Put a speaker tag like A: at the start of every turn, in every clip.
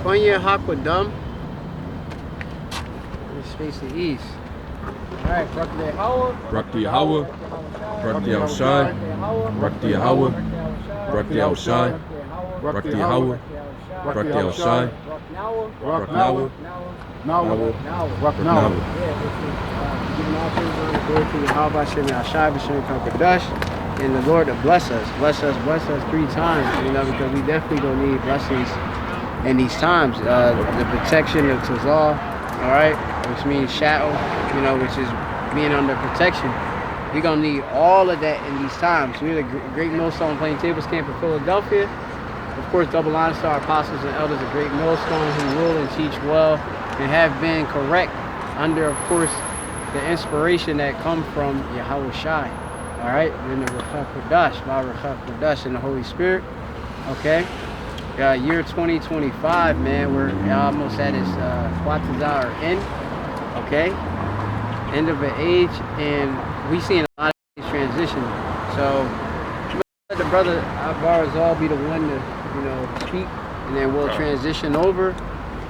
A: Konya Hakwadam. Space the east. Alright,
B: Rakti Yahweh, Rakti Al-Shai, Rakti Yahweh, Rakti Al-Shai, Rakti Yahweh, Rakti Al-Shai, Raknawa,
A: Nawa. Giving all praise and honor to Yahweh, Shem Yashai, Shem Kakadash, and the Lord to bless us 3 times, you know, because we definitely gonna need blessings in these times. The protection of Tazal, alright, which means shadow, you know, which is being under protection. You're gonna need all of that in these times. We're the Great Millstone Plaintables camp in Philadelphia. Of course, double honors to our apostles and elders of Great Millstone who rule and teach well and have been correct under, of course, the inspiration that come from Yahweh Shai. All right, in the Ruach Kodesh, and the Holy Spirit. Okay, year 2025, man. We're almost at its Quatazar end. Okay, end of an age, and we seeing a lot of transition. So let the brother Barazal be the one to, you know, speak, and then we'll transition over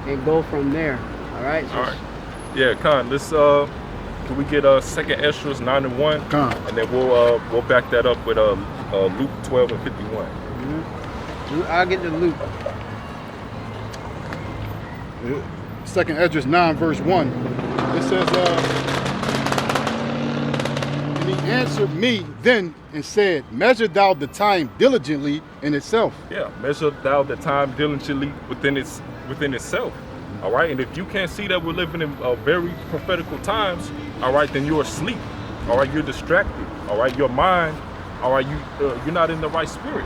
A: and go from there. All right. So,
C: all right. Yeah, Khan. Let's can we get Second Esdras 9:1, and then we'll back that up with Luke 12 and 51.
A: Mm-hmm. I'll get the Luke.
D: Second Esdras 9 verse 1. It says, and he answered me then and said, measure thou the time diligently in itself.
C: Yeah, measure thou the time diligently within itself. All right, and if you can't see that we're living in very prophetical times, all right, then you're asleep. All right, you're distracted. All right, your mind, all right, you're not in the right spirit.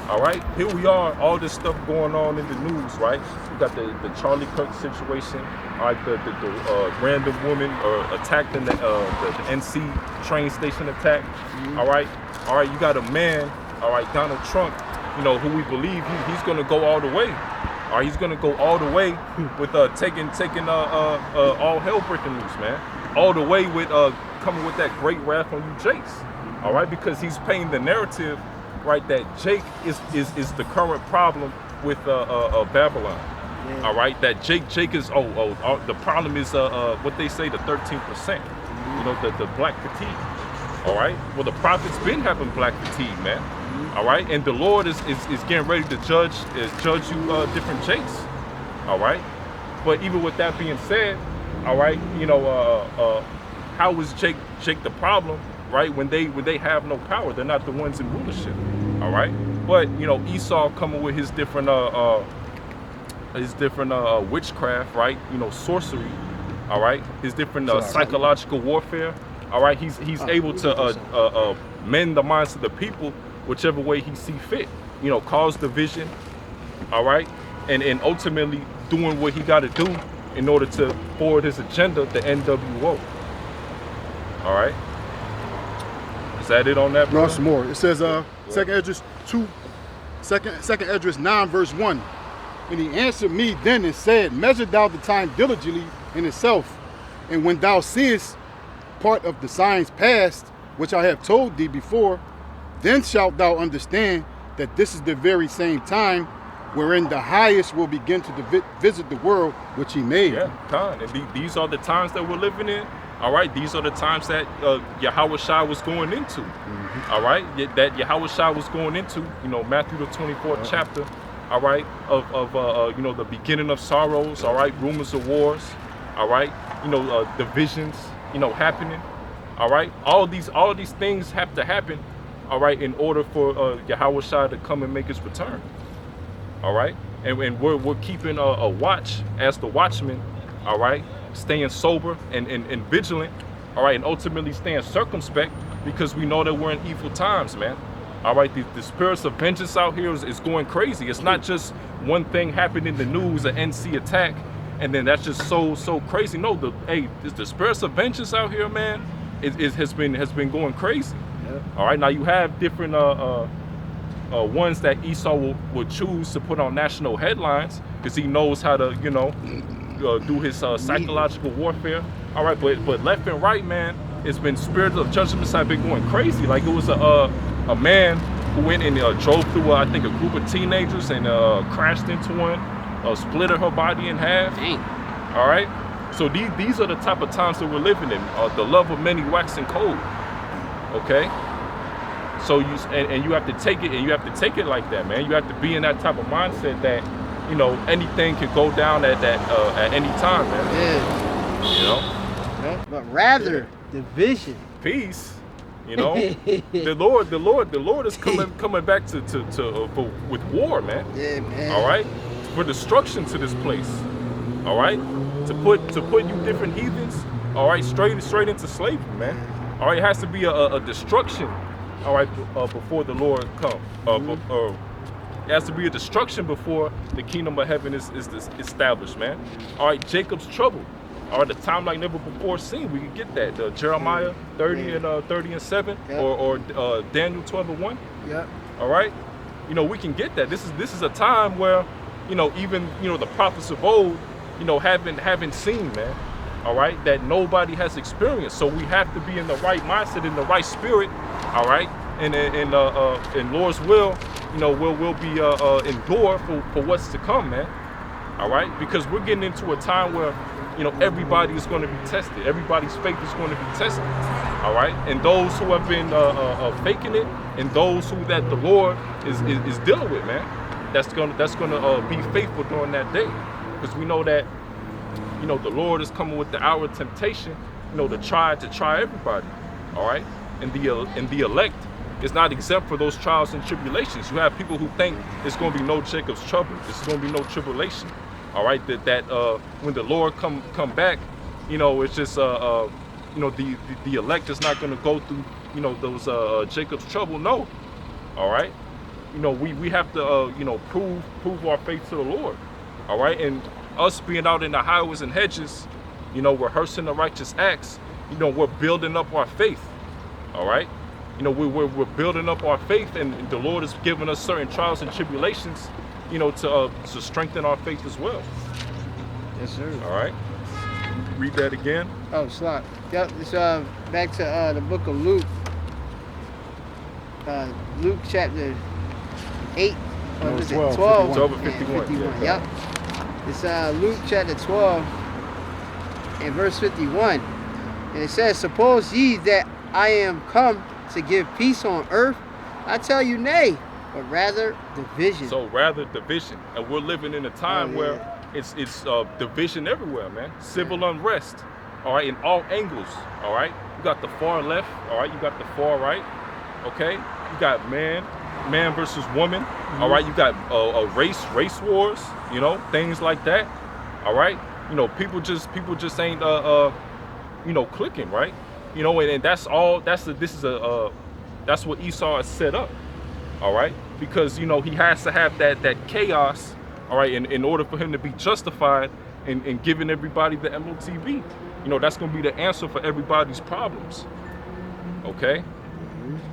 C: All right, here we are, all this stuff going on in the news, right? You got the Charlie Kirk situation, all right, the random woman attacked in the NC train station attack. Mm-hmm. All right, you got a man, all right, Donald Trump, you know, who we believe he's gonna go all the way. All right, he's gonna go all the way with taking all hell breaking loose, man. All the way with coming with that great wrath on you, Jakes. All right, because he's painting the narrative, right, that Jake is the current problem with Babylon. Yeah. All right, that Jake is the problem is what they say, the 13%. You know, the black fatigue. All right, well, the prophet's been having black fatigue, man. All right, and the Lord is getting ready to judge you different Jakes. All right, but even with that being said, all right, you know, how is Jake the problem, right? When they have no power, they're not the ones in rulership. All right, but you know, Esau coming with his different witchcraft, right? You know, sorcery. All right, his different psychological warfare. All right, he's able to mend the minds of the people whichever way he see fit, you know, cause division, all right, and ultimately doing what he got to do in order to forward his agenda, the NWO. All right, is that it on that, bro?
D: No, some more. It says Second Esdras 9 verse 1. And he answered me then and said, measure thou the time diligently in itself, and when thou seest part of the signs past, which I have told thee before, then shalt thou understand that this is the very same time wherein the highest will begin to visit the world which he made.
C: Yeah, Khan. And these are the times that we're living in. All right, these are the times that Yahweh Shai was going into. Mm-hmm. All right, that Yahweh Shai was going into, you know, Matthew the 24th chapter, all right, of you know, the beginning of sorrows, all right, rumors of wars, all right, you know, divisions, you know, happening, all right. All these things have to happen, all right, in order for Yahweh Shai to come and make his return. All right, and we're keeping a watch as the watchman, all right, staying sober and vigilant, all right, and ultimately staying circumspect, because we know that we're in evil times, man. All right, the spirits of vengeance out here is going crazy. It's not just one thing happened in the news, an NC attack, and then that's just so crazy. No, the spirits of vengeance out here, man, has been going crazy. Yeah. All right, now you have different ones that Esau will choose to put on national headlines because he knows how to, you know, do his psychological warfare. All right, but left and right, man, it's been spirits of judgments have been going crazy. Like it was a man who went and drove through I think a group of teenagers and crashed into one. splitting her body in half.
A: Dang.
C: All right. So these are the type of times that we're living in. The love of many waxing cold. Okay. So you have to take it, and you have to take it like that, man. You have to be in that type of mindset that, you know, anything can go down at any time, man.
A: Yeah.
C: You know.
A: Yeah. But rather division.
C: Peace. You know. the Lord is coming back with war, man.
A: Yeah, man.
C: All right. For destruction to this place. All right. To put you different heathens. All right. Straight into slavery, man. All right. It has to be a destruction. All right, before the Lord come, it has to be a destruction before the kingdom of heaven is established, man. All right, Jacob's trouble. All right, the time like never before seen. We can get that. Jeremiah 30 and 7,
A: Yep.
C: or Daniel 12 and 1.
A: Yep.
C: All right, you know, we can get that. This is a time where, you know, even, you know, the prophets of old, you know, haven't seen, man. All right, that nobody has experienced. So we have to be in the right mindset, in the right spirit. All right, and in Lord's will, you know, we'll be endure for what's to come, man. All right, because we're getting into a time where, you know, everybody is going to be tested. Everybody's faith is going to be tested. All right, and those who have been faking it, and those who that the Lord is dealing with, man, that's gonna be faithful during that day, because we know that, you know, the Lord is coming with the hour of temptation, you know, to try everybody. All right. And the elect is not exempt for those trials and tribulations. You have people who think it's going to be no Jacob's trouble. It's going to be no tribulation. All right, that when the Lord come back, you know, it's just you know, the elect is not going to go through, you know, those Jacob's trouble. No. All right, you know, we have to you know, prove our faith to the Lord. All right, and us being out in the highways and hedges, you know, rehearsing the righteous acts. You know, we're building up our faith. All right, you know, we're building up our faith, and the Lord has given us certain trials and tribulations, you know, to strengthen our faith as well.
A: Yes, sir.
C: All right, read that again.
A: Oh, slot. Yep. It's back to the book of Luke. Luke chapter 8.
D: No,
A: What is
D: 12,
A: it? 12.
C: 12 and 51.
A: Yep. It's Luke chapter 12 and verse 51. And it says, "Suppose ye that I am come to give peace on earth? I tell you nay, but rather division."
C: So rather division, and we're living in a time
A: Oh, yeah.
C: where it's division everywhere, man. Civil unrest, all right, in all angles. All right, you got the far left, all right, you got the far right, okay, you got man versus woman, all right, you got race wars, you know, things like that. All right, you know, people just ain't you know, clicking, right? You know, and that's what Esau has set up. All right, because, you know, he has to have that chaos, all right, in order for him to be justified in giving everybody the MOTV. You know, that's going to be the answer for everybody's problems. Okay,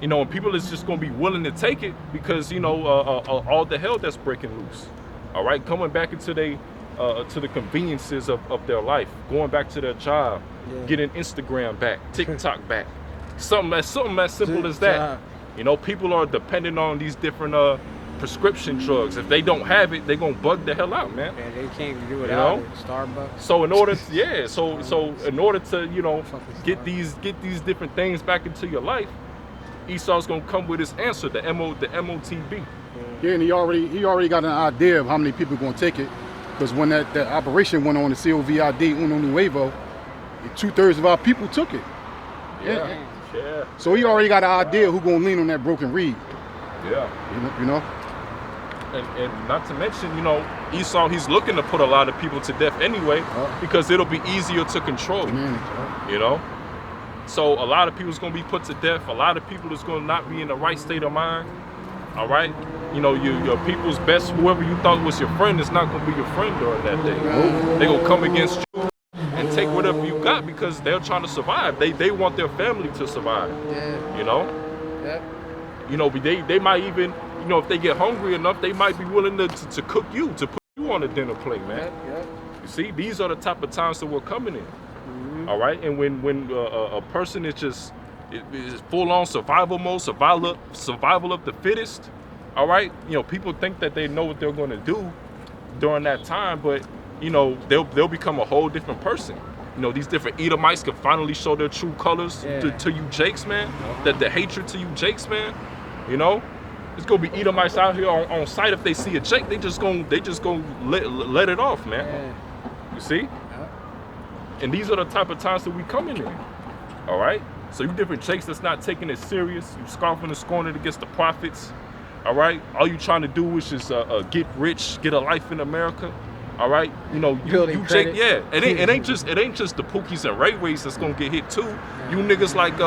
C: you know, and people is just going to be willing to take it because, you know, all the hell that's breaking loose. All right, coming back into to the conveniences of their life, going back to their job, getting Instagram back, TikTok back, something as simple as that. You know, people are dependent on these different prescription drugs. If they don't have it, they're gonna bug the hell out, man.
A: And they can't do without it. Starbucks.
C: So in order to, so in order to, you know, get these different things back into your life, Esau's gonna come with his answer, the MOTB.
D: Yeah, and he already got an idea of how many people are gonna take it. Because when that operation went on, the COVID Uno Nuevo, 2/3 of our people took it.
C: Yeah.
D: So he already got an idea who gonna lean on that broken reed.
C: Yeah.
D: You know?
C: And not to mention, you know, Esau, he's looking to put a lot of people to death anyway, because it'll be easier to control. You know? So a lot of people's gonna be put to death. A lot of people is gonna not be in the right state of mind. All right? You know, your people's best, whoever you thought was your friend is not gonna be your friend during that day. They're gonna come against you and take whatever you got because they're trying to survive. They want their family to survive.
A: Yeah.
C: You know?
A: Yep.
C: You know, they might even, you know, if they get hungry enough, they might be willing to cook you, to put you on a dinner plate, man.
A: Yep.
C: You see, these are the type of times that we're coming in. All right? And when a person is just is full on survival mode, survival of the fittest, all right? You know, people think that they know what they're going to do, during that time, but you know, they'll become a whole different person. You know, these different Edomites can finally show their true colors to you Jakes, man. That the hatred to you Jakes, man. You know, it's gonna be Edomites out here on sight. If they see a Jake, they just gonna let it off, man. You see? And these are the type of times that we coming in. All right. So you different Jakes that's not taking it serious. You scoffing and scorning against the prophets. All right. All you trying to do is just get rich, get a life in America. All right, you know, you Jake, it ain't just the Pookies and Ray Rays that's gonna get hit too. You niggas like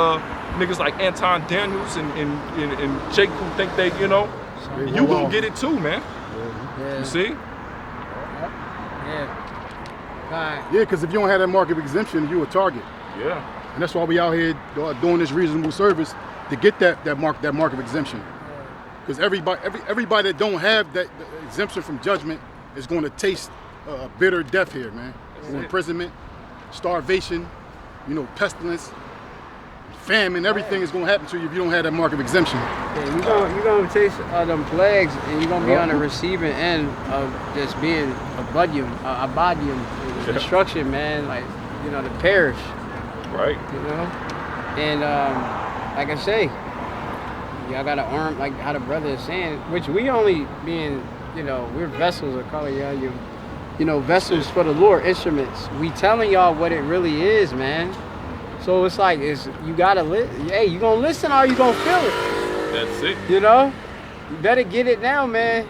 C: Anton Daniels and Jake who think they, you know, you gonna get it too, man. You see?
D: Yeah, because if you don't have that mark of exemption, you a target.
C: Yeah.
D: And that's why we out here doing this reasonable service to get that mark of exemption. Because everybody that don't have that exemption from judgment is going to taste a bitter death here, man. Imprisonment, starvation, you know, pestilence, famine, everything is going to happen to you if you don't have that mark of exemption.
A: Yeah, you're going to taste them plagues, and you're going to be on the receiving end of just being abadium, destruction, man. Like, you know, to perish.
C: Right.
A: You know? And like I say, y'all got to arm, like how the brother is saying, which we only being, you know, we're vessels, or calling y'all you know, vessels for the Lord, instruments. We telling y'all what it really is, man. So it's like, you gotta hey, you gonna listen or you gonna feel it.
C: That's it.
A: You know? You better get it now, man.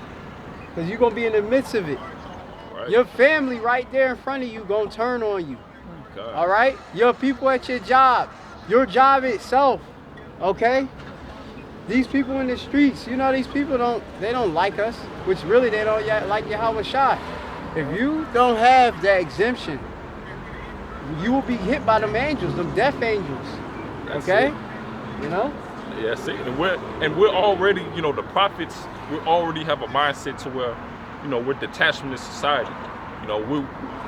A: Because you're gonna be in the midst of it. Right. Your family right there in front of you gonna turn on you. God. All right? Your people at your job itself, okay? These people in the streets, you know, these people don't like us, which really they don't like Yahweh Shai. If you don't have that exemption, you will be hit by them angels, them death angels. Okay? You know?
C: Yeah, see, and we're already, you know, the prophets, we already have a mindset to where, you know, we're detached from this society. You know,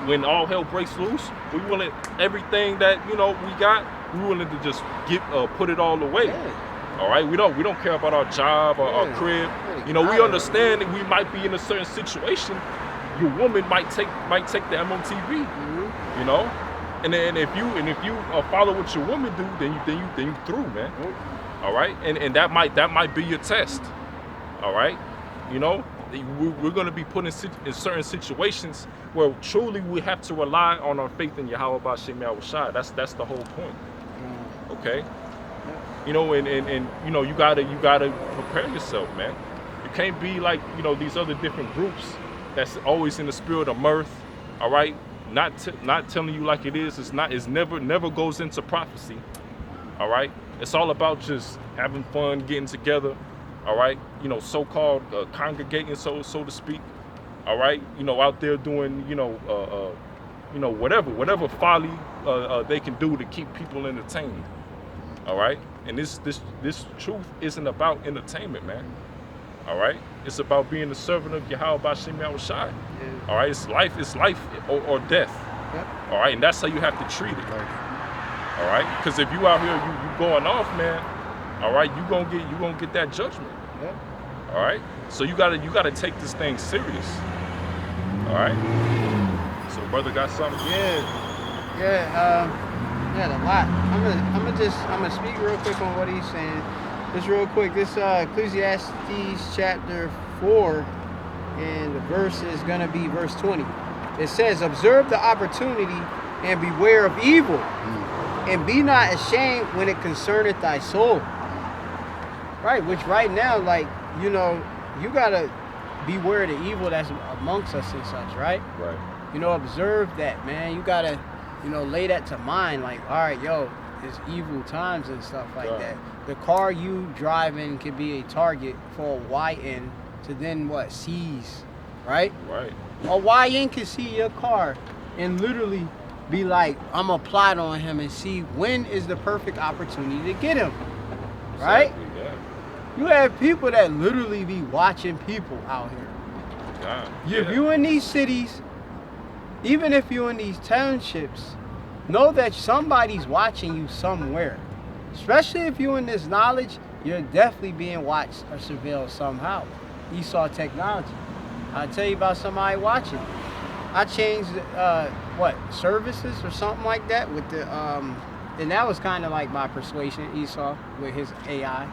C: when all hell breaks loose, we willing everything that, you know, we got, we're willing to just put it all away. Yeah. All right, we don't care about our job or our crib. You know, we understand that we might be in a certain situation. Your woman might take the MOTV. You know, and then if you follow what your woman do, then you through, man. All right, and that might be your test. All right, you know, we're going to be put in certain situations where truly we have to rely on our faith in Yahweh B'Shem Yahushua. That's the whole point. Okay. You know, and you know, you gotta prepare yourself, man. You can't be like, you know, these other different groups that's always in the spirit of mirth. All right, not telling you like it is. It's never goes into prophecy. All right, it's all about just having fun, getting together. All right, you know, so-called congregating, so to speak. All right, you know, out there doing, you know, whatever folly they can do to keep people entertained. All right, and this truth isn't about entertainment, man. All right, it's about being the servant of Yahweh B'Shem Yahushua. All right, it's life or death. Yep. All right, and that's how you have to treat it. All right, because if you out here you going off, man. All right, you gonna get that judgment. Yep. All right, so you gotta take this thing serious. All right. So brother got something?
A: Yeah, a lot. I'm gonna speak real quick on what he's saying. Just real quick, this Ecclesiastes chapter 4, and the verse is gonna be verse 20. It says, "Observe the opportunity and beware of evil, and be not ashamed when it concerneth thy soul." Right, which right now, like, you know, you gotta beware of the evil that's amongst us and such, right?
C: Right.
A: You know, observe that, man. You gotta, you know, lay that to mind. Like, all right, yo, it's evil times and stuff like that. The car you driving could be a target for a YN to then what? Seize, right?
C: Right.
A: A YN can see your car and literally be like, I'm gonna plot on him and see when is the perfect opportunity to get him, right?
C: Exactly, yeah.
A: You have people that literally be watching people out here. If you in these cities, even if you're in these townships, know that somebody's watching you somewhere. Especially if you're in this knowledge, you're definitely being watched or surveilled somehow. Esau technology. I'll tell you about somebody watching. I changed services or something like that with the and that was kind of like my persuasion, Esau, with his AI.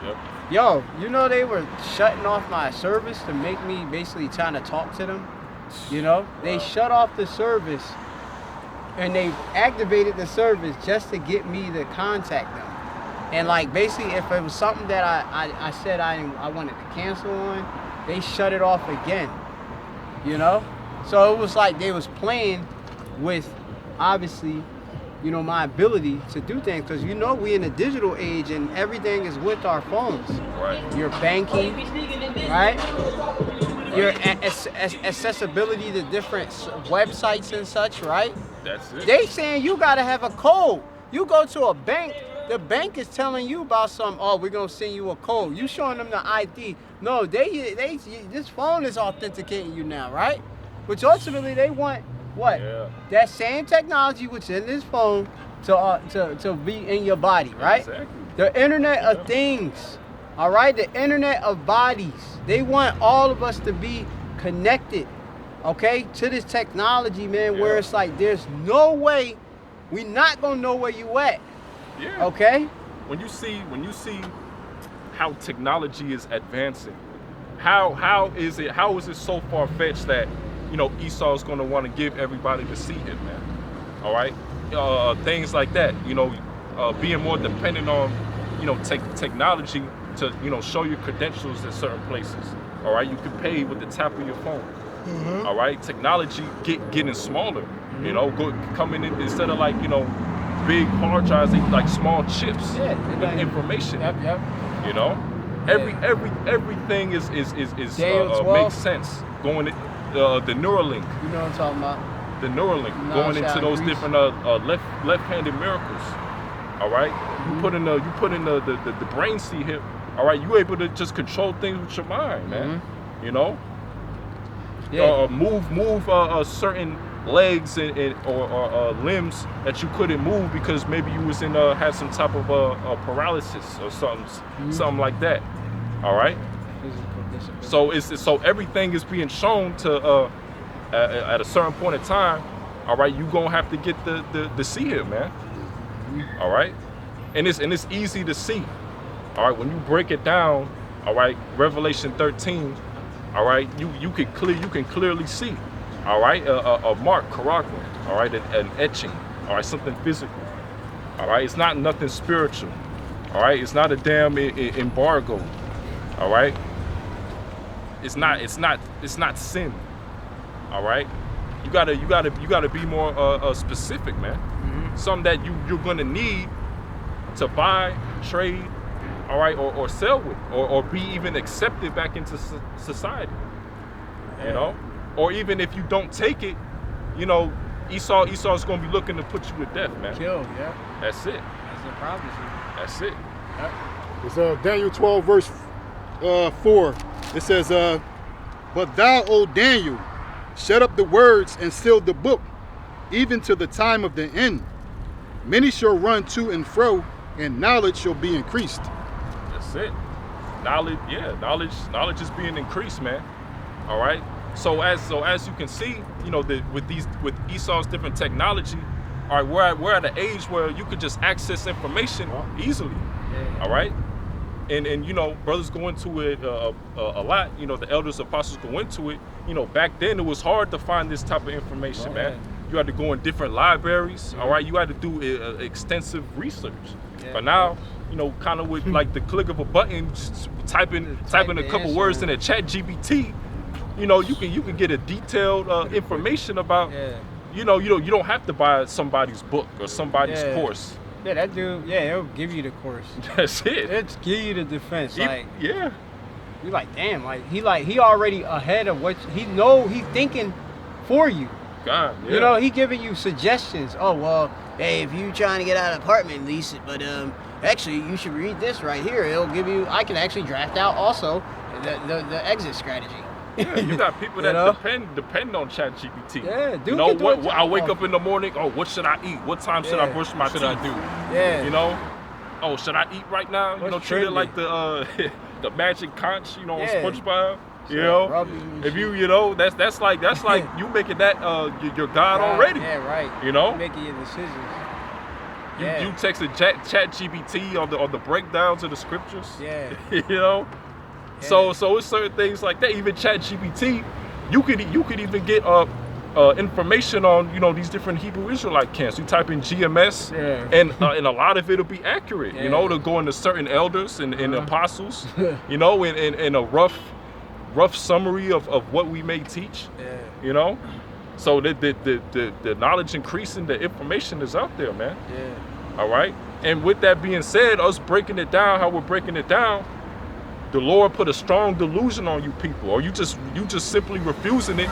C: Yep.
A: Yo, you know they were shutting off my service to make me basically trying to talk to them. You know, they shut off the service and they activated the service just to get me to contact them. And like basically, if it was something that I said I wanted to cancel on, they shut it off again. You know, so it was like they was playing with, obviously, you know, my ability to do things, because you know we in a digital age and everything is with our phones.
C: Right.
A: Your banking, right? Your accessibility to different websites and such, right?
C: That's it.
A: They saying you gotta have a code. You go to a bank, the bank is telling you about something. Oh, we're gonna send you a code. You showing them the ID. No, they this phone is authenticating you now, right? Which ultimately they want what?
C: Yeah.
A: That same technology which is in this phone to be in your body, right?
C: Exactly.
A: The Internet of Things, all right? The Internet of Bodies. They want all of us to be connected, okay, to this technology, man, where it's like there's no way we not gonna know where you at.
C: Yeah.
A: Okay?
C: When you see how technology is advancing, how is it so far-fetched that, you know, Esau is going to want to give everybody to see him, man? All right, things like that. You know, being more dependent on, you know, technology to, you know, show your credentials in certain places. All right, you can pay with the tap of your phone.
A: Mm-hmm.
C: All right, technology getting smaller.
A: Mm-hmm.
C: You know, coming in instead of like, you know, big hard drives, like small chips with information.
A: Yep.
C: You know, everything is makes sense. Going the Neuralink.
A: You know what I'm talking about?
C: The Neuralink going into those different left-handed miracles. All right, you put in the brain seed here. All right, you able to just control things with your mind, man. You know, move certain legs or limbs that you couldn't move because maybe you was had some type of paralysis or something like that. All right. So everything is being shown to at a certain point in time. All right, you gonna have to get the see here, man. All right, and it's easy to see. All right, when you break it down. All right, Revelation 13. All right, you can clearly see. All right, a mark, character. All right, an etching. All right, something physical. All right, it's not nothing spiritual. All right, it's not a damn embargo. All right, it's not sin. All right, you gotta be more specific, man. Something that you're gonna need to buy, trade, all right, or sell with, or be even accepted back into society. You know, or even if you don't take it, you know, Esau's gonna be looking to put you to death, man.
A: Kill, yeah.
C: That's it.
A: That's a prophecy.
C: That's it.
D: It's Daniel 12 verse 4. It says, but thou, O Daniel, shut up the words and seal the book, even to the time of the end. Many shall run to and fro, and knowledge shall be increased.
C: That's it. Knowledge is being increased, man. All right. So as you can see, you know, with Esau's different technology, all right, we're at an age where you could just access information easily.
A: Yeah.
C: All right. And you know, brothers go into it a lot. You know, the elders, apostles go into it. You know, back then it was hard to find this type of information, man. You had to go in different libraries. All right, you had to do extensive research. But now, you know, kind of with like the click of a button, just typing a couple words in a chat GPT, you know, you can get a detailed information about. You know, you don't have to buy somebody's book or somebody's course.
A: Yeah, that dude, it'll give you the course.
C: That's it.
A: It'll give you the defense.
C: Yeah.
A: You're like, damn, he already ahead of what he's thinking for you.
C: God, yeah.
A: You know, he giving you suggestions. Oh, well, hey, if you trying to get out of an apartment, lease it. But actually, you should read this right here. It'll give you, I can actually draft out also the exit strategy.
C: Yeah, you got people that depend on ChatGPT.
A: Yeah, dude.
C: You know what? I wake up in the morning. Oh, what should I eat? What time should I brush my teeth?
B: What should I do?
A: Yeah.
C: You know. Oh, should I eat right now? You know, treat it
A: trendy?
C: like the magic conch. You know, on
A: Yeah.
C: SpongeBob. You know,
A: Rubby,
C: if you know, that's like you making that your God already.
A: Yeah, right.
C: You know,
A: You're making your decisions.
C: You texted chat GPT on the breakdowns of the scriptures.
A: Yeah.
C: You know, so it's certain things like that. Even chat GPT, you could even get information on these different Hebrew Israelite camps. You type in GMS, and a lot of it'll be accurate. You know, to go into certain elders and apostles. You know, in a rough summary of what we may teach.
A: Yeah.
C: You know, so the knowledge increasing, the information is out there, man.
A: Yeah.
C: All right. And with that being said, us breaking it down, how we're breaking it down, the Lord put a strong delusion on you people, or you just simply refusing it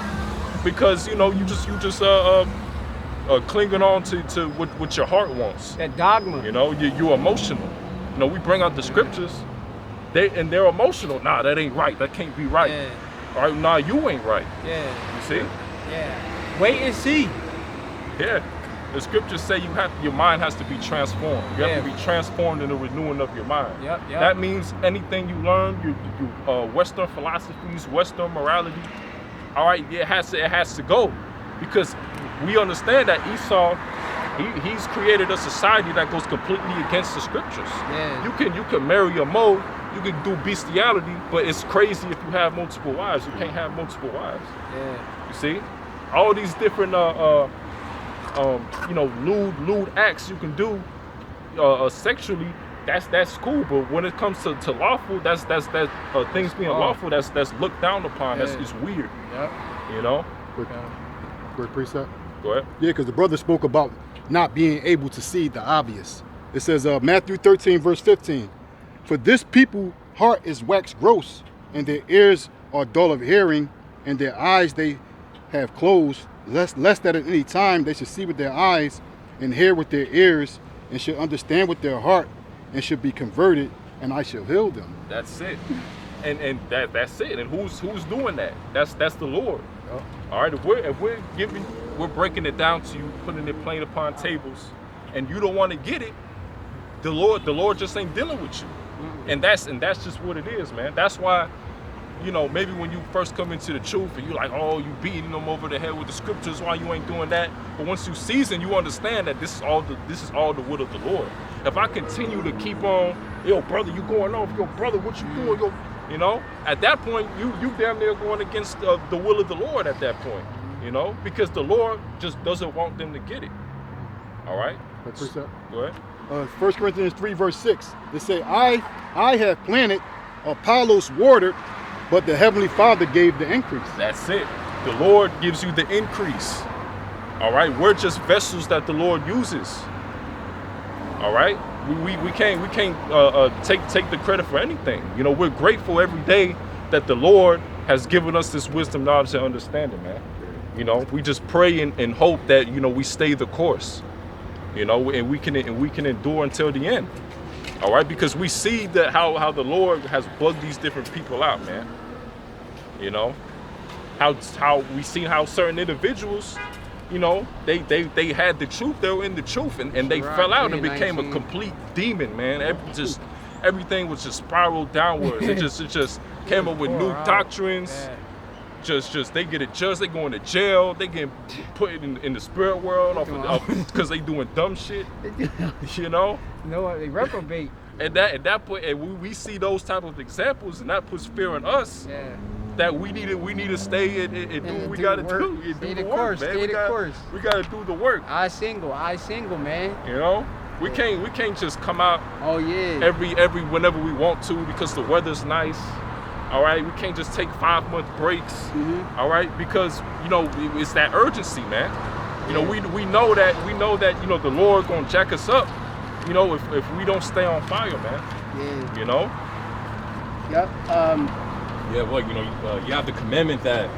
C: because you just clinging on to what your heart wants.
A: That dogma.
C: You know, you're emotional. You know, we bring out the scriptures, they're emotional. Nah, that ain't right. That can't be right.
A: Yeah.
C: All right, nah, you ain't right.
A: Yeah.
C: You see?
A: Yeah. Wait and see.
C: Yeah. The scriptures say your mind has to be transformed. You have to be transformed in the renewing of your mind.
A: Yep.
C: That means anything you learn, you Western philosophies, Western morality. All right, it has to go, because we understand that Esau, he's created a society that goes completely against the scriptures.
A: Yeah.
C: You can marry a Mo, you can do bestiality, but it's crazy if you have multiple wives. You can't have multiple wives.
A: Yeah.
C: You see, all these different lewd acts you can do sexually. That's cool, but when it comes to lawful, that's things being lawful, that's looked down upon.
A: Yeah.
C: It's weird.
A: Yep.
C: You know.
D: Quick precept.
C: Go ahead.
D: Yeah, because the brother spoke about not being able to see the obvious. It says Matthew 13 verse 15. For this people heart is waxed gross, and their ears are dull of hearing, and their eyes they have closed, lest that at any time they should see with their eyes and hear with their ears, and should understand with their heart, and should be converted, and I shall heal them.
C: That's it. And that's it. And who's doing that? That's the Lord.
A: Yep.
C: All right. If we're breaking it down to you, putting it plain upon tables, and you don't want to get it, the Lord just ain't dealing with you. And that's just what it is, man. That's why, maybe when you first come into the truth and you're like, oh, you beating them over the head with the scriptures, why you ain't doing that? But once you season, you understand that this is all the will of the Lord. If I continue to keep on, yo, brother, you going off, yo, brother, what you doing, yo, at that point, you damn near going against the will of the Lord at that point, because the Lord just doesn't want them to get it. All right?
D: Go
C: ahead.
D: 1 Corinthians 3 verse 6. They say, I have planted, Apollos watered, but the Heavenly Father gave the increase.
C: That's it. The Lord gives you the increase. All right? We're just vessels that the Lord uses. All right? We can't take the credit for anything. We're grateful every day that the Lord has given us this wisdom, knowledge, and understanding, man. We just pray and hope that we stay the course. And we can endure until the end. All right, because we see that how the Lord has bugged these different people out, man. How we see how certain individuals, they had the truth, they were in the truth, and they fell out and became a complete demon, man. Everything was just spiraled downwards. It just came up with new doctrines.
A: Yeah.
C: Just they get a judge, they going to jail, they get put in the spirit world because they doing dumb shit.
A: They reprobate.
C: And that point, and we see those type of examples, and that puts fear in us.
A: Yeah.
C: That we need to stay and do what we gotta do.
A: Stay the course, man.
C: We gotta do the work.
A: I single, man.
C: We can't just come out.
A: Oh yeah.
C: Every whenever we want to because the weather's nice. All right, we can't just take 5-month breaks.
A: Mm-hmm.
C: All right, because it's that urgency, man. We know that the Lord gonna jack us up. If we don't stay on fire, man.
A: Yeah. Yep.
B: Yeah, well, you have the commandment that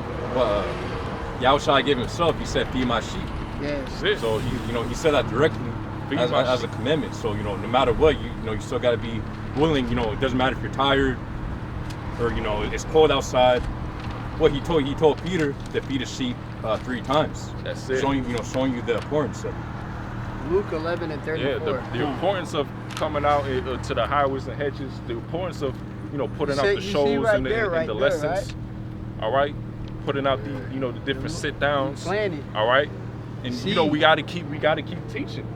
B: Yahushua gave himself. He said, "Feed my sheep."
A: Yes.
B: So he said that directly as a commandment. So no matter what, you still got to be willing. It doesn't matter if you're tired or it's cold outside. What he told Peter to feed his sheep 3 times.
C: That's it.
B: Showing you the importance of it.
A: Luke 11 and 34.
C: Yeah, the importance of coming out to the highways and hedges. The importance of putting out the shows and the lessons. all right, putting out the, you know, the different sit downs,
A: Planted.
C: all right, and
A: See.
C: you know, we gotta keep teaching,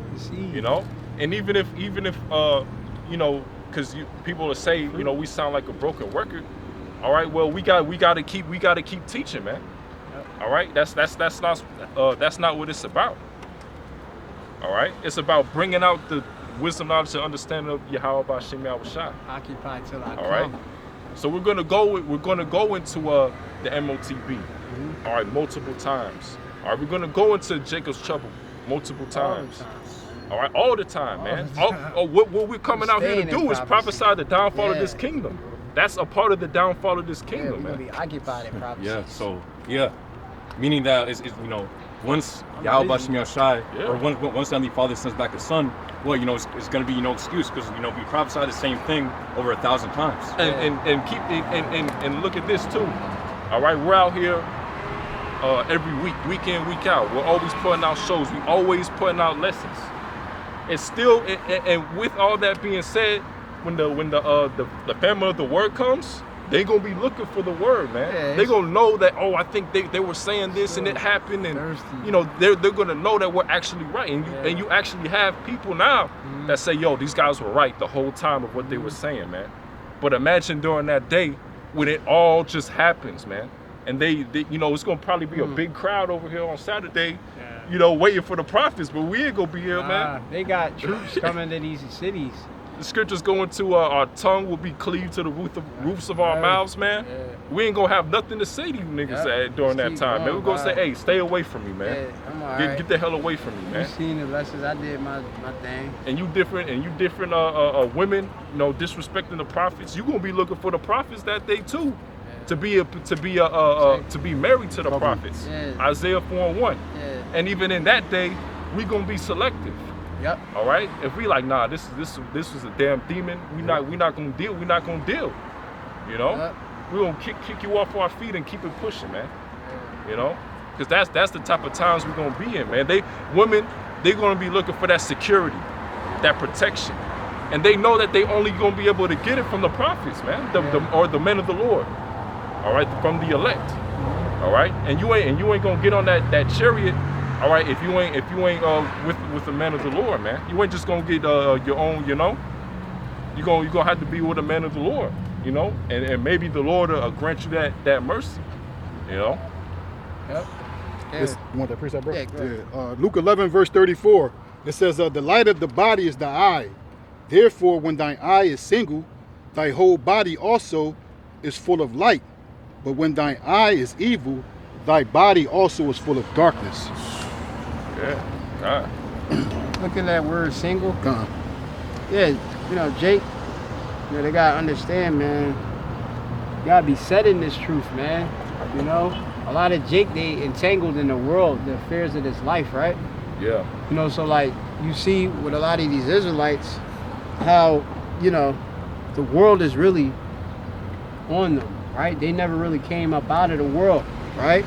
C: you know, and even if you know, because people will say, you know, we sound like a broken record, all right, well, we gotta keep teaching, man. All right, that's not what it's about. All right, it's about bringing out the wisdom, knowledge, and understanding of Yahweh B'Shem Yahushua.
A: Occupy till I
C: All
A: come.
C: right, so we're gonna go into the MOTB. All right, multiple times. All right, we're gonna go into Jacob's trouble multiple times. All right, all the time, man. What we're coming out here to do is prophesy the downfall of this kingdom. That's a part of the downfall of this kingdom,
A: we're
C: man.
A: gonna be occupied in prophecy.
B: Yeah. So meaning that is you know, once Yahweh B'Shem Yahushua, or once Heavenly Father sends back His Son, well, you know, it's going to be no excuse, because you know we prophesy the same thing over 1,000 times.
C: And look at this too. All right, we're out here every week in, week out. We're always putting out shows. We always putting out lessons. It's still, and with all that being said, when the family of the word comes, they gonna be looking for the word, man.
A: Yeah,
C: they gonna know that, oh, I think they were saying this and it happened, and you know, they're gonna know that we're actually right. And you actually have people now that say, yo, these guys were right the whole time of what they were saying, man. But imagine during that day when it all just happens, man. And they you know, it's gonna probably be a big crowd over here on Saturday, you know, waiting for the prophets, but we ain't gonna be here, man.
A: They got troops coming to these cities.
C: The scriptures go into our tongue will be cleaved to the roofs of our mouths, man.
A: Yeah.
C: We ain't gonna have nothing to say to you niggas during that time, man. We're gonna say, hey, stay away from me, man.
A: Yeah, I'm all right.
C: Get the hell away from me, man.
A: You seen the lessons. I did my thing.
C: And you different women, you know, disrespecting the prophets. You gonna be looking for the prophets that day too, to be married to the prophets.
A: Yeah.
C: Isaiah 4:1.
A: Yeah.
C: And even in that day, we gonna be selective.
A: Yep.
C: All right. If we like, nah, this was a damn demon. We not gonna deal. We're not gonna deal. You know.
A: Yep.
C: We're gonna kick you off our feet and keep it pushing, man. You know, because that's the type of times we're gonna be in, man. They're gonna be looking for that security, that protection, and they know that they only gonna be able to get it from the prophets, man, or the men of the Lord. All right, from the elect. All right, and you ain't gonna get on that chariot. All right, if you ain't with the man of the Lord, man, you ain't just gonna get your own, you know. You're gonna have to be with the man of the Lord, you know, and maybe the Lord will grant you that mercy, you know.
A: Yep. Yeah.
D: You want that precept, bro?
A: Yeah, go ahead.
D: Luke 11, verse 34. It says, the light of the body is the eye. Therefore, when thine eye is single, thy whole body also is full of light. But when thine eye is evil, thy body also is full of darkness.
C: Yeah.
A: Look at that word single. Yeah, you know, Jake, you know, they gotta understand, man. You gotta be set in this truth, man. You know, a lot of Jake, they entangled in the world, the affairs of this life, right?
C: Yeah.
A: You know, so like you see with a lot of these Israelites, how, you know, the world is really on them, right? They never really came up out of the world, right?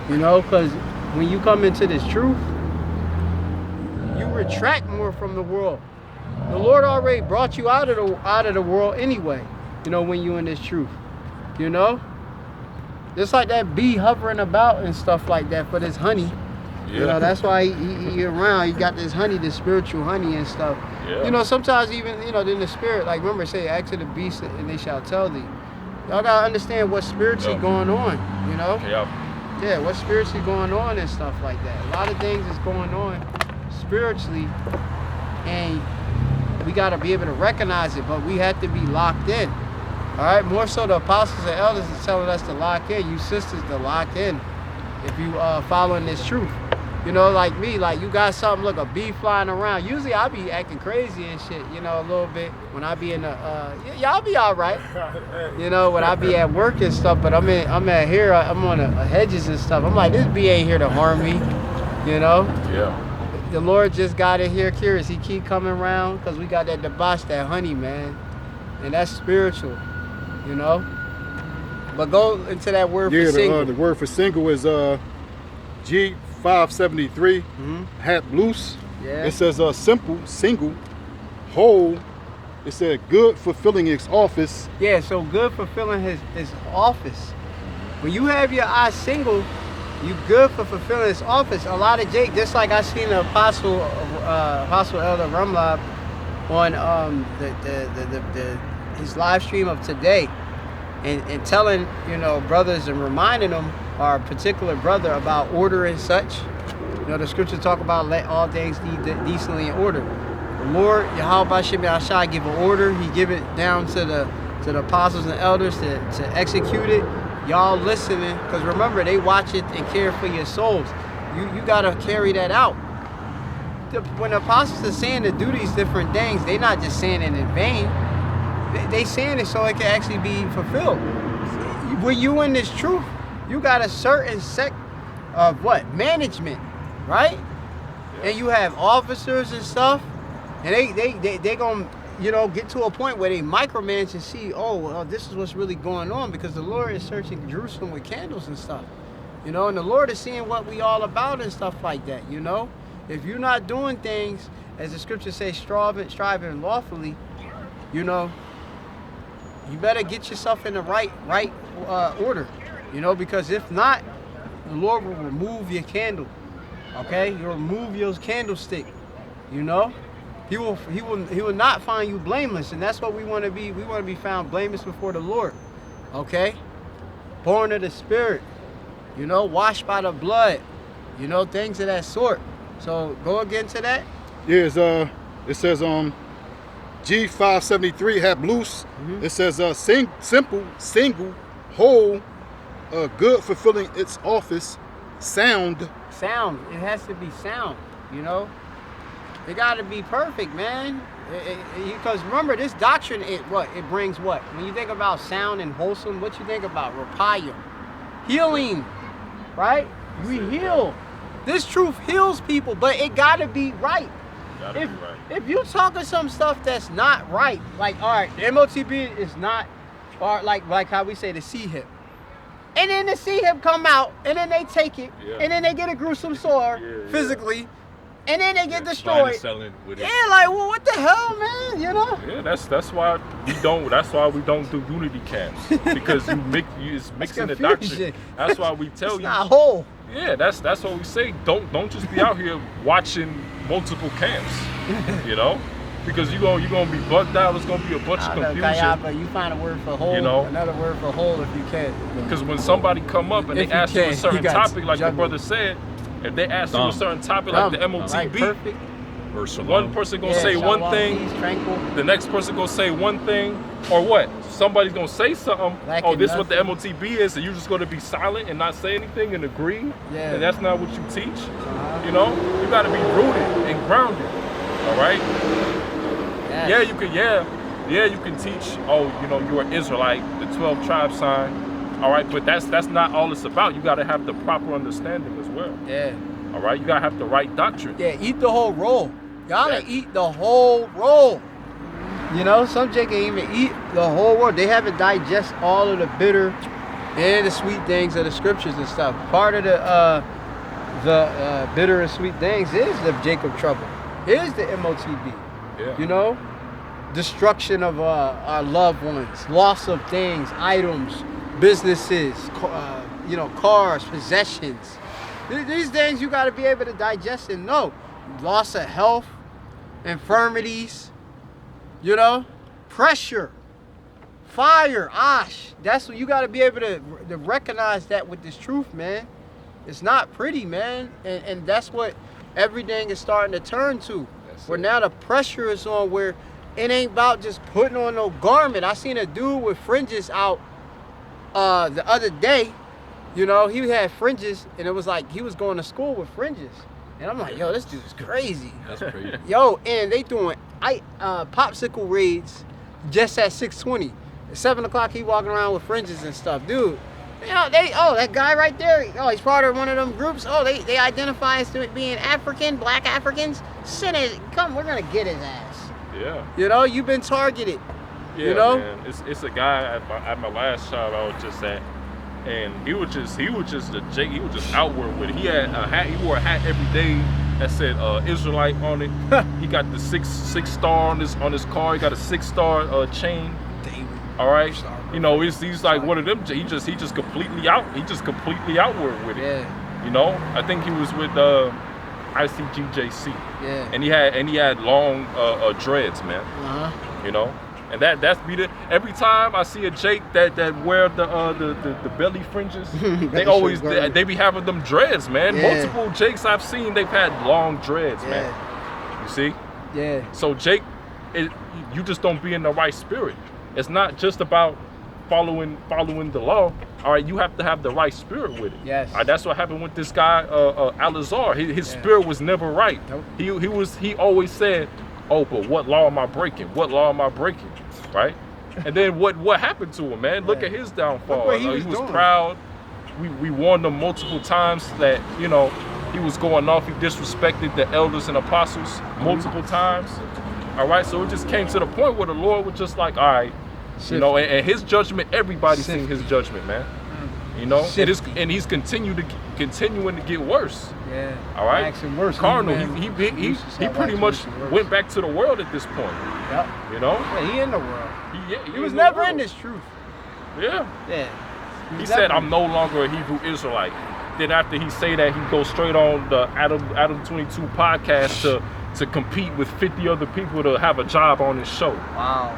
A: You know, because when you come into this truth, you retract more from the world. The Lord already brought you out of the world anyway, you know, when you in this truth, you know? Just like that bee hovering about and stuff like that for this honey. Yeah. You know, that's why he around. He got this honey, this spiritual honey and stuff. Yeah. You know, sometimes even, you know, in the spirit, like remember say, ask to the beast and they shall tell thee. Y'all gotta understand what's spiritually going on, you know? Yeah, what's spiritually going on and stuff like that. A lot of things is going on spiritually, and we gotta be able to recognize it, but we have to be locked in. All right, more so the apostles and elders is telling us to lock in. You sisters to lock in if you following this truth. You know, like me, like you got something, look, a bee flying around. Usually I be acting crazy and shit, you know, a little bit when I be in the, y'all be all right. You know, when I be at work and stuff, but I'm at here, I'm on the hedges and stuff. I'm like, this bee ain't here to harm me, you know?
C: Yeah.
A: The Lord just got it here curious. He keep coming around because we got that debauch, that honey, man. And that's spiritual, you know? But go into that word for single.
D: The word for single is G 573, hat loose.
A: Yeah.
D: It says simple, single, whole. It said good, fulfilling its office.
A: Yeah, so good fulfilling his office. When you have your eyes single, you good for fulfilling this office. A lot of Jake, just like I seen the Apostle Elder Rumlab on his live stream of today, and telling, you know, brothers and reminding them, our particular brother, about order and such. You know, the scriptures talk about let all things be decently in order. The Lord, Yahweh Shemashai, give an order. He give it down to the apostles and elders to execute it. Y'all listening, because remember, they watch it and care for your souls. You got to carry that out. When the apostles are saying to do these different things, they're not just saying it in vain. They saying it so it can actually be fulfilled. When you in this truth, you got a certain sect of what? Management, right? Yeah. And you have officers and stuff, and they gonna, you know, get to a point where they micromanage and see, oh, well, this is what's really going on, because the Lord is searching Jerusalem with candles and stuff, you know, and the Lord is seeing what we all about and stuff like that, you know. If you're not doing things, as the scriptures say, striving lawfully, you know, you better get yourself in the right order, you know, because if not, the Lord will remove your candle, okay? He'll remove your candlestick, you know. He will not find you blameless, and that's what we want to be. We want to be found blameless before the Lord, okay? Born of the Spirit, you know, washed by the blood, you know, things of that sort. So go again to that.
D: Yes, it says G573 have loose. It says simple, single, whole, good, fulfilling its office, sound.
A: Sound. It has to be sound, you know. It got to be perfect, man. Because remember, this doctrine, it brings what? When you think about sound and wholesome, what you think about? Repair, healing, right? We heal. This truth heals people, but it got to be right. If you talking some stuff that's not right, like, all right, the MOTB is not, or like how we say the C-hip. And then the C-hip come out, and then they take it, and then they get a gruesome sore physically, and then they get destroyed. Yeah, like, well, what the hell, man? You know?
C: Yeah, that's why we don't do unity camps, because it's mixing the doctrine. That's why we tell you.
A: Not whole.
C: Yeah, that's what we say. Don't just be out here watching multiple camps, you know, because you're gonna be bugged out. It's gonna be a bunch of confusion.
A: But you find a word for whole,
C: you know,
A: another word for whole if you can.
C: Because when somebody come up and they ask you a certain topic, like the brother said, if they ask you a certain topic, like the MOTB, one person gonna say one thing, the next person gonna say one thing, or what? Somebody's gonna say something. Oh, this is what the MOTB is, and you're just gonna be silent and not say anything and agree. Yeah. And that's not what you teach. You know, you gotta be rooted and grounded. All right. Yes. Yeah, you can. Yeah, you can teach. Oh, you know, you're an Israelite, the 12 tribe sign. All right, but that's not all it's about. You gotta have the proper understanding as well.
A: Yeah.
C: All right, you gotta have the right doctrine.
A: Yeah, eat the whole roll. Y'all gotta eat the whole roll. You know, some Jake can't even eat the whole world. They haven't digest all of the bitter and the sweet things of the scriptures and stuff. Part of the bitter and sweet things is the Jacob trouble. Is the MOTB. Yeah. You know, destruction of our loved ones, loss of things, items, businesses, you know, cars, possessions. These things you got to be able to digest and know. Loss of health, infirmities. You know, pressure, fire, ash. That's what you got to be able to recognize that with this truth, man. It's not pretty, man. And that's what everything is starting to turn to. Where now the pressure is on, where it ain't about just putting on no garment. I seen a dude with fringes out the other day. You know, he had fringes, and it was like he was going to school with fringes. And I'm like, yo, this dude's crazy.
B: That's crazy.
A: Yo, and they doing popsicle raids just at 6:20. At 7 o'clock, he walking around with fringes and stuff. Dude, you know, that guy right there, he's part of one of them groups. Oh, they identify as being African, black Africans. Come, we're going to get his ass.
C: Yeah.
A: You know, you've been targeted.
C: Yeah,
A: you know?
C: Man. It's a guy at my last job I was just at. And he was just outward with it. He had a hat. He wore a hat every day that said Israelite on it. He got the six star on his car. He got a 6-star chain. All right. You know, he's like one of them. He just completely outward with it.
A: Yeah.
C: You know, I think he was with ICGJC.
A: Yeah.
C: And he had long dreads, man.
A: Uh-huh.
C: You know, and that's be the every time I see a Jake that wear the belly fringes, they be having them dreads, man.
A: Yeah.
C: Multiple Jakes I've seen, they've had long dreads, man. You see?
A: Yeah.
C: So Jake, you just don't be in the right spirit. It's not just about following the law. All right, you have to have the right spirit with it.
A: Yes.
C: All right, that's what happened with this guy, Alazar. His spirit was never right.
A: Nope.
C: He always said, "Oh, but what law am I breaking? What law am I breaking?" Right? And then what happened to him, man? Look at his downfall.
A: Look what he was
C: was proud. We warned him multiple times that, you know, he was going off. He disrespected the elders and apostles multiple times. All right, so it just came to the point where the Lord was just like, all right, you know, and his judgment, everybody's seeing his judgment, man. You know, and he's continuing to get worse.
A: Yeah.
C: All right.
A: Worse.
C: Carnal. He pretty much went back to the world at this point.
A: Yep.
C: You know.
A: Yeah, he in the world.
C: He
A: was never in this truth.
C: Yeah.
A: Yeah.
C: He said, "I'm no longer a Hebrew Israelite." Then after he say that, he goes straight on the Adam 22 podcast to compete with 50 other people to have a job on his show.
A: Wow.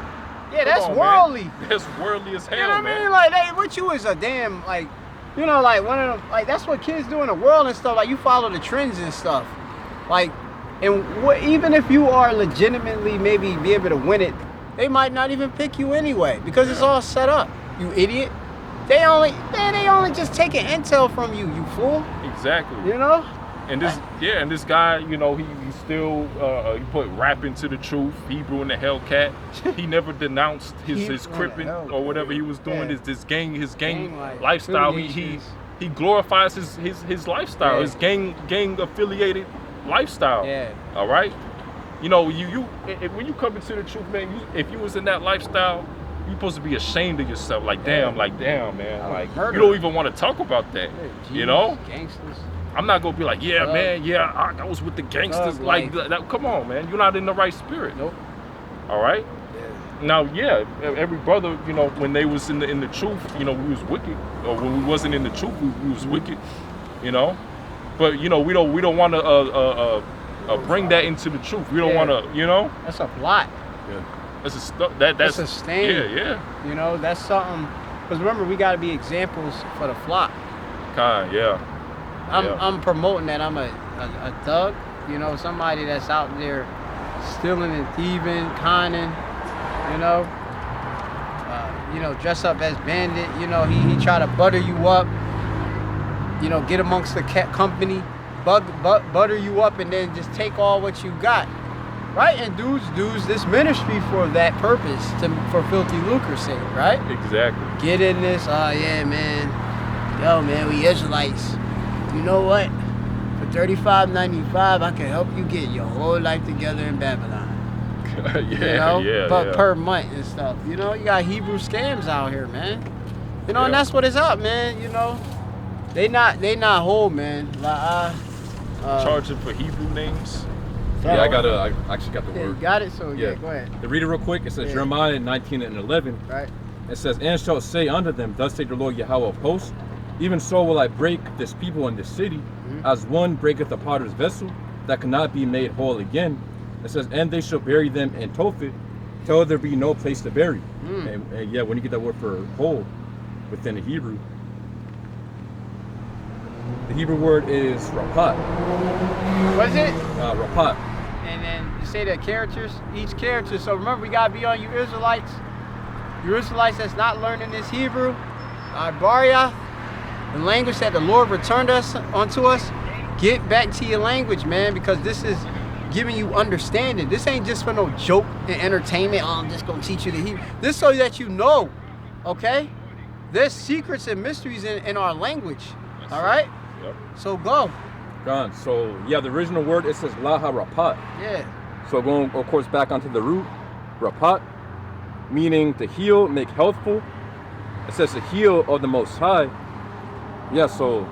A: Yeah, that's worldly.
C: Man. That's worldly as hell,
A: you know what
C: man.
A: I mean? Like, hey, what you is a damn, like, you know, like one of them, like that's what kids do in the world and stuff. Like you follow the trends and stuff. Like, and even if you are legitimately maybe be able to win it, they might not even pick you anyway because it's all set up. You idiot. They only just taking intel from you, you fool.
C: Exactly.
A: You know?
C: And this guy, you know, he still he put rap into the truth, Hebrew in the Hellcat. He never denounced his cripping or whatever he was doing.
A: Yeah.
C: His gang lifestyle. He glorifies his lifestyle, his gang affiliated lifestyle.
A: Yeah.
C: All right. You know, when you come into the truth, man, if you was in that lifestyle, you're supposed to be ashamed of yourself. Like damn, man. Like you don't even want to talk about that. You know?
A: Gangsters.
C: I'm not gonna be like, yeah, man, I was with the gangsters. Like that. Come on, man. You're not in the right spirit.
A: Nope.
C: All right.
A: Yeah.
C: Now, every brother, you know, when they was in the truth, you know, we was wicked. Or when we wasn't in the truth, we was wicked. You know. But you know, we don't want to bring that into the truth. We don't want to, you know.
A: That's a plot.
C: Yeah. That's
A: a stain.
C: Yeah.
A: You know, that's something. Because remember, we got to be examples for the flock. I'm promoting that I'm a thug, you know, somebody that's out there stealing and thieving, conning, you know, dress up as bandit, you know, he try to butter you up, you know, get amongst the company, butter you up and then just take all what you got, right? And dudes this ministry for that purpose, for filthy lucre's sake, right?
C: Exactly.
A: Get in this, yeah, man, yo, man, we Israelites. You know what? For $35.95, I can help you get your whole life together in Babylon. But per month and stuff. You know, you got Hebrew scams out here, man. You know, and that's what it's up, man. You know, they not whole, man. Like
C: charging for Hebrew names.
B: Yeah, I actually got the word.
A: You got it? So yeah, go ahead.
B: To read it real quick, it says Jeremiah 19:11.
A: Right.
B: It says, "And shall say unto them, thus saith the Lord Yahweh of hosts, even so will I break this people in this city, as one breaketh a potter's vessel, that cannot be made whole again." It says, "And they shall bury them in Tophet, till there be no place to bury." And when you get that word for whole within the Hebrew word is rapat.
A: What is it?
B: Rapat.
A: And then you say the characters, each character. So remember, we gotta be on you Israelites. You Israelites that's not learning this Hebrew, Baria, the language that the Lord returned unto us. Get back to your language, man, because this is giving you understanding. This ain't just for no joke and entertainment. Oh, I'm just gonna teach you the Hebrew. This so that you know, okay? There's secrets and mysteries in our language. All right?
C: Yep.
A: So go.
B: Gone. So the original word, it says laha rapat.
A: Yeah.
B: So going, of course, back onto the root, rapat, meaning to heal, make healthful. It says to heal of the Most High. Yeah, so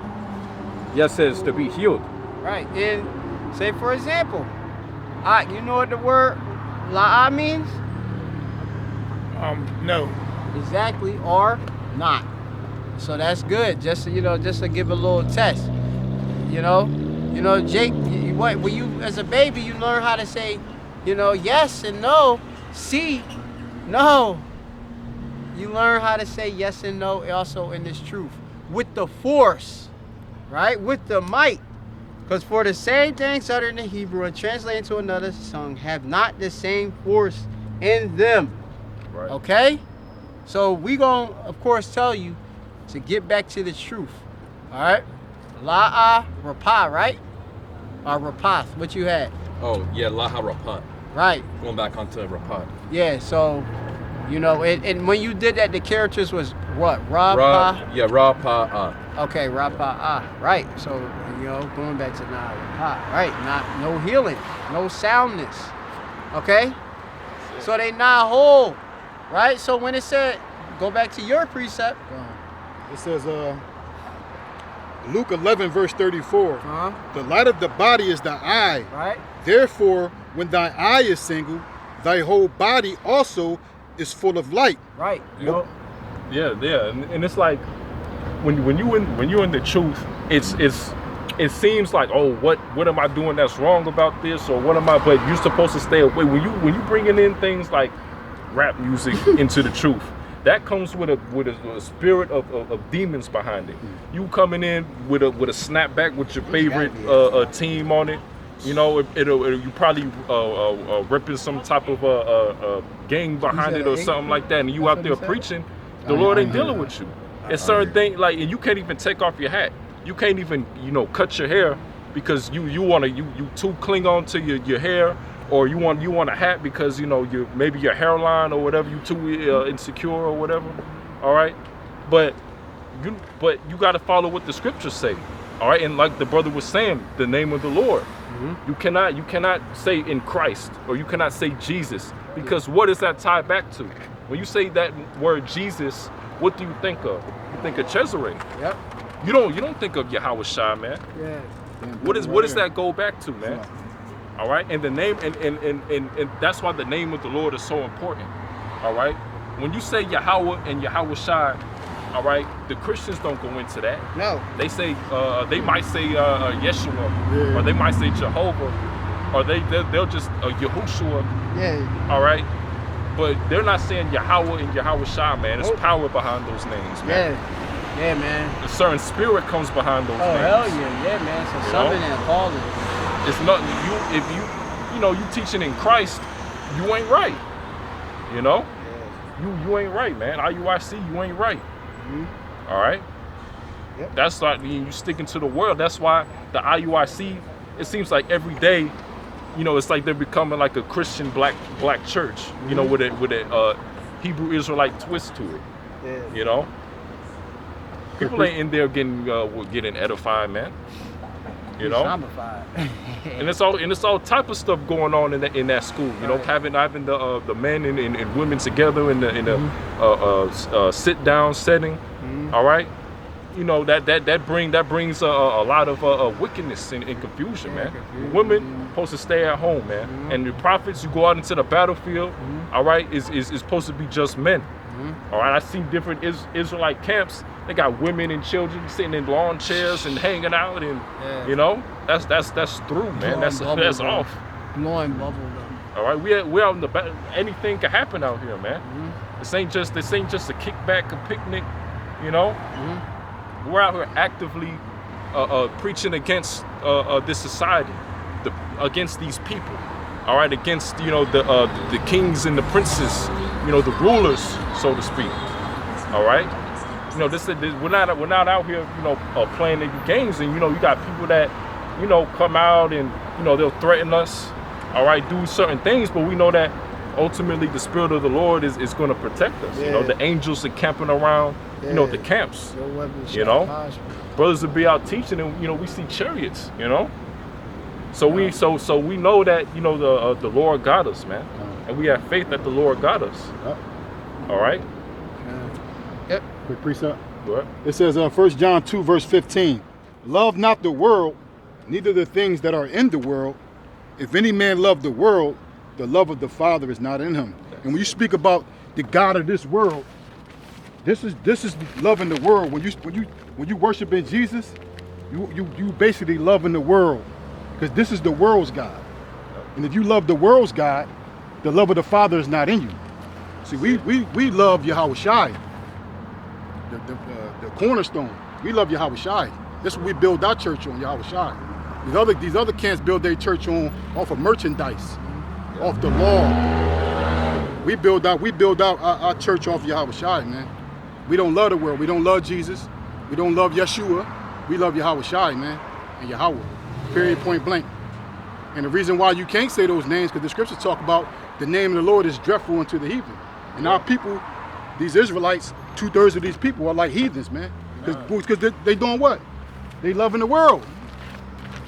B: it says to be healed.
A: Right. And say, for example, you know what the word la'ah means?
E: No.
A: exactly or not. So that's good. Just just to give a little test. Jake, when you as a baby you learn how to say, yes and no, see, no. You learn how to say yes and no also in this truth with the force, right? With the might. Because for the same things uttered in the Hebrew and translated into another tongue have not the same force in them.
C: Right.
A: Okay? So we gonna, of course, tell you to get back to the truth. All right? La'a rapah, right? Or rapath, what you had?
B: Oh, yeah, Laha Rapat.
A: Right.
B: Going back onto Rapat.
A: Yeah, so, and when you did that, the characters was what? Rapah?
B: Yeah, Rapah.
A: Okay, rapah. Right. So, going back to now, rapah. Right. No healing, no soundness. Okay? So they not whole. Right? So when it said, go back to your precept.
D: It says, Luke 11, verse 34.
A: Uh-huh.
D: The light of the body is the eye.
A: Right?
D: Therefore, when thy eye is single, thy whole body also is full of light.
A: Right.
C: Yeah, and it's like when you're in the truth, it seems like, oh, what am I doing that's wrong about this, or what am I? But you're supposed to stay away when you bringing in things like rap music into the truth. That comes with a spirit of demons behind it. You coming in with a snapback with your favorite team on it. You probably repping some type of gang behind it or something like that, and you out there preaching. The Lord ain't dealing with you. It's certain things like, and you can't even take off your hat. You can't even cut your hair because you too cling on to your hair, or you want a hat because maybe your hairline or whatever, you too insecure or whatever. All right, but you got to follow what the scriptures say. All right, and like the brother was saying, the name of the Lord. Mm-hmm. You cannot say in Christ, or you cannot say Jesus, because what is that tied back to? When you say that word Jesus, what do you think of? You think of Cesare.
A: Yep.
C: You don't think of Yahweh Shai, man.
A: Yeah.
C: What does that go back to, man? Yeah. All right, and the name and that's why the name of the Lord is so important. All right, when you say Yahweh and Yahweh Shai, all right, the Christians don't go into that.
A: No.
C: They say they might say Yeshua, or they might say Jehovah, or they'll just Yahushua.
A: Yeah.
C: All right, but they're not saying Yahweh and Yahweh Shai, man. There's power behind those names, man.
A: Yeah, man.
C: A certain spirit comes behind those names.
A: Oh hell yeah, man. So something and calling.
C: It's not if you teaching in Christ, you ain't right. You ain't right, man. IUIC, you ain't right. Mm-hmm. All right. Yep. That's like you sticking to the world. That's why the IUIC, it seems like every day, it's like they're becoming like a Christian black church. Mm-hmm. With a Hebrew Israelite twist to it. Yeah. People ain't in there getting edified, man. and it's all type of stuff going on in that school. Having the men and women together in a sit down setting. Mm-hmm. All right, that brings a lot of wickedness and confusion, man. Women supposed to stay at home, man. Mm-hmm. And the prophets, you go out into the battlefield. Mm-hmm. All right, is supposed to be just men. Mm-hmm. All right, I've seen different Israelite camps. They got women and children sitting in lawn chairs and hanging out, and that's through, man. That's off.
A: Blowing bubble them.
C: All right, we're out in the back. Anything can happen out here, man. Mm-hmm. This ain't just a kickback, a picnic. Mm-hmm. We're out here actively preaching against this society, against these people. All right, against the kings and the princes, the rulers, so to speak. All right. We're not out here, playing the games, and you got people that, come out and they'll threaten us, all right, do certain things, but we know that ultimately the Spirit of the Lord is going to protect us.
A: Yeah.
C: The angels are camping around, the camps. Brothers will be out teaching, and we see chariots, So we know that the Lord got us, man, and we have faith that the Lord got us. All right.
A: Yep.
D: Quick precept.
C: What?
D: It says 1 John 2 verse 15. Love not the world, neither the things that are in the world. If any man love the world, the love of the Father is not in him. And when you speak about the God of this world, This is loving the world. When you worship in Jesus, you basically loving the world, because this is the world's God. And if you love the world's God, the love of the Father is not in you. See, we love Yahweh Shai, the cornerstone. We love Yahweh Shai. That's what we build our church on, Yahweh Shai. These other camps build their church off of merchandise, off the law. We build out our church off Yahweh Shai, man. We don't love the world. We don't love Jesus. We don't love Yeshua. We love Yahweh Shai, man, and Yahweh. Period, point blank. And the reason why you can't say those names, because the scriptures talk about the name of the Lord is dreadful unto the heathen. And our people, these Israelites, 2/3 of these people are like heathens, man. Because they doing what? They loving the world.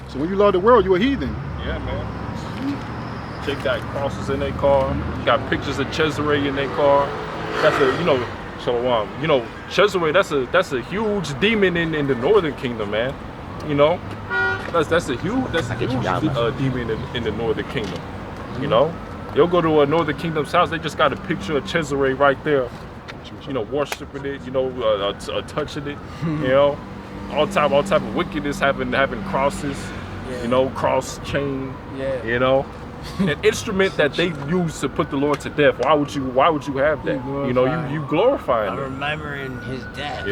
D: So when you love the world, you're a heathen.
C: Yeah, man. Chick got crosses in their car. Got pictures of Cesare in their car. That's Cesare. That's a huge demon in the northern kingdom, man. That's a huge demon in the northern kingdom. You'll go to a northern kingdom's house. They just got a picture of Cesare right there. Worshiping it. Touching it. All type of wickedness, having crosses. Cross chain. Yeah. An instrument that they use to put the Lord to death. Why would you have that? You glorifying him.
A: Remembering his death.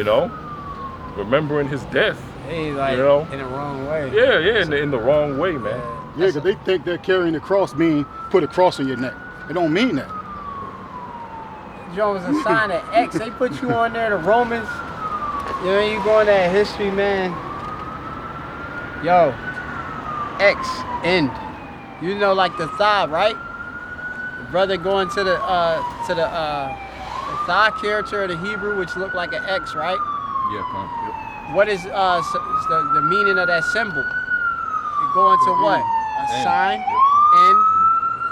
C: Remembering his death.
A: Hey, like in the wrong way.
C: Yeah, in the wrong way, man.
D: Yeah, because they think that carrying the cross mean put a cross on your neck. It don't mean that.
A: Jones a sign of X. They put you on there, the Romans. You go in that history, man. Yo, X end. Like the thigh, right? The brother going to the thigh character of the Hebrew, which looked like an X, right?
B: Yeah,
A: What is the meaning of that symbol? It go into what? A sign, and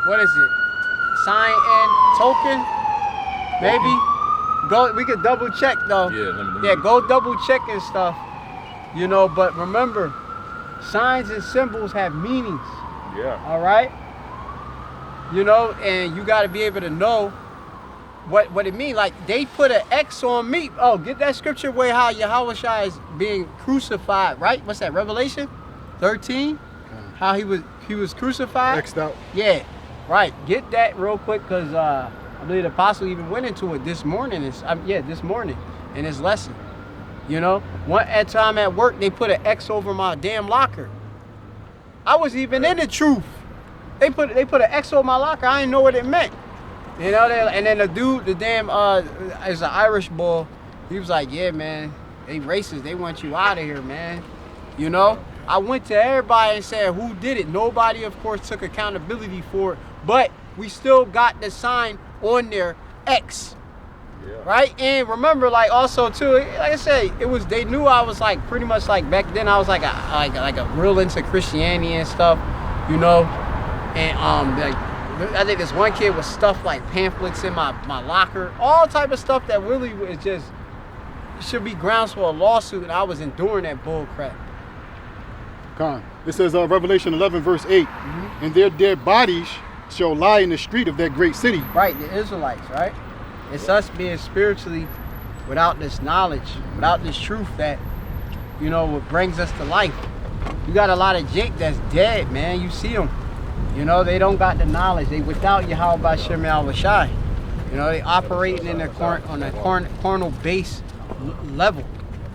A: what is it? Sign and token? Maybe. We could double check though. Yeah, go double check and stuff. But remember, signs and symbols have meanings.
C: Yeah.
A: All right. And you got to be able to know what it means. Like they put an X on me. Oh, get that scripture where how Yahweh Shai is being crucified, right? What's that? Revelation 13. How he was crucified.
D: X'd out.
A: Yeah. Right. Get that real quick, because I believe the apostle even went into it this morning. This morning in his lesson. One time at work they put an X over my damn locker. I was even in the truth. They put an X on my locker. I didn't know what it meant. And then the dude, the damn is an Irish boy. He was like, yeah, man, they racist. They want you out of here, man. I went to everybody and said, who did it? Nobody, of course, took accountability for it. But we still got the sign on there, X. Yeah. Right? And remember, like also too, like I say, they knew I was like pretty much like back then I was like a real into Christianity and stuff, And I think this one kid was stuffed like pamphlets in my locker, all type of stuff that really was just should be grounds for a lawsuit, and I was enduring that bull crap.
D: It says Revelation 11 verse 8, and their dead bodies shall lie in the street of that great city.
A: Right, the Israelites, right? It's us being spiritually without this knowledge, without this truth that, what brings us to life. You got a lot of Jake that's dead, man. You see them. They don't got the knowledge. They without Yahweh by Shemel Shai. They operating in on a carnal base level.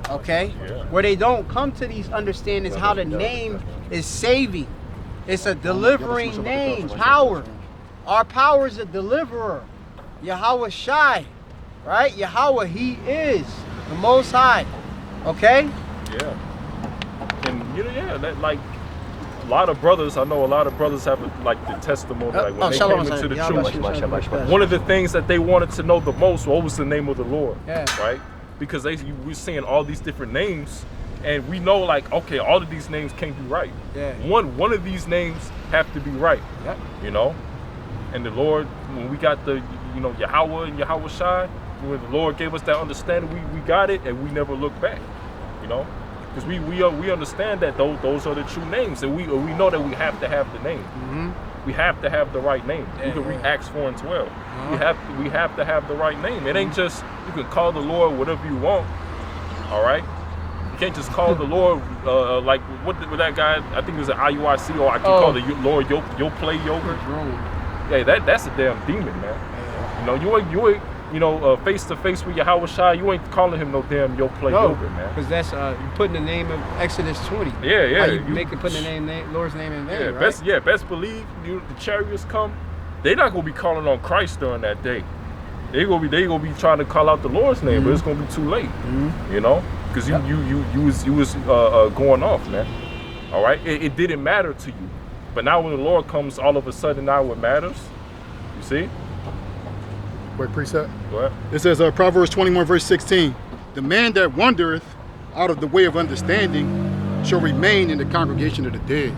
A: Okay? Yeah. Where they don't come to these understandings how the name is saving. It's a delivering name, power. Our power is a deliverer. Yahweh Shai, right? Yahweh, he is the Most High. Okay?
C: Yeah. And that like a lot of brothers, I know a lot of brothers have like the testimony, like when they came into the truth. One of the things that they wanted to know the most, what was the name of the Lord? Yeah. Right? Because we're seeing all these different names, and we know like, okay, all of these names can't be right. Yeah. One of these names have to be right. Yeah. And the Lord, when we got the Yahweh and Yahweh Shai, when the Lord gave us that understanding, we got it, and we never look back. Because we understand that those are the true names, and we know that we have to have the name. we have to have the right name. You can read Acts 4 and 12. We have to have the right name. It ain't just you can call the Lord whatever you want. All right. You can't just call the Lord like what that guy, I think it was an IUIC, or I can call the Lord yo play yogurt. Yeah, that's a damn demon, man. You know, you ain't face to face with Yahweh Shai, you ain't calling him no damn yo play yogurt, man.
A: Because that's you putting the name of Exodus 20.
C: Yeah.
A: How you make it putting the Lord's name in there, right?
C: Best believe the chariots come. They're not gonna be calling on Christ during that day. They gonna be trying to call out the Lord's name, but it's gonna be too late. You know, because you was going off, man. All right, it didn't matter to you, but now when the Lord comes, all of a sudden now it matters. You see?
D: Wait, precept.
C: What?
D: It says Proverbs 21 verse 16. The man that wandereth out of the way of understanding shall remain in the congregation of the dead.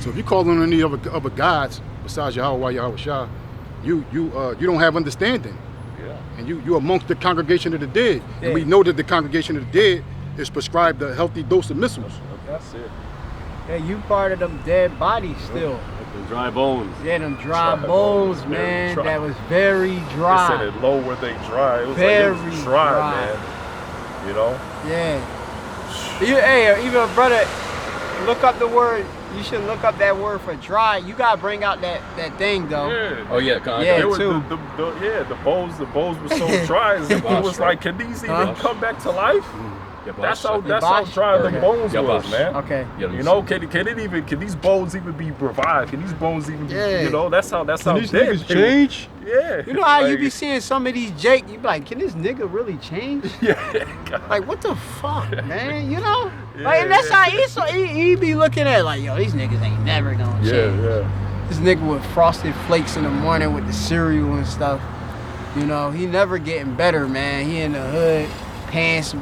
D: So if you call on any other gods besides Yahweh Shah, you don't have understanding.
C: Yeah.
D: And you amongst the congregation of the dead. And we know that the congregation of the dead is prescribed a healthy dose of missiles.
C: That's it.
A: Yeah, you part of them dead bodies still.
E: Like them dry bones.
A: Yeah, them dry bones, man.
C: Dry.
A: That was very dry.
C: They said it low where they dry. It was
A: Very
C: like it was dry,
A: dry.
C: man. You know?
A: Yeah. Even brother, look up the word. You should look up that word for dry. You gotta bring out that thing though.
C: Yeah.
B: Oh yeah,
A: Yeah,
C: They were,
A: too.
C: the bowls were so dry. It was like, can these even come back to life? That's how dry the bones was, man.
A: Okay.
C: You know, can these bones even be revived? Can these bones even be, you know, that's how
D: These
C: dead
D: niggas
C: they were.
D: change?
C: Yeah.
A: You know how you be seeing some of these Jake, you be like, can this nigga really change?
C: Yeah.
A: Like, what the fuck, man? You know? Like, and that's how he be looking at it, like, yo, these niggas ain't never gonna change.
C: Yeah.
A: This nigga with frosted flakes in the morning with the cereal and stuff. You know, he never getting better, man. He in the hood, pants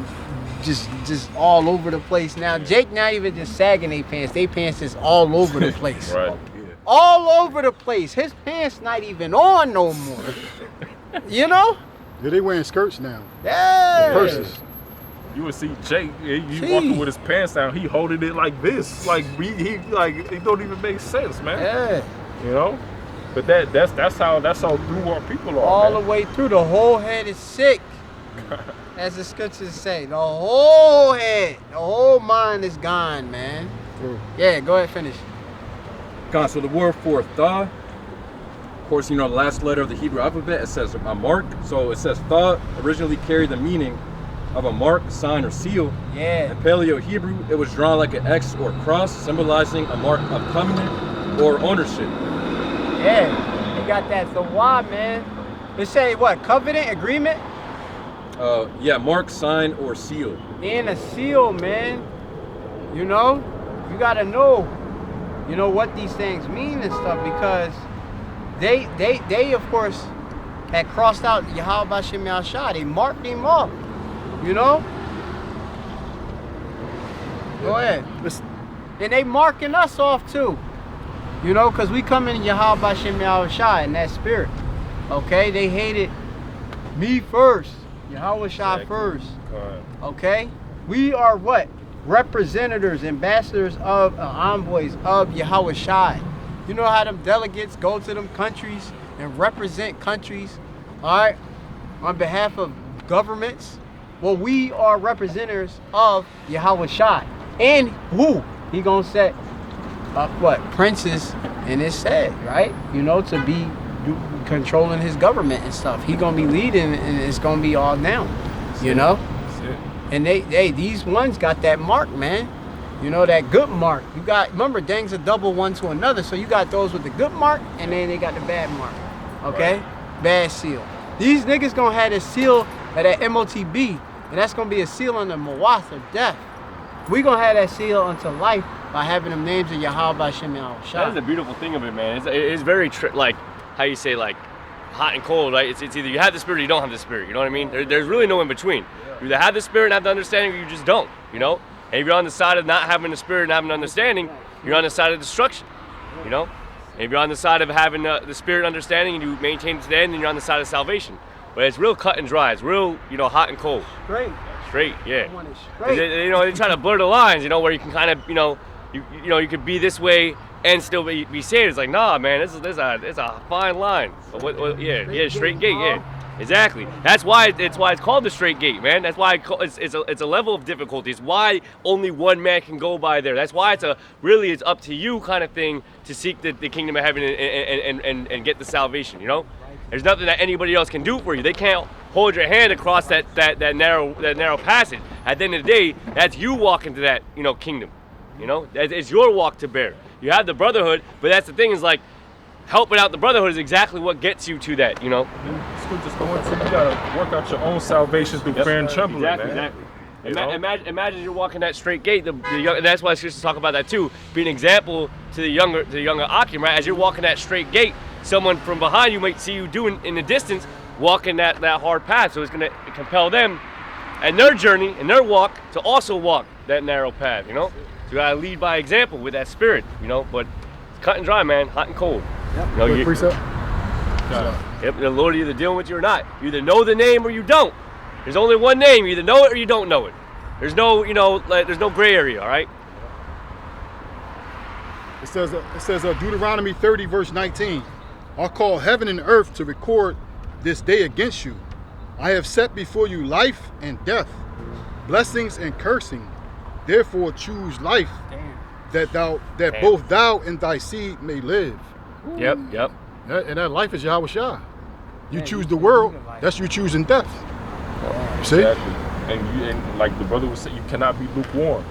A: just all over the place now. Jake not even just sagging their pants. They pants is all over the place.
C: Right.
A: All over the place. His pants not even on no more. You know?
D: Yeah, they wearing skirts now.
A: Yeah.
D: Purses.
C: You would see Jake, he walking with his pants down, he holding it like this. Like it don't even make sense, man.
A: Yeah.
C: You know? But that's how through our people are.
A: All
C: man.
A: the way through. The whole head is sick. As the scriptures say, the whole head, the whole mind is gone, man.
D: True.
A: Yeah, go ahead, finish.
B: God, so the word for tha, of course, you know, the last letter of the Hebrew alphabet, it says a mark. So it says tha originally carried the meaning of a mark, sign, or seal.
A: Yeah.
B: In Paleo-Hebrew, it was drawn like an X or cross, symbolizing a mark of covenant or ownership.
A: Yeah, they got that. So why, man? They say what? Covenant, agreement?
B: Yeah, mark, sign, or seal.
A: And a seal, man. You know, you gotta know, you know, what these things mean and stuff, because they of course had crossed out Yahweh Bashem Yahshua. They marked him off. You know? Go ahead. And they marking us off too. You know, because we come in Yahweh Bashem Yahshua in that spirit. Okay? They hated me first. Yahweh Shai first. Okay? We are what? Representatives, ambassadors of, envoys of Yahweh Shai. You know how them delegates go to them countries and represent countries, all right, on behalf of governments? Well, we are representatives of Yahweh Shai. And who? He gonna set what? Princes in his head, right? You know, to be controlling his government and stuff. He gonna be leading, and it's gonna be all down, you know. And these ones got that mark, man. You know, that good mark. You got, remember, dang's a double one to another. So you got those with the good mark, and then they got the bad mark. Okay, bad seal. These niggas gonna have a seal of that MOTB, and that's gonna be a seal on the Mawath of death. We gonna have that seal unto life by having them names of Yahweh Bashem Yahshua.
E: That's the beautiful thing of it, man. It's very like how you say, like hot and cold, right? It's either you have the spirit or you don't have the spirit. You know what I mean? There's really no in between. You either have the spirit and have the understanding, or you just don't. You know? And if you're on the side of not having the spirit and having understanding, you're on the side of destruction. You know? And if you're on the side of having the spirit understanding and you maintain it to the end, then you're on the side of salvation. But it's real cut and dry. It's real, you know, hot and cold. Straight, yeah.
A: Straight.
E: You know, they try to blur the lines, you know, where you can kind of, you know, you could be this way and still be saved. It's like, nah, man, it's a fine line. Yeah, straight gate, yeah. Exactly. That's why it's called the straight gate, man. That's why it's a level of difficulty. It's why only one man can go by there. That's why it's up to you kind of thing to seek the kingdom of heaven and get the salvation. You know, there's nothing that anybody else can do for you. They can't hold your hand across that narrow passage. At the end of the day, that's you walking to that kingdom. You know, it's your walk to bear. You have the brotherhood, but that's the thing is like helping out the brotherhood is exactly what gets you to that. You know.
C: Just going to, you gotta work out your own salvation through fear and trembling, man.
E: Exactly. Imagine you're walking that straight gate. That's why scriptures talk about that too. Be an example to the younger Akim, right? As you're walking that straight gate, someone from behind you might see you doing in the distance, walking that hard path. So it's gonna compel them and their journey and their walk to also walk that narrow path. You know, so you gotta lead by example with that spirit. You know, but it's cut and dry, man, hot and cold.
A: Yep.
E: You know,
D: Precept.
E: Yep, the Lord either dealing with you or not. You either know the name or you don't. There's only one name. You either know it or you don't know it. There's no, there's no gray area, all right?
D: It says Deuteronomy 30 verse 19. I'll call heaven and earth to record this day against you. I have set before you life and death, blessings and cursing. Therefore choose life, that both thou and thy seed may live.
E: Yep.
D: And that life is Yahweh Shah. You choose the world, that's you choosing death. See?
C: Exactly. And like the brother was saying, you cannot be lukewarm,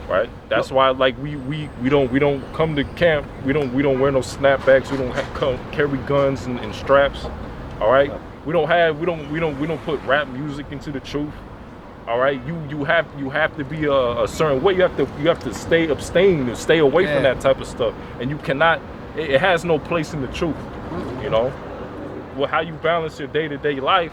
C: right? That's why like we don't come to camp. We don't wear no snapbacks. We don't carry guns and straps. All right. We don't put rap music into the truth. All right. You have to be a certain way. You have to stay abstained and stay away from that type of stuff. And you cannot. It has no place in the truth. You know, well, how you balance your day-to-day life,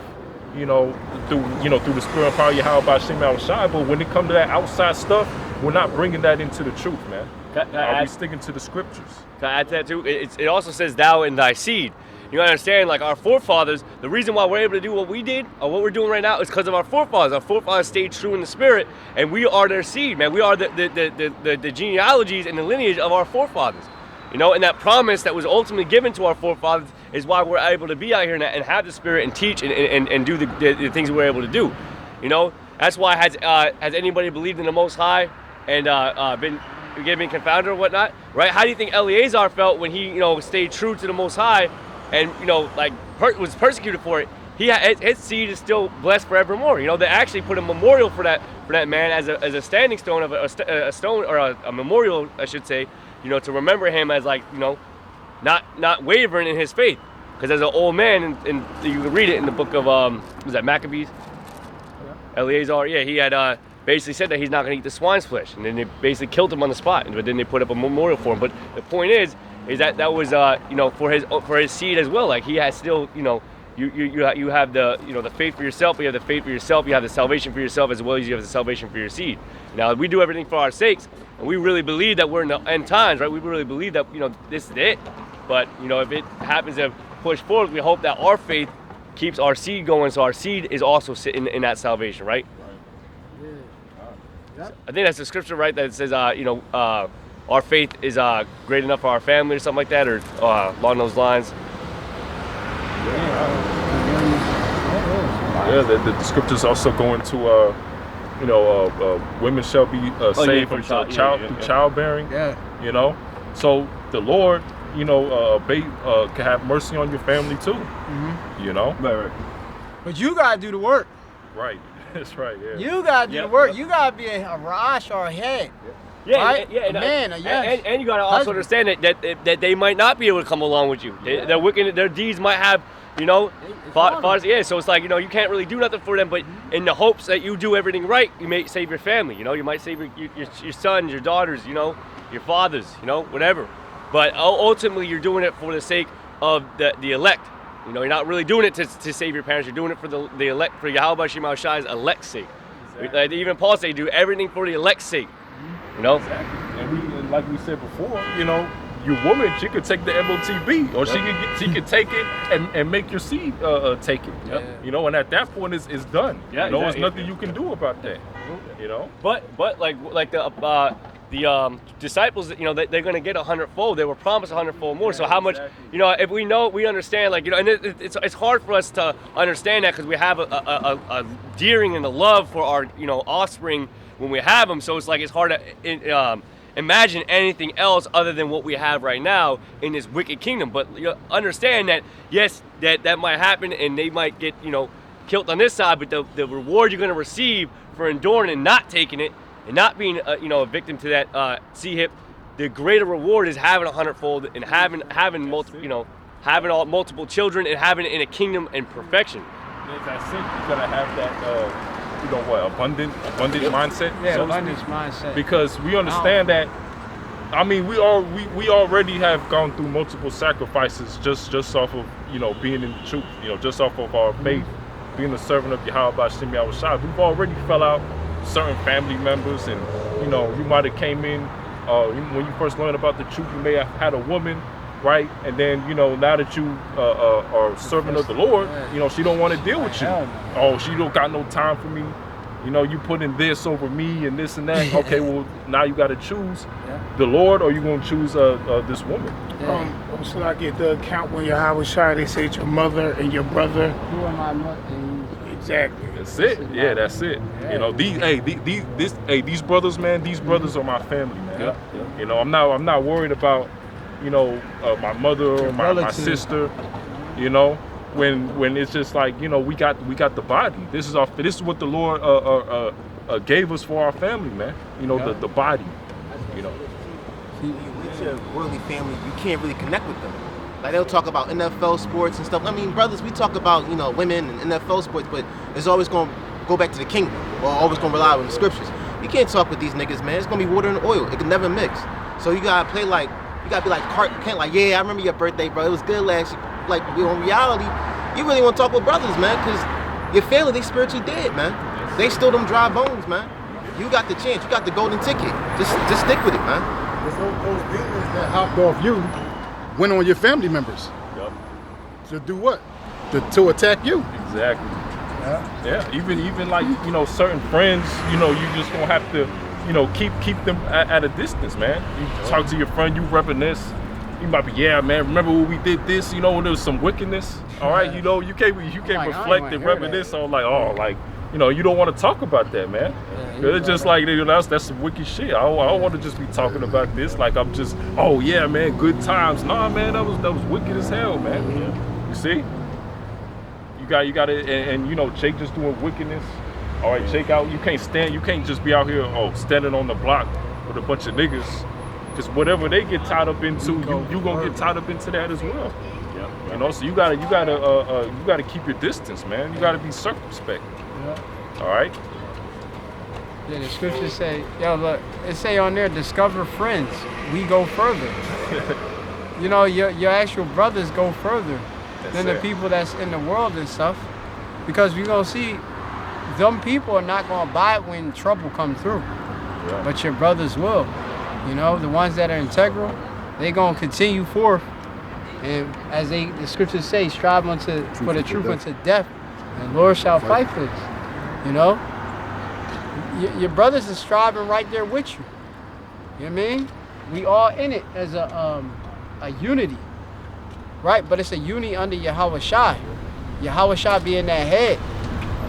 C: through the spirit and power of Yahweh Shai. But when it comes to that outside stuff, we're not bringing that into the truth, man. Are we sticking to the scriptures?
E: Can I add to that too? It also says thou and thy seed. You understand, like our forefathers, the reason why we're able to do what we did or what we're doing right now is because of our forefathers. Our forefathers stayed true in the spirit, and we are their seed, man. We are the genealogies and the lineage of our forefathers. And that promise that was ultimately given to our forefathers is why we're able to be out here and have the spirit and teach and do the things we're able to do. That's why has anybody believed in the Most High and been confounded or whatnot, right? How do you think Eleazar felt when he stayed true to the Most High and was persecuted for it? His seed is still blessed forevermore. They actually put a memorial for that man as a standing stone of a stone or a memorial, I should say. To remember him as not wavering in his faith, because as an old man, and you can read it in the book of was that Maccabees? Yeah. Eleazar, he had basically said that he's not going to eat the swine's flesh, and then they basically killed him on the spot, but then they put up a memorial for him. But the point is that was for his seed as well. Like he has still you have the faith for yourself. You have the faith for yourself. You have the salvation for yourself as well as you have the salvation for your seed. Now we do everything for our sakes. And we really believe that we're in the end times, right? We really believe that, this is it. But, if it happens to push forward, we hope that our faith keeps our seed going, so our seed is also sitting in that salvation, right?
A: Yep.
E: I think that's the scripture, right? That says, our faith is great enough for our family or something like that, or along those lines.
C: Yeah, the scriptures also go into women shall be saved from childbearing.
A: Yeah.
C: So the Lord, can have mercy on your family too. Mm-hmm.
B: Right.
A: But you gotta do the work.
C: Right. That's right. Yeah.
A: You gotta do the work. You gotta be a Rosh or a head.
E: Yeah,
A: right?
E: yeah,
A: a man, yes.
E: And you gotta also understand that they might not be able to come along with you. Their wicked, their deeds might have. So it's like, you can't really do nothing for them, but in the hopes that you do everything right, you may save your family, you might save your sons, your daughters, your fathers, whatever. But ultimately, you're doing it for the sake of the elect. You're not really doing it to save your parents. You're doing it for the elect, for Yahweh Shai's elect's sake. Exactly. Even Paul said, do everything for the elect's sake.
C: Exactly. And like we said before, your woman, she could take the MOTB, or she could take it and make your seed take it. Yep. And at that point it's done. Yeah, there's nothing you can do about that.
E: But like the the disciples, they're going to get 100-fold. They were promised 100-fold more. So how much, if we understand, like, and it's hard for us to understand that because we have a deering and a love for our, offspring when we have them. So it's like it's hard to imagine anything else other than what we have right now in this wicked kingdom. But understand that, yes, that might happen and they might get, killed on this side, but the reward you're going to receive for enduring and not taking it and not being a victim to that C-hip, the greater reward is having 100-fold and having multiple, having multiple children and having it in a kingdom and perfection.
C: That's it. You gotta have that, abundant mindset.
A: Yeah,
C: so
A: abundance mindset.
C: Because we understand that. I mean, we already have gone through multiple sacrifices just off of being in the truth. Just off of our faith, being a servant of Yahweh Shemi. We've already fell out certain family members, and you might have came in when you first learned about the truth. You may have had a woman, right? And then now that you are servant of the Lord, she don't want to deal with you. Oh, she don't got no time for me. You putting this over me and this and that. Okay, well now you got to choose the Lord, or you gonna choose this woman.
F: So I get the account when Yahweh Shai, they say your mother and your brother.
A: Who am I?
F: Exactly.
C: That's it. Yeah, that's it. These brothers, man. These brothers are my family, man. I'm not worried about my mother or my sister. When it's just like we got the body. This is what the Lord gave us for our family, man. The body.
G: With your worldly family, you can't really connect with them. Like they'll talk about NFL sports and stuff. I mean, brothers, we talk about women and NFL sports, but it's always gonna go back to the kingdom, or always gonna rely on the scriptures. You can't talk with these niggas, man. It's gonna be water and oil. It can never mix. So you gotta play like, you gotta be like can't like, yeah, I remember your birthday, bro. It was good last year. Like in reality, you really want to talk with brothers, man, because your family, they spiritually dead, man. They still them dry bones, man. You got the chance. You got the golden ticket. Just stick with it, man.
D: Those demons that hopped off you went on your family members.
C: Yep.
D: To do what? To attack you.
C: Exactly. Yeah. Even like certain friends, you just gonna have to keep them at a distance, man. You talk to your friend, you reminisce. You might be, yeah, man, remember when we did this, when there was some wickedness? All right, you can't reflect and reminisce on you don't want to talk about that, man. It's just like, that's some wicked shit. I don't want to just be talking about this like I'm just, oh yeah, man, good times. Nah, man, that was wicked as hell, man. You see? You got it, and Jake just doing wickedness. All right, Jake out. You can't just be out here, standing on the block with a bunch of niggas. Because whatever they get tied up into, you gonna get tied up into that as well. So you gotta keep your distance, man. You gotta be circumspect. All right.
A: Yeah, the scriptures say, look, it say on there, discover friends. We go further. Your actual brothers go further than the people that's in the world and stuff, because we gonna see, them people are not gonna buy it when trouble comes through, but your brothers will. The ones that are integral, they gonna continue forth, and as the scriptures say, strive for the truth unto death, and the Lord shall fight for this. Your brothers are striving right there with you. You know what I mean? We all in it as a unity, right? But it's a unity under Yahweh Shai. Yahweh Shai being that head,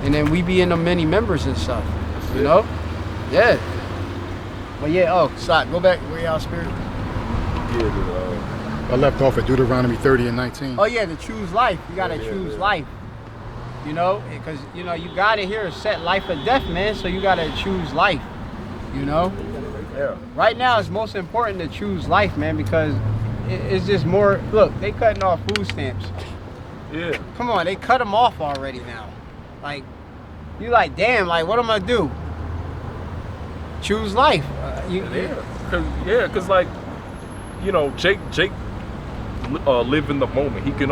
A: and then we be in the many members and stuff. Yeah. Well, yeah, Slot, go back where y'all spirit.
D: I left off at Deuteronomy 30 and 19.
A: Oh yeah, to choose life. You gotta choose life. Because you got it here, set life or death, man. So you gotta choose life.
C: Yeah.
A: Right now, it's most important to choose life, man, because it's just more. Look, they cutting off food stamps.
C: Yeah.
A: Come on, they cut them off already now. Like, you like, damn, like, what am I gonna do? Choose life.
C: Cause like, Jake live in the moment. He can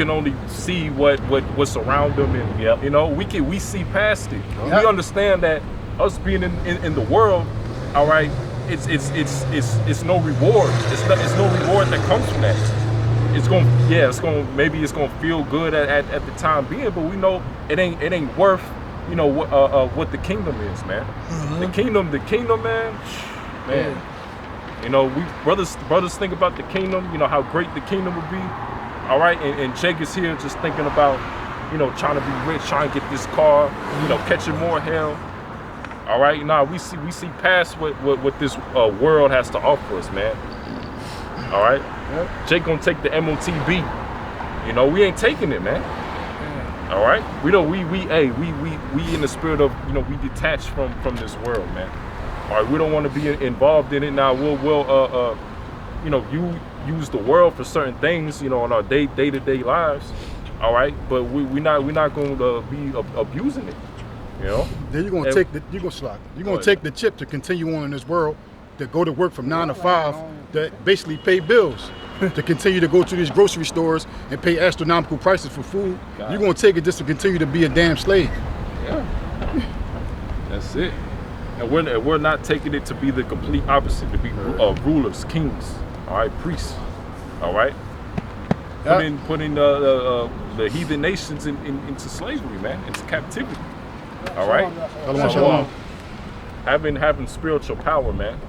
C: only see what's around him, and we see past it. We understand that us being in the world, all right, it's no reward. It's no reward that comes from that. It's gonna feel good at the time being, but we know it ain't worth what the kingdom is, man. The kingdom, man. man. You know, we brothers think about the kingdom, you know, how great the kingdom would be. All right, and Jake is here just thinking about, you know, trying to be rich, trying to get this car, you know, catching more hell. All right, nah, we see past what this world has to offer us, man. All right, Jake gonna take the MOTB. You know, we ain't taking it, man. All right, we in the spirit of, you know, we detached from this world, man. All right, we don't want to be involved in it now. We'll you know, you use the world for certain things, you know, in our day-to-day lives. All right, but we're not going to be abusing it, you know.
D: Then you're gonna take the chip to continue on in this world, to go to work from 9 to 5, to basically pay bills, to continue to go to these grocery stores and pay astronomical prices for food. You're gonna take it just to continue to be a damn slave.
C: Yeah, that's it. And we're not taking it to be the complete opposite, to be rulers, kings, all right, priests, all right. Putting the heathen nations into slavery, man, into captivity. All right. So, having spiritual power, man.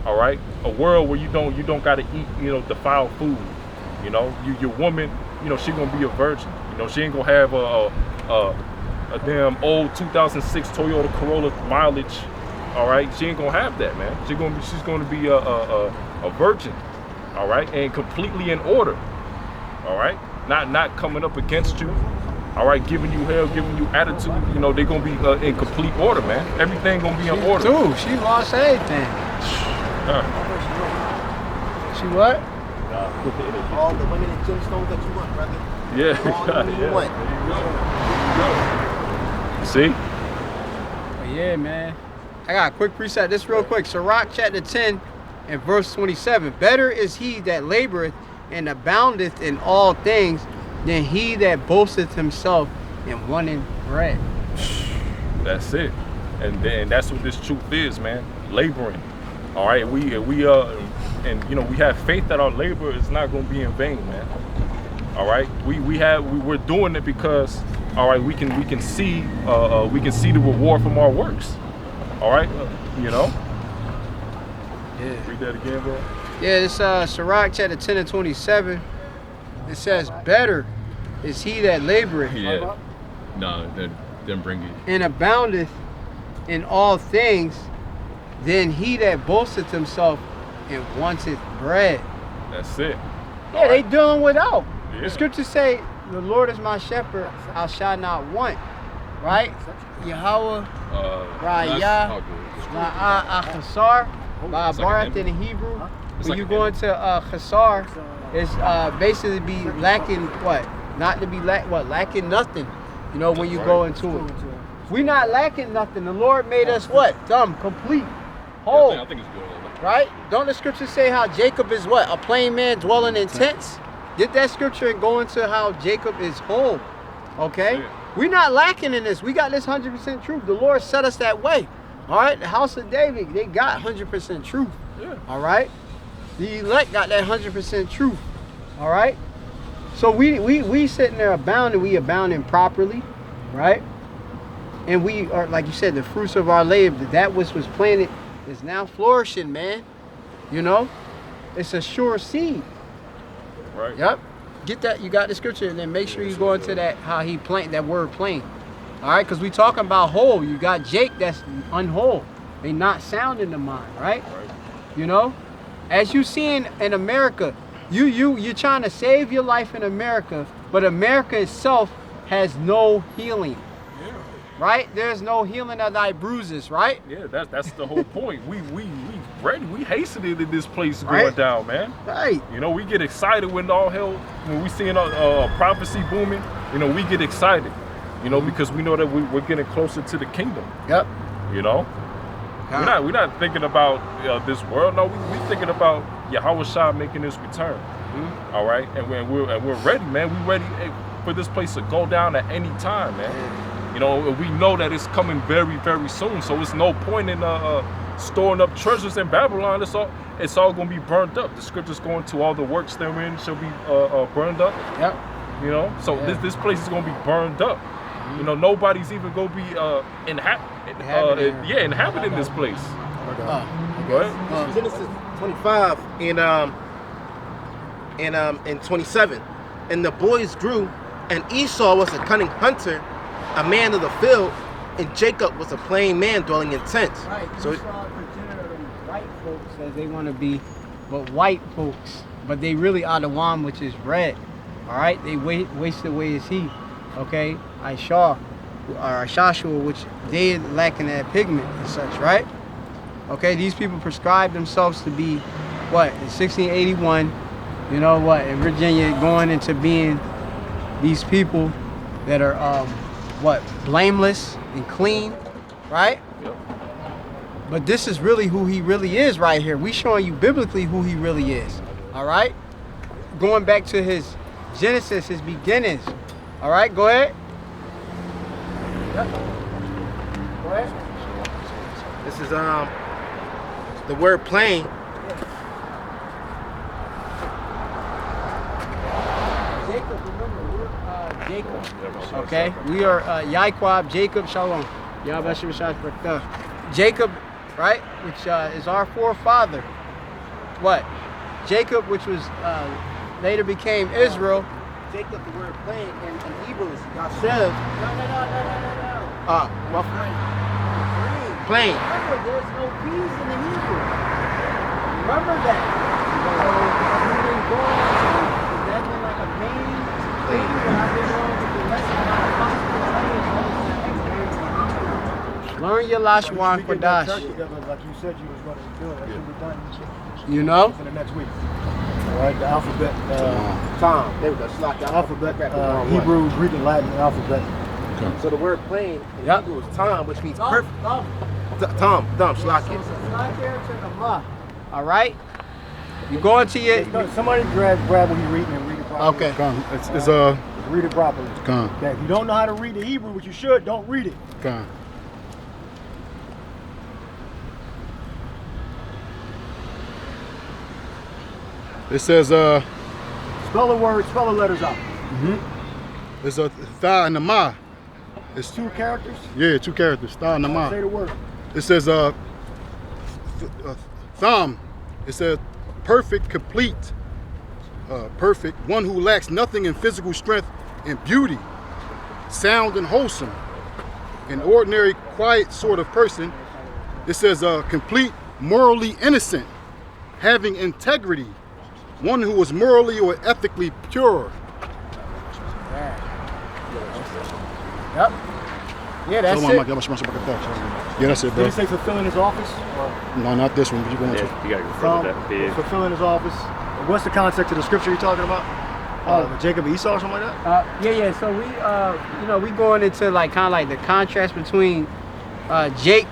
C: All right. A world where you don't gotta eat, you know, defiled food. You know, your woman, you know, she gonna be a virgin. You know, she ain't gonna have a damn old 2006 Toyota Corolla mileage. All right. She ain't gonna have that, man. She's gonna be a virgin. All right, and completely in order. All right, not coming up against you. All right, giving you hell, giving you attitude. You know, they're gonna be in complete order, man. Everything gonna be in order.
A: Dude, she lost everything. She what?
G: All the women and gemstones that you want, brother.
C: Yeah,
G: All the women you want.
C: See?
A: But yeah, man. I got a quick preset. This real quick. Sirach chapter 10 and verse 27. Better is he that laboreth and aboundeth in all things than he that boasteth himself in wanting bread.
C: That's it. And that's what this truth is, man. Laboring. All right, we and you know, we have faith that our labor is not going to be in vain, man. All right, we're doing it because, all right, we can see the reward from our works. All right, you know.
A: Yeah.
C: Read that again, bro.
A: Yeah, it's Sirach chapter 10 and 27. It says, better is he that laboreth.
B: Yeah. No, then bring it.
A: And aboundeth in all things than he that boasteth himself and wanteth bread.
C: That's it.
A: Yeah, they doing without.
C: Yeah.
A: The scriptures say, the Lord is my shepherd, I shall not want. Right? Yahweh, Ra'yah, Chasar, Ba'abarat in the Hebrew. When you go into Chasar, it's basically be lacking what? Not to be lacking nothing. You know, when you go into it. We're not lacking nothing. The Lord made us what? Complete, whole.
B: Yeah, I think it's good.
A: Right? Don't the scripture say how Jacob is what? A plain man dwelling in tents? Get that scripture and go into how Jacob is whole. Okay?
C: Yeah.
A: We're not lacking in this. We got this 100% truth. The Lord set us that way. All right? The house of David, they got 100% truth.
C: Yeah.
A: All right? The elect got that 100% truth. All right? So we sitting there abounding. We abounding properly. Right? And we are, like you said, the fruits of our labor, that which was planted is now flourishing, man. You know? It's a sure seed.
C: Right.
A: Yep. Get that. You got the scripture, and then make sure you go into that, how he plant that word plain. All right? Because we talking about whole. You got Jake that's unwhole. They not sound in the mind, right? You know? As you see in America, you're trying to save your life in America, but America itself has no healing. Right? There's no healing of thy bruises, right?
C: Yeah, that's the whole point. We ready. We hastened into this place going down, man.
A: Right.
C: You know, we get excited when we seeing a prophecy booming. You know, we get excited. You know, because we know that we're getting closer to the kingdom.
A: Yep.
C: You know, we're not thinking about this world. No, we thinking about Yahweh Shah making his return. Mm-hmm. All right, and we're ready, man. We ready for this place to go down at any time, man. You know, we know that it's coming very, very soon. So it's no point in storing up treasures in Babylon. It's all going to be burned up. The scriptures going to all the works therein shall be burned up.
A: Yep.
C: You know, so this place is going to be burned up. You know, nobody's even going to be inhabiting this place. Go ahead.
G: Genesis 25 and 27. And the boys grew, and Esau was a cunning hunter, a man of the field, and Jacob was a plain man dwelling in tents.
A: Right.
G: So
A: Esau considered them white folks as they want to be, but white folks. But they really are the one which is red. All right. They wasted away as he. Okay. Issachar, which they lacking that pigment and such. Right. Okay. These people prescribed themselves to be what in 1681. You know what? In Virginia, going into being these people that are blameless and clean, right?
C: Yep.
A: But this is really who he really is right here. We showing you biblically who he really is. All right? Going back to his Genesis, his beginnings. All right, go ahead. Yep. Go ahead.
G: this is the word plain.
A: Jacob, remember, we're Jacob. Okay? We are Yaiquab, Jacob, Shalom. Jacob, right? Which is our forefather. What? Jacob, which was later became Israel.
G: Jacob, the word plain in Hebrew is Yashev.
A: No.
G: Plain.
A: Remember, there's no P's in the Hebrew. Remember that. So, we've been going on, that's been like a main thing that I've been on with the lesson about Learn your Lashwan Kodash.
H: Like you said you was going to do it. That should be done
A: You know?
H: for the next week. All right, the alphabet.
G: Tom. There we go. Slot
H: The
G: the
H: alphabet,
G: wrong way.
H: Hebrew, Greek, and Latin alphabet.
G: So the word plain in
A: Yep.
G: Hebrew is Tom, which means perfect.
A: Thumb.
G: Tom,
A: So
G: Shlaki.
A: it's a slide there to the ma. All right? You go into your...
H: Somebody grab what he's reading and read it properly.
A: Okay.
D: Gone. It's
H: Read it properly.
D: gone.
H: Okay, if you don't know how to read the Hebrew, which you should, don't read it.
D: Gone. It says
H: Spell the word, spell the letters out.
D: it's a tha and a ma. It's
H: Two characters.
D: yeah, two characters, tha and a ma.
H: Say the word.
D: It says thumb. It says perfect, complete, perfect, one who lacks nothing in physical strength and beauty, sound and wholesome, an ordinary, quiet sort of person. It says complete, morally innocent, having integrity, one who is morally or ethically pure.
A: Yep. Yeah, that's it.
D: Yeah, that's it,
H: Did
D: bro.
H: he say fulfilling his office?
D: No, not this one. But you're going to.
E: You gotta go further with that.
H: Fulfilling his office. What's the context of the scripture you're talking about? Jacob and Esau or something like that?
A: Yeah. So we, we going into like kind of like the contrast between Jake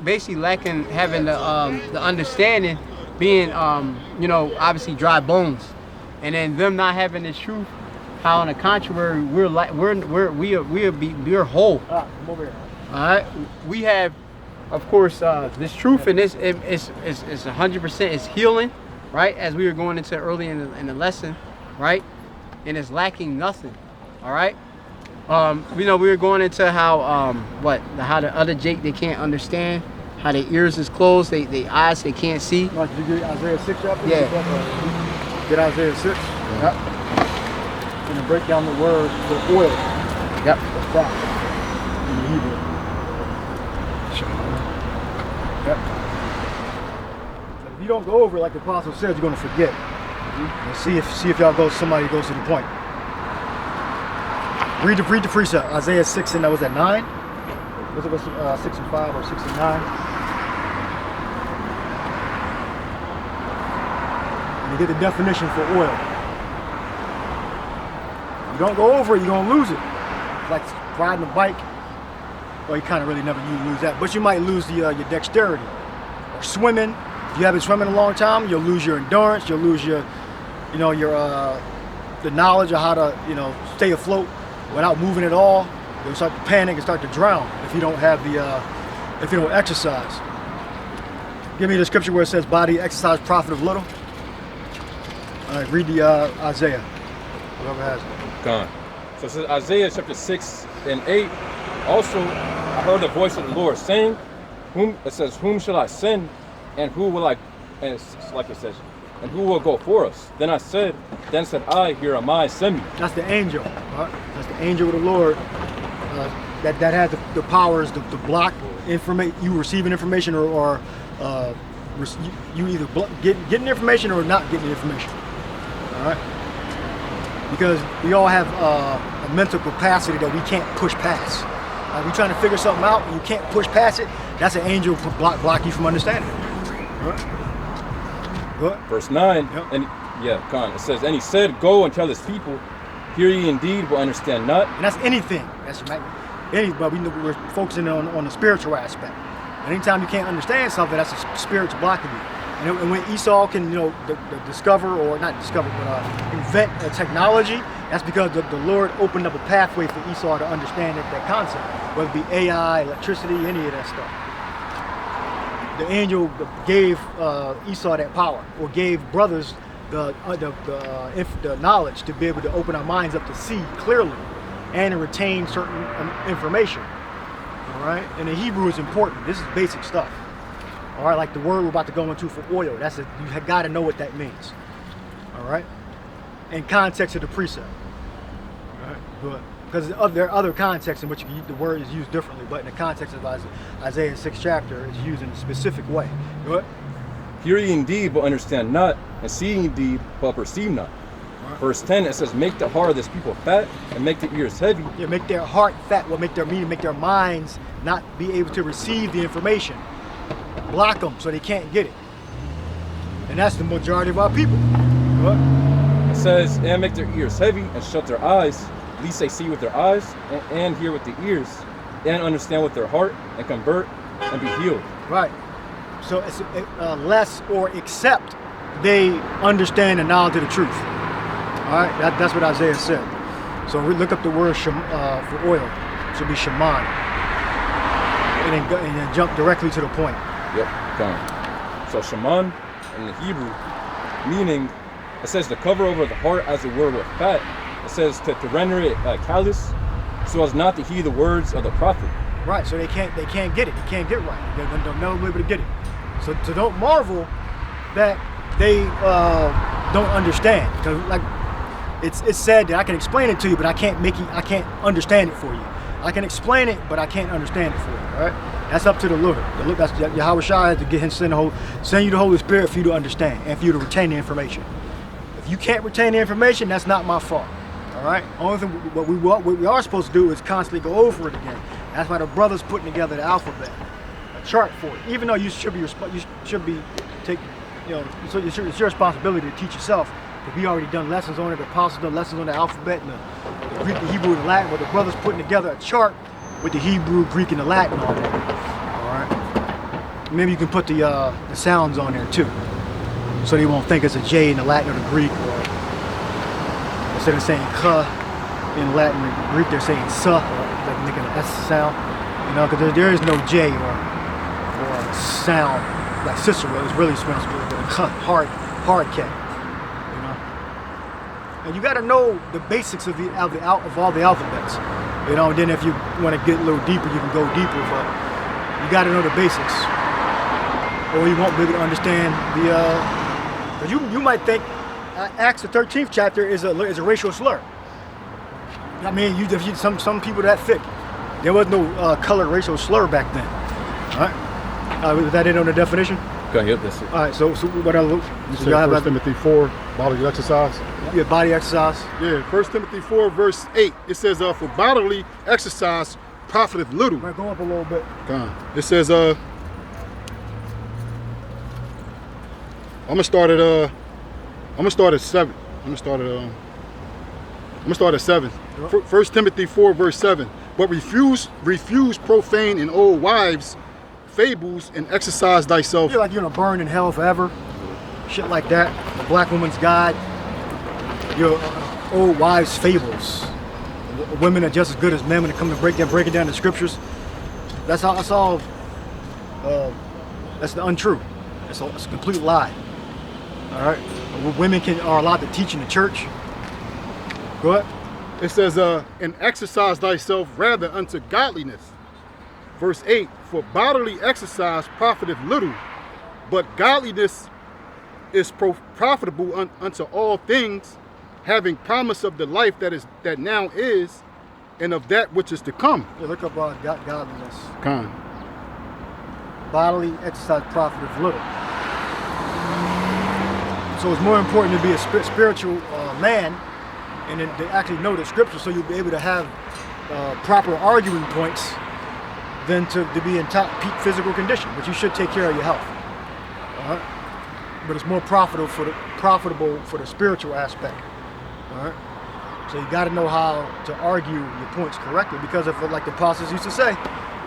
A: basically lacking having the understanding, being obviously dry bones, and then them not having the truth. How on the contrary we're whole.
H: Come over here.
A: All right, we have, of course, this truth, and this is 100% is healing, right? As we were going into early in the lesson, right? And it's lacking nothing. All right. We were going into how how the other Jake they can't understand, how their ears is closed, they eyes they can't see.
H: Did you get Isaiah 6 chapter?
A: Yeah.
H: Get Isaiah 6.
A: Yep.
H: And to break down the word for oil.
A: Yep.
H: The crop in the Hebrew. Yep. So if you don't go over it like the apostle said, you're going to forget. And see if somebody goes to the point. Read the precept. Isaiah 6 and that was at 9. Was it 6 and 5 or 6 and 9? And you get the definition for oil. You don't go over it, you're gonna lose it. It's like riding a bike. Well, you kind of really never lose that, but you might lose your dexterity. Or swimming. If you haven't swum in a long time, you'll lose your endurance. You'll lose your the knowledge of how to stay afloat without moving at all. You'll start to panic and start to drown if you don't have if you don't exercise. Give me the scripture where it says, "Body exercise profit of little." All right, read the Isaiah. Whoever has it.
B: Gone. So it says Isaiah chapter 6 and 8. Also, I heard the voice of the Lord saying, whom shall I send, and who will I? And it's like it says, and who will go for us? Then said I, here am I, send me.
H: That's the angel. Right? That's the angel of the Lord. That has the powers to block information. You receiving information or you either getting information or not getting information. All right. Because we all have a mental capacity that we can't push past. We're trying to figure something out and you can't push past it. That's an angel to block you from understanding. All right. Go ahead.
B: Verse 9.
H: Yep.
B: And it says, and he said, go and tell his people, hear ye indeed, but understand not.
H: And that's anything. That's but we're focusing on the spiritual aspect. Anytime you can't understand something, that's a spirit's blocking you. And when Esau can, discover or not discover, but invent a technology, that's because the Lord opened up a pathway for Esau to understand that concept, whether it be AI, electricity, any of that stuff. The angel gave Esau that power, or gave brothers the knowledge to be able to open our minds up to see clearly and to retain certain information. All right, and the Hebrew is important. This is basic stuff. All right, like the word we're about to go into for oil. You got to know what that means. All right, in context of the precept. All right, but because there are other contexts in which the word is used differently, but in the context of Isaiah 6th chapter, it's used in a specific way. Go ahead.
B: Hear ye indeed, but understand not, and see ye indeed, but perceive not.
H: Right.
B: Verse 10, it says, make the heart of this people fat, and make the ears heavy.
H: Yeah, make their heart fat. Well, make their minds not be able to receive the information. Block them so they can't get it. And that's the majority of our people. What?
B: It says, and make their ears heavy, and shut their eyes, lest they see with their eyes, and hear with the ears, and understand with their heart, and convert, and be healed.
H: Right. So it's less or except they understand the knowledge of the truth. All right, that's what Isaiah said. So we look up the word for oil. It should be shaman. And then jump directly to the point.
B: Yep, come. So shaman in the Hebrew, meaning, it says to cover over the heart as it were with fat. It says to render it callous, so as not to hear the words of the prophet.
H: Right, so they can't get it. They can't get right. They'll never be able to get it. So don't marvel that they don't understand. Because like it's said that I can explain it to you, but I can't understand it for you. I can explain it, but I can't understand it for you. All right, that's up to the Lord. That's Yahweh Shai has to get him send you the Holy Spirit for you to understand and for you to retain the information. If you can't retain the information, that's not my fault. All right. Only thing what we are supposed to do is constantly go over it again. That's why the brothers putting together the alphabet, a chart for it. Even though it's your responsibility to teach yourself. But we already done lessons on it. The apostles done lessons on the alphabet and the Greek, the Hebrew, and the Latin. But the brothers putting together a chart with the Hebrew, Greek, and the Latin on there. All right. Maybe you can put the sounds on there too, so they won't think it's a J in the Latin or the Greek. Or instead of saying "ka" in Latin or Greek, they're saying "sa," like making an S sound. You know, because there is no J or sound like Cicero is really supposed to be with a hard K. And you got to know the basics of all the alphabets. You know, and then if you want to get a little deeper, you can go deeper, but you got to know the basics. Or you won't be able to understand because you might think Acts the 13th chapter is a racial slur. I mean, some people that thick. There was no colored racial slur back then. All right? Was that it on the definition?
B: Okay, yep, that's it.
H: All right, so what else?
D: You said 1 Timothy 4, bodily exercise?
H: Yeah, body exercise.
D: Yeah, 1 Timothy 4, verse 8. It says, for bodily exercise profiteth little.
H: Might go up a little bit.
D: It says, I'm gonna start at 7. I'm gonna start at 7. 1 Timothy 4, verse 7. But refuse profane and old wives, fables, and exercise thyself.
H: You're like you're gonna burn in hell forever. Shit like that. The black woman's God. Your old wives' fables. Women are just as good as men when it comes to breaking down the scriptures. That's all. That's the untrue. It's a complete lie. All right. Women are allowed to teach in the church. Go ahead.
D: It says, and exercise thyself rather unto godliness. Verse 8, for bodily exercise profiteth little, but godliness is profitable unto all things, having promise of the life that now is, and of that which is to come.
H: Yeah, look up godliness.
D: Con.
H: Bodily exercise profiteth little. So it's more important to be a spiritual man and then to actually know the scripture, so you'll be able to have proper arguing points than to be in top peak physical condition. But you should take care of your health. All right? But it's more profitable for the spiritual aspect. All right? So you got to know how to argue your points correctly, because if, like the apostles used to say,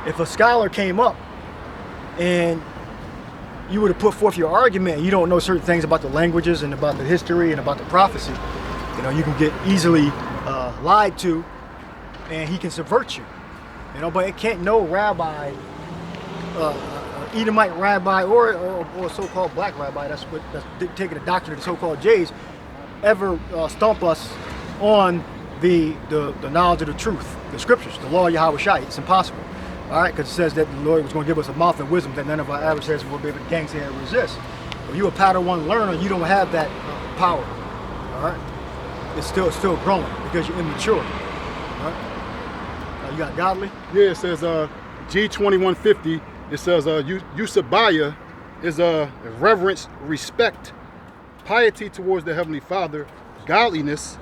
H: if a scholar came up and you would have put forth your argument and you don't know certain things about the languages and about the history and about the prophecy, you know, you can get easily lied to, and he can subvert you. You know, but it can't no rabbi, Edomite rabbi or a so-called black rabbi that's taking a doctrine of the so-called Jays ever stomp us on the knowledge of the truth, the scriptures, the law of Yahweh Shai. It's impossible. All right, because it says that the Lord was going to give us a mouth and wisdom that none of our adversaries will be able to gainsay and resist. If you're a Padawan learner, you don't have that power. All right, it's still growing because you're immature. All right, you got godly.
D: Yeah, it says G2150. It says Eusebiah is reverence, respect, piety towards the Heavenly Father, godliness.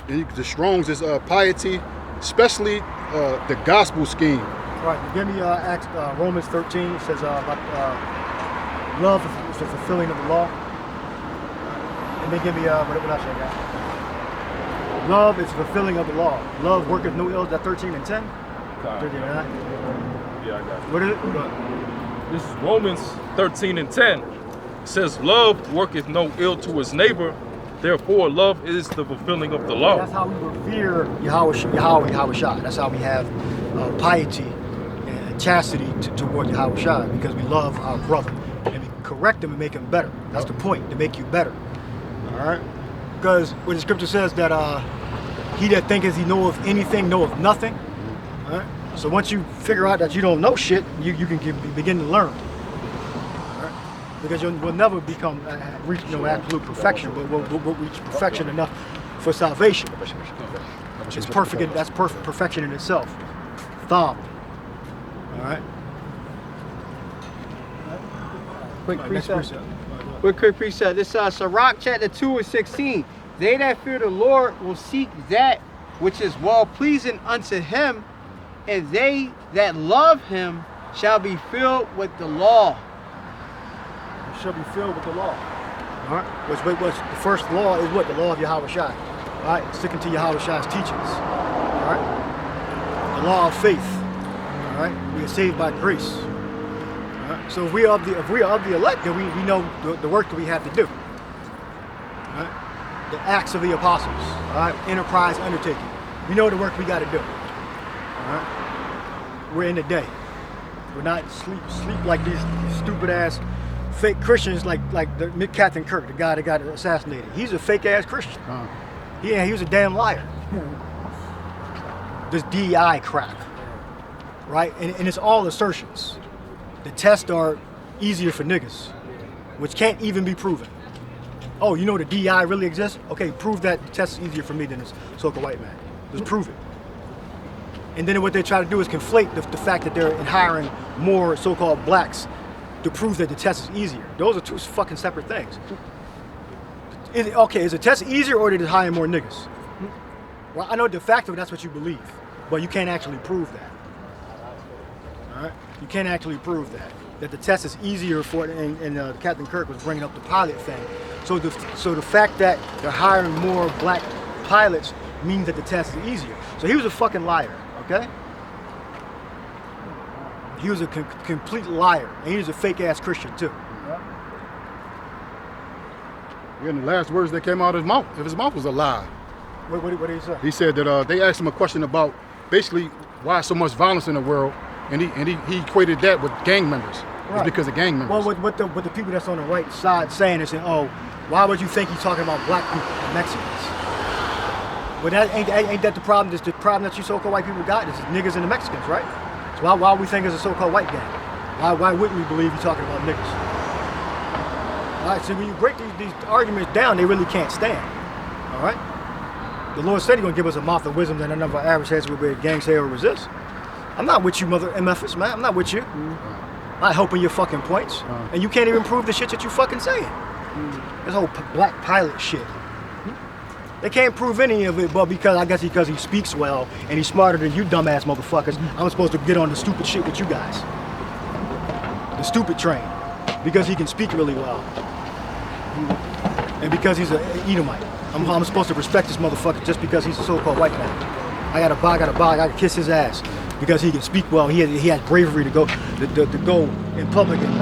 D: And the Strong's is piety, especially the gospel scheme.
H: Right. Give me Romans 13. It says about love is the fulfilling of the law. And then give me what else I got? Love is fulfilling of the law. Love worketh no ill. Is that 13 and 10? 13 and 9?
C: Yeah, I got it.
H: What is it?
C: This is Romans 13 and 10. It says, love worketh no ill to his neighbor. Therefore, love is the fulfilling of the law.
H: That's how we revere Yahweh Shai. That's how we have piety and chastity toward Yahweh Shai, because we love our brother and we correct him and make him better. That's the point, to make you better. All right? Because when the scripture says that he that thinketh he knoweth anything knoweth nothing. All right? So once you figure out that you don't know shit, you can begin to learn. Because we'll never reach absolute perfection, but we'll reach perfection enough for salvation. It's perfect. That's perfection in itself. Thumb. All right.
A: Quick precept. This Sirach chapter 2 and 16. They that fear the Lord will seek that which is well pleasing unto him, and they that love him shall be filled with the law.
H: Shall be filled with the law. All right. Which the first law is what? The law of Yahweh Shai. All right. Sticking to Yahweh Shai's teachings. All right. The law of faith. All right. We are saved by grace. All right. So if we are of the elect, then we know the work that we have to do. All right. The acts of the apostles. All right. Enterprise undertaking. We know the work we got to do. All right. We're in the day. We're not sleep like these stupid ass fake Christians like the Captain Kirk, the guy that got assassinated. He's a fake ass Christian. Yeah, he was a damn liar. This DEI crap, right? And it's all assertions. The tests are easier for niggas, which can't even be proven. Oh, you know the DEI really exists? Okay, prove that the test is easier for me than this so-called white man. Just prove it. And then what they try to do is conflate the fact that they're hiring more so-called blacks to prove that the test is easier. Those are two fucking separate things. Is the test easier, or did it hire more niggas? Well, I know de facto that's what you believe, but you can't actually prove that. All right? You can't actually prove that the test is easier for it, and Captain Kirk was bringing up the pilot thing. So the fact that they're hiring more black pilots means that the test is easier. So he was a fucking liar, okay? He was a complete liar, and he was a fake-ass Christian, too.
D: Yeah, and the last words that came out of his mouth, if his mouth was a lie.
H: What did he say?
D: He said that they asked him a question about basically why so much violence in the world, and he equated that with gang members. Right. It's because of gang members.
H: Well, what the people that's on the right side saying is, oh, why would you think he's talking about black people and Mexicans? Well, ain't that the problem? The problem that you so-called white people got is niggas and the Mexicans, right? So why we think it's a so-called white gang? Why wouldn't we believe you're talking about niggas? All right, so when you break these arguments down, they really can't stand. All right? The Lord said He's gonna give us a mouth of wisdom that none of our average heads will be a gang say or resist. I'm not with you, mother MFs, man. I'm not with you. I'm not helping your fucking points. And you can't even prove the shit that you fucking saying. This whole black pilot shit. They can't prove any of it, but because he speaks well and he's smarter than you dumbass motherfuckers, I'm supposed to get on the stupid shit with you guys. The stupid train. Because he can speak really well. And because he's an Edomite. I'm supposed to respect this motherfucker just because he's a so-called white man. I gotta kiss his ass because he can speak well. He has bravery to go in public and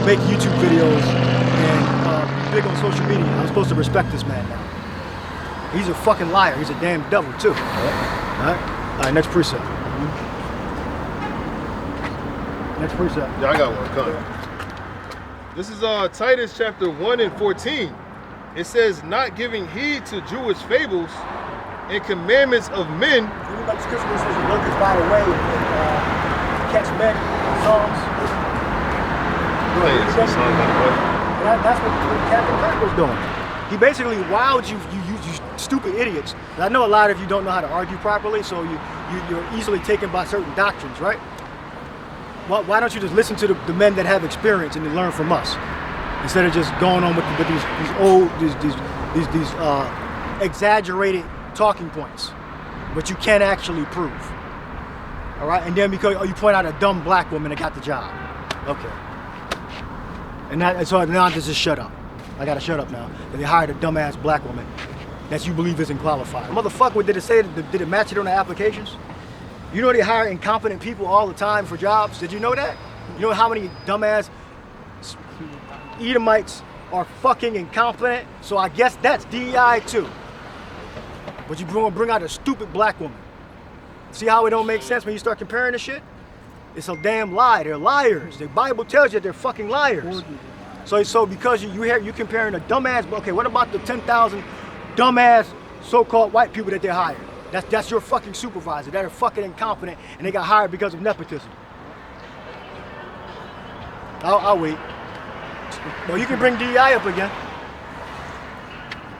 H: make YouTube videos and big on social media. I'm supposed to respect this man now. He's a fucking liar. He's a damn devil too. All right, next precept. Next precept.
D: Yeah, I got one coming. This is Titus chapter 1 and 14. It says, not giving heed to Jewish fables and commandments of men.
H: Like scripture says, lurkers by the way and catch men, songs. That's what Captain Kirk was doing. He basically wowed you stupid idiots. And I know a lot of you don't know how to argue properly, so you're easily taken by certain doctrines, right? Why don't you just listen to the men that have experience and learn from us? Instead of just going on with these exaggerated talking points, but you can't actually prove. All right, and then because you point out a dumb black woman that got the job, okay, and so now I just shut up. I gotta shut up now. That they hired a dumbass black woman that you believe isn't qualified. Motherfucker, did it match it on the applications? You know they hire incompetent people all the time for jobs. Did you know that? You know how many dumbass Edomites are fucking incompetent? So I guess that's DEI too. But you bring out a stupid black woman. See how it don't make sense when you start comparing the shit? It's a damn lie. They're liars. The Bible tells you they're fucking liars. So because you comparing a dumbass, okay, what about the 10,000 dumbass so-called white people that they hired? That's your fucking supervisor. That are fucking incompetent and they got hired because of nepotism. I'll wait. Well, you can bring DEI up again.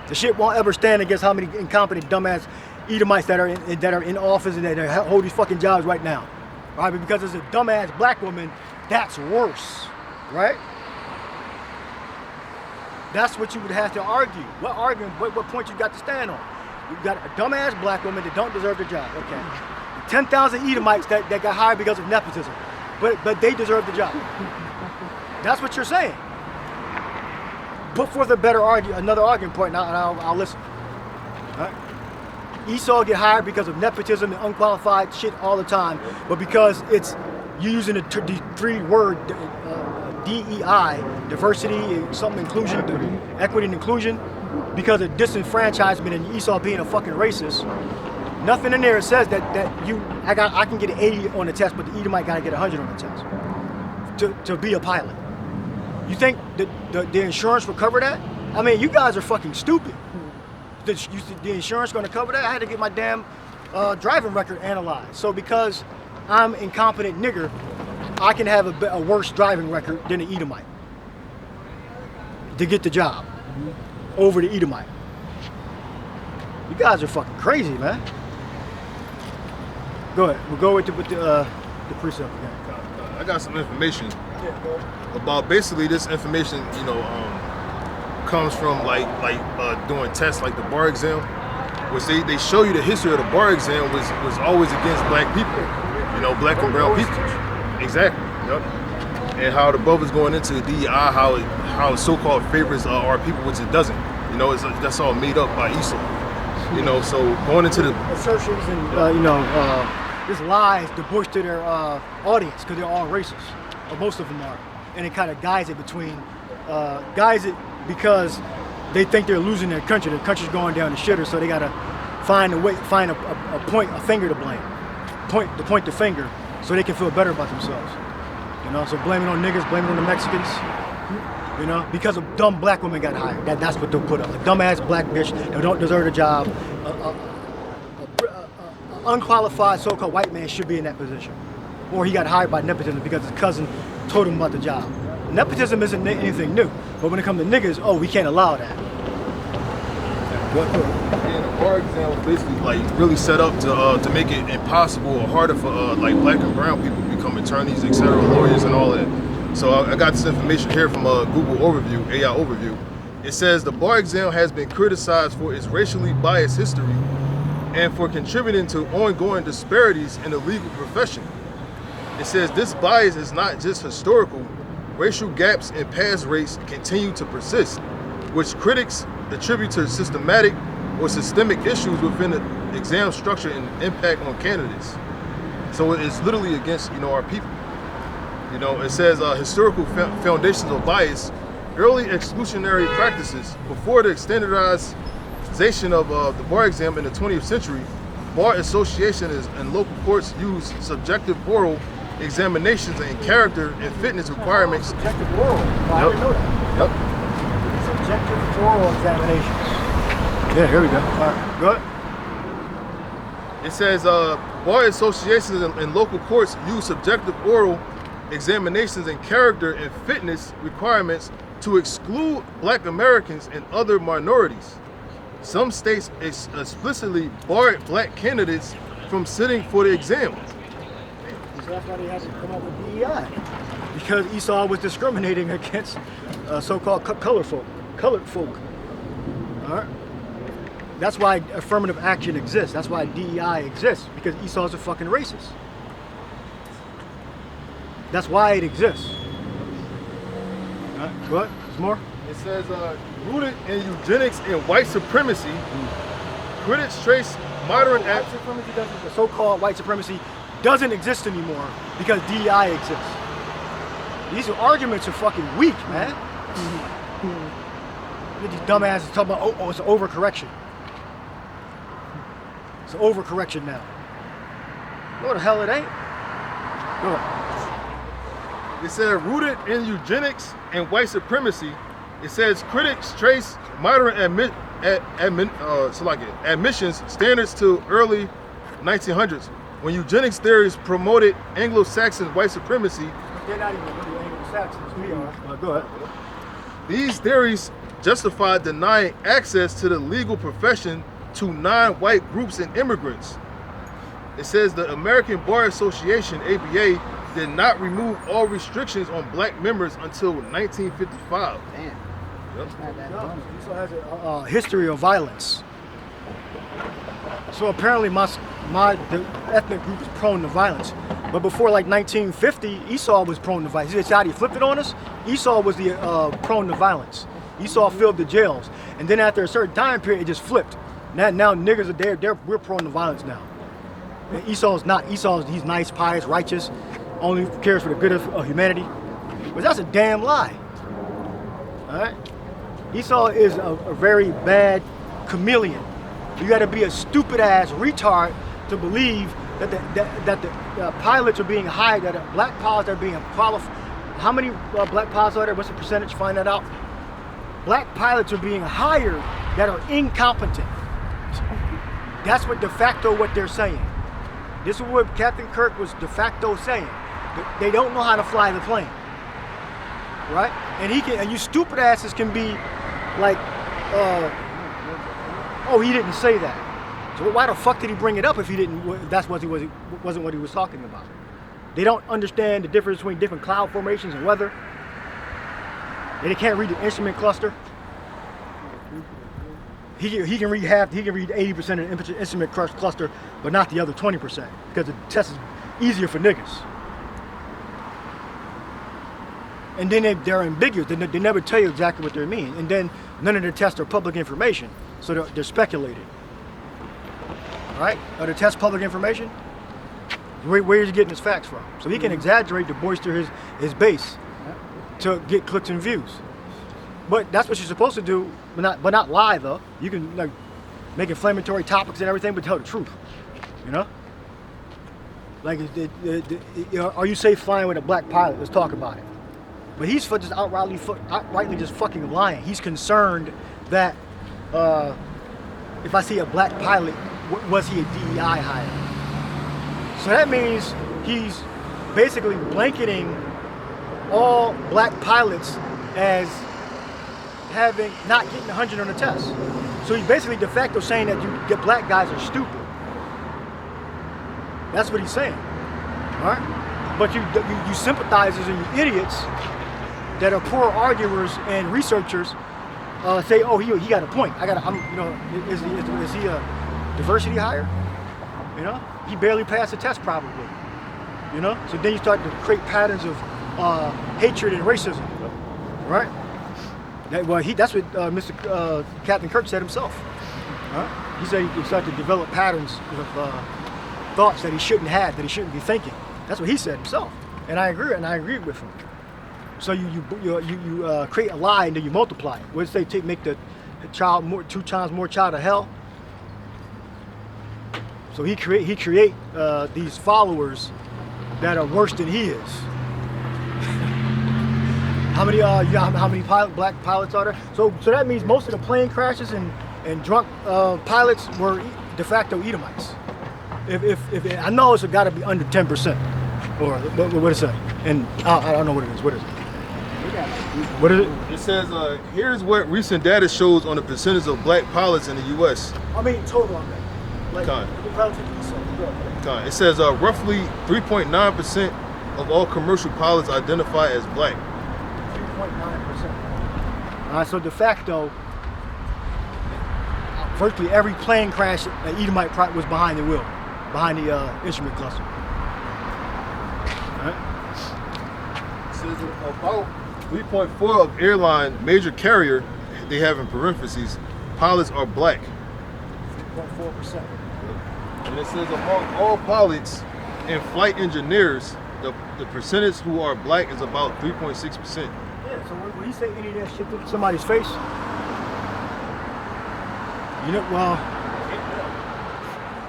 H: The shit won't ever stand against how many incompetent dumbass Edomites that are in office and that hold these fucking jobs right now. Right? But because it's a dumbass black woman, that's worse. Right? That's what you would have to argue. What point you got to stand on? You got a dumbass black woman that don't deserve the job. Okay. 10,000 Edomites that got hired because of nepotism. But they deserve the job. That's what you're saying. Put forth another argument point, and I'll listen. All right? Esau get hired because of nepotism and unqualified shit all the time, but because you're using the 3-word DEI, diversity, inclusion, equity and inclusion, because of disenfranchisement and Esau being a fucking racist. Nothing in there says that I can get an 80 on the test, but the Edomite gotta get 100 on the test to be a pilot. You think the insurance will cover that? I mean, you guys are fucking stupid. The insurance going to cover that? I had to get my damn driving record analyzed. So because I'm incompetent nigger, I can have a worse driving record than an Edomite to get the job over the Edomite. You guys are fucking crazy, man. Go ahead. We'll go with the precept again.
D: I got some information about basically this information, comes from like doing tests like the bar exam, which they show you the history of the bar exam was always against black people, black and brown people. Exactly. Yep. And how the brothers going into the DEI, how it so-called favors our people, which it doesn't. That's all made up by Esau. So going into the
H: assertions and just lies to push to their audience because they're all racist, or most of them are, and it kind of guides it because they think they're losing their country. Their country's going down the shitter, so they gotta find a finger to blame, point the finger, so they can feel better about themselves. So blaming on niggas, blaming on the Mexicans. Because a dumb black woman got hired. That's what they'll put up. A dumbass black bitch that don't deserve a job. Unqualified so-called white man should be in that position. or he got hired by nepotism because his cousin told him about the job. Nepotism isn't anything new, but when it comes to niggas, oh, we can't allow that.
I: And the bar exam was basically like really set up to make it impossible or harder for like black and brown people to become attorneys, etc., lawyers, and all that. So I got this information here from Google overview, AI overview. It says the bar exam has been criticized for its racially biased history and for contributing to ongoing disparities in the legal profession. It says this bias is not just historical. Racial gaps in pass rates continue to persist, which critics attribute to systematic or systemic issues within the exam structure and impact on candidates. So it's literally against, our people. It says historical foundations of bias, early exclusionary practices. Before the standardization of the bar exam in the 20th century, bar associations and local courts used subjective oral examinations and character and fitness requirements.
H: Subjective oral. I didn't know that.
I: Yep.
H: Subjective oral examinations. Yeah, here we go. All right, go ahead.
I: It says bar associations and local courts use subjective oral examinations and character and fitness requirements to exclude black Americans and other minorities. Some states explicitly barred black candidates from sitting for the exam.
H: So that's why they had to come up with DEI. Because Esau was discriminating against so-called colored folk. All right? That's why affirmative action exists. That's why DEI exists. Because Esau's a fucking racist. That's why it exists. All right, go ahead. There's more?
I: It says, rooted in eugenics and white supremacy, critics trace modern
H: white supremacy the so-called white supremacy doesn't exist anymore because DEI exists. These arguments are fucking weak, man. These dumbasses talking about, oh, it's an overcorrection. It's an overcorrection now. What the hell it ain't? Go ahead.
I: It said rooted in eugenics and white supremacy. It says critics trace modern admissions standards to early 1900s. When eugenics theories promoted Anglo-Saxon white supremacy,
H: they're not even really Anglo-Saxons, we are. Go ahead.
I: These theories justified denying access to the legal profession to non-white groups and immigrants. It says the American Bar Association, ABA, did not remove all restrictions on black members until 1955.
A: Damn.
I: Yep.
H: It also has a history of violence. So apparently the ethnic group is prone to violence. But before like 1950, Esau was prone to violence. See how he flipped it on us? Esau was the prone to violence. Esau filled the jails. And then after a certain time period, it just flipped. Now niggas are there, we're prone to violence now. And Esau's not. He's nice, pious, righteous, only cares for the good of humanity. But that's a damn lie. All right? Esau is a very bad chameleon. You got to be a stupid ass retard to believe that the pilots are being hired, that the black pilots are being qualified. How many black pilots are there? What's the percentage? Find that out. Black pilots are being hired that are incompetent. That's what de facto what they're saying. This is what Captain Kirk was de facto saying. They don't know how to fly the plane, right? And you stupid asses can be like, oh, he didn't say that. So why the fuck did he bring it up if he didn't? That's what wasn't what he was talking about. They don't understand the difference between different cloud formations and weather. They can't read the instrument cluster. He can read 80% of the instrument cluster, but not the other 20% because the test is easier for niggas. And then they're ambiguous. They never tell you exactly what they mean. And then none of the tests are public information, so they're speculating. Right? Are the tests public information? Where is he getting his facts from? So he can exaggerate to bolster his base to get clicks and views. But that's what you're supposed to do, but not lie though. You can like make inflammatory topics and everything, but tell the truth. You know? Like, are you safe flying with a black pilot? Let's talk about it. But he's just outrightly just fucking lying. He's concerned that if I see a black pilot, was he a DEI hire? So that means he's basically blanketing all black pilots as not getting 100 on the test. So he's basically de facto saying that you get black guys are stupid. That's what he's saying. All right? But you sympathizers and you idiots that are poor arguers and researchers say, oh, he got a point. Is he a diversity hire? You know, he barely passed the test probably. You know, so then you start to create patterns of hatred and racism, right? That's what Mr. Captain Kirk said himself. Right? He said he started to develop patterns of thoughts that he shouldn't have, that he shouldn't be thinking. That's what he said himself, and I agree with him. So you create a lie and then you multiply it. What does they make the child 2 times more child of hell? So he create these followers that are worse than he is. How many black pilots are there? So that means most of the plane crashes and drunk pilots were de facto Edomites. If I know it's got to be under 10%, or what is it? And I don't know what it is. What is it? What is it?
I: It says here's what recent data shows on the percentage of black pilots in the U.S.
H: I mean total on that.
I: It says roughly 3.9% of all commercial pilots identify as black.
H: 3.9%. So de facto, virtually every plane crash, an Edomite was behind the wheel, behind the instrument cluster. All right.
I: It says about 3.4 of airline major carrier, they have in parentheses, pilots are black.
H: 3.4%.
I: And it says among all pilots and flight engineers, the percentage who are black is about 3.6%.
H: Yeah, so when you say any of that shit to somebody's face, you know, well,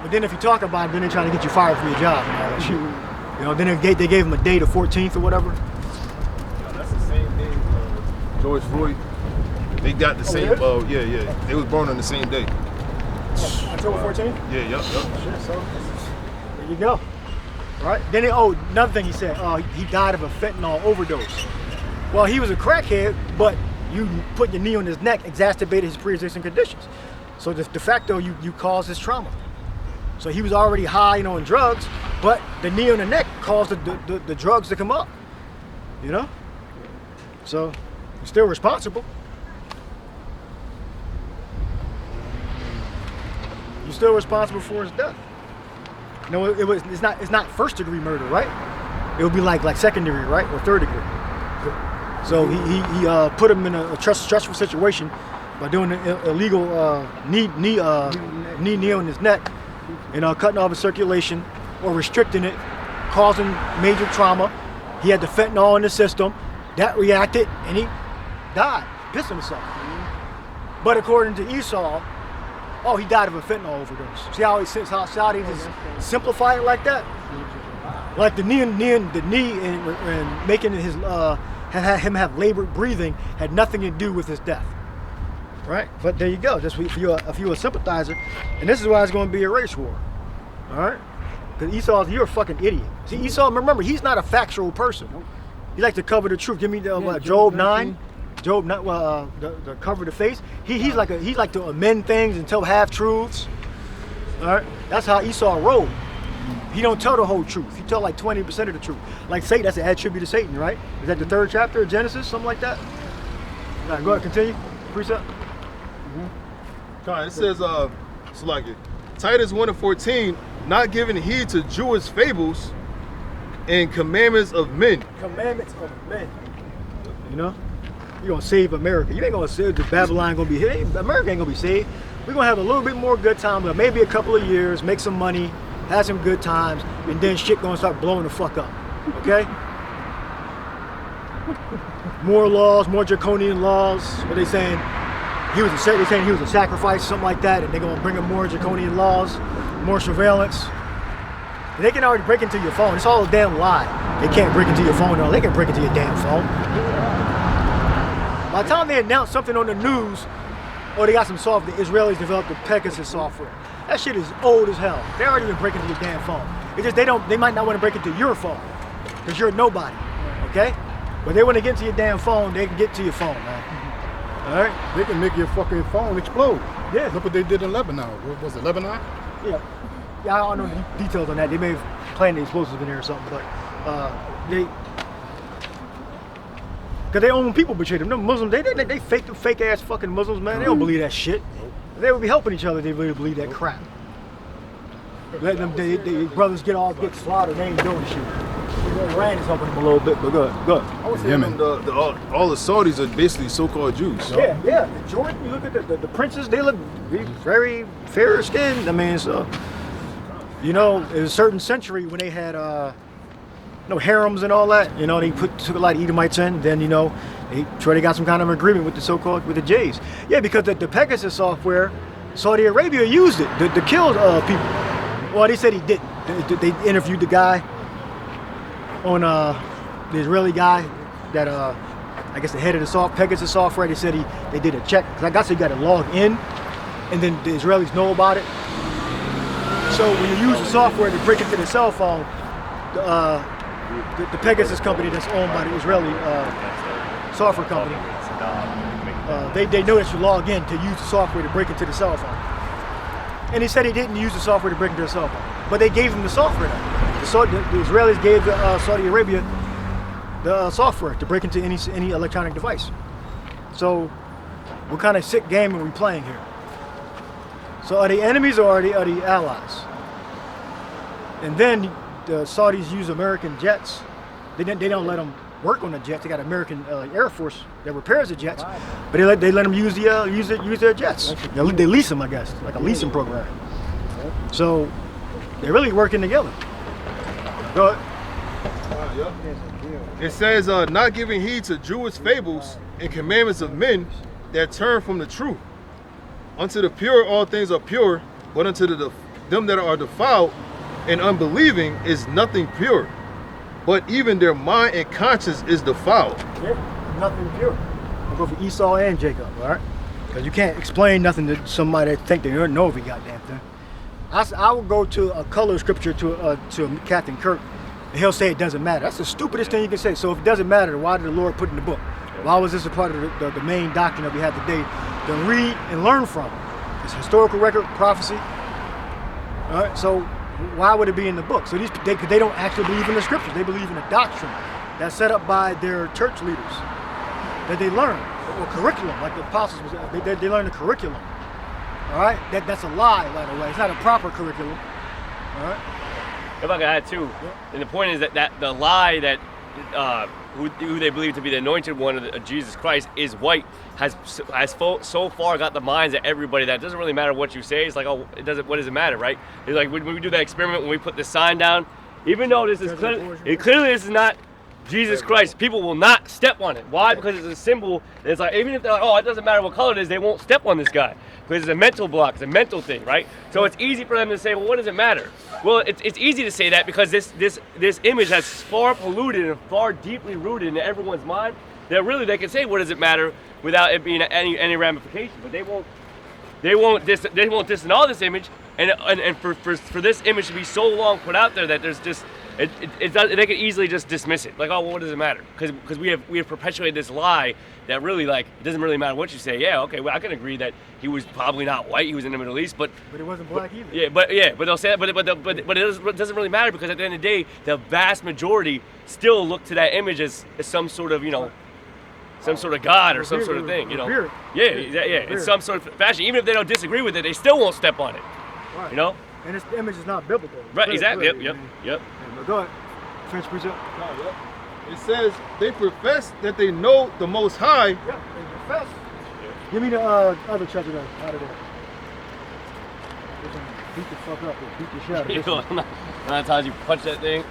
H: but then if you talk about it, then they're trying to get you fired from your job and all that shit. You know, then they gave him a day, the 14th or whatever.
I: Yeah, that's the same day George Floyd. They got the same, yeah. They was born on the same day.
H: October 14th?
I: Yeah, yep.
H: Shit, so there you go. Right? Then another thing he said, he died of a fentanyl overdose. Well, he was a crackhead, but you put your knee on his neck exacerbated his pre-existing conditions. So de facto, you caused his trauma. So he was already high, on drugs, but the knee on the neck caused the drugs to come up. You know? So you're still responsible. You're still responsible for his death. No, it's not first degree murder, right? It would be like secondary, right, or third degree. So he put him in a stressful situation by doing an illegal knee on his neck, and cutting off his circulation or restricting it, causing major trauma. He had the fentanyl in the system, that reacted, and he died, pissed himself. But according to Esau, he died of a fentanyl overdose. See how they just simplify it like that? Like the knee and making his him have labored breathing had nothing to do with his death, right? But there you go. Just if you're a sympathizer, and this is why it's going to be a race war, all right? Because Esau, you're a fucking idiot. See, Esau, remember, he's not a factual person. He likes to cover the truth. Give me the Job 9. Job, the cover the face. He's like to amend things and tell half truths. All right, that's how Esau rolled. He don't tell the whole truth. He tell like 20% of the truth. Like Satan, that's an attribute to Satan, right? Is that the 3rd chapter of Genesis, something like that? All right, go ahead, continue. Precept.
I: It says, Titus 1:14, not giving heed to Jewish fables and commandments of men.
H: Commandments of men. You know? You're gonna save America. You ain't gonna save Babylon. America ain't gonna be saved. We're gonna have a little bit more good time, but maybe a couple of years, make some money, have some good times, and then shit gonna start blowing the fuck up. Okay? More laws, more draconian laws. What they saying? They're saying he was a sacrifice, something like that, and they're gonna bring him more draconian laws, more surveillance. And they can already break into your phone. It's all a damn lie. They can't break into your phone. No, they can break into your damn phone. By the time they announce something on the news, they got some software. The Israelis developed the Pegasus software. That shit is old as hell. They already been breaking into your damn phone. It's just they might not want to break into your phone. because you're nobody, okay? But they want to get to your damn phone, they can get to your phone, man. All right?
D: They can make your fucking phone explode.
H: Yeah.
D: Look what they did in Lebanon. What was it, Lebanon?
H: Yeah. Yeah, I don't know the details on that. They may have planted explosives in there or something, but because their own people betrayed them. Them Muslims, they fake ass fucking Muslims, man. They don't believe that shit. They would be helping each other if they really believe that crap. Letting them, they brothers get slaughtered, they ain't doing shit. Iran is helping them a little bit, but good.
I: I was saying all the Saudis are basically so-called Jews. So.
H: Yeah. Jordan, you look at the princes, they look very fair skinned. I mean, so, you know, in a certain century when they had, harems and all that, you know, they took a lot of Edomites in, then, you know, they got some kind of agreement with with the Jays. Yeah, because the Pegasus software, Saudi Arabia used it to kill people. Well, they said he didn't. They interviewed the guy on the Israeli guy that I guess the head of the Pegasus software. They said they did a check, because I guess you got to log in, and then the Israelis know about it. So when you use the software to break into the cell phone, the Pegasus company that's owned by the Israeli software company, they know that you log in to use the software to break into the cell phone. And he said he didn't use the software to break into the cell phone, but they gave him the software. The Israelis gave Saudi Arabia the software to break into any electronic device. So what kind of sick game are we playing here? So are they enemies or are they allies? And then the Saudis use American jets. They don't let them work on the jets. They got American Air Force that repairs the jets, but they let them use their jets. They lease them, I guess, like a leasing program. So they're really working together. Go ahead.
I: It says, not giving heed to Jewish fables and commandments of men that turn from the truth. Unto the pure all things are pure, but unto them that are defiled and unbelieving is nothing pure. But even their mind and conscience is defiled.
H: Yeah, nothing pure. I'll go for Esau and Jacob, all right? Because you can't explain nothing to somebody that think they don't know every goddamn thing. I will go to a color scripture to Captain Kirk, and he'll say it doesn't matter. That's the stupidest thing you can say. So if it doesn't matter, why did the Lord put it in the book? Why was this a part of the main doctrine that we have today to read and learn from? It's historical record, prophecy. All right, so why would it be in the book? So they don't actually believe in the scriptures. They believe in a doctrine that's set up by their church leaders that they learn, or curriculum, like the apostles was. They learn the curriculum. All right, that's a lie, by the way. It's not a proper curriculum. All right.
E: If I could add too, and the point is that the lie that who they believe to be the anointed one of Jesus Christ is white has so far got the minds of everybody that it doesn't really matter what you say. It's like, oh, what does it matter, right? It's like when we do that experiment, when we put the sign down, even though this is clearly this is not Jesus Christ, people will not step on it. Why? Because it's a symbol. It's like, even if they're like, oh, it doesn't matter what color it is, they won't step on this guy because it's a mental block. It's a mental thing, right? So it's easy for them to say, well, what does it matter? Well, it's easy to say that because this image has far polluted and far deeply rooted in everyone's mind that really they can say, what does it matter, without it being any ramification. But they won't disannul this image, and for this image to be so long put out there that there's just they can easily just dismiss it. Like, oh, well, what does it matter? Because we have perpetuated this lie that really, like, it doesn't really matter what you say. Yeah, okay, well, I can agree that he was probably not white. He was in the Middle East, but
H: he wasn't black either. But
E: they'll say that. But it doesn't really matter because at the end of the day, the vast majority still look to that image as some sort of, some sort of god or some sort of thing, in some sort of fashion. Even if they don't disagree with it, they still won't step on it.
H: Right. And this image is not biblical.
E: Right, exactly. Yep.
H: Go ahead. Finish precept.
I: It says they profess that they know the Most High.
H: Yep, they profess. Give me the other chapter there, out of there. Beat the fuck up, beat the shit out of this.
E: How many times you punch that thing?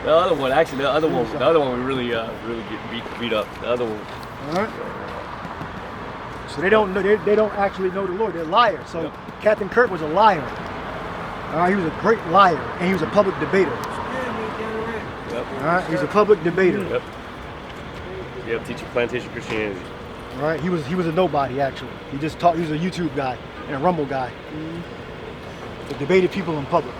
E: The other one we really get beat up. The other one.
H: All right. So they don't know. They don't actually know the Lord. They're liars. So Captain Kirk was a liar. All right, he was a great liar, and he was a public debater. All right, he's a public debater.
E: Yep, teaching plantation Christianity.
H: All right, he was a nobody actually. He just taught. He was a YouTube guy and a Rumble guy. He debated people in public.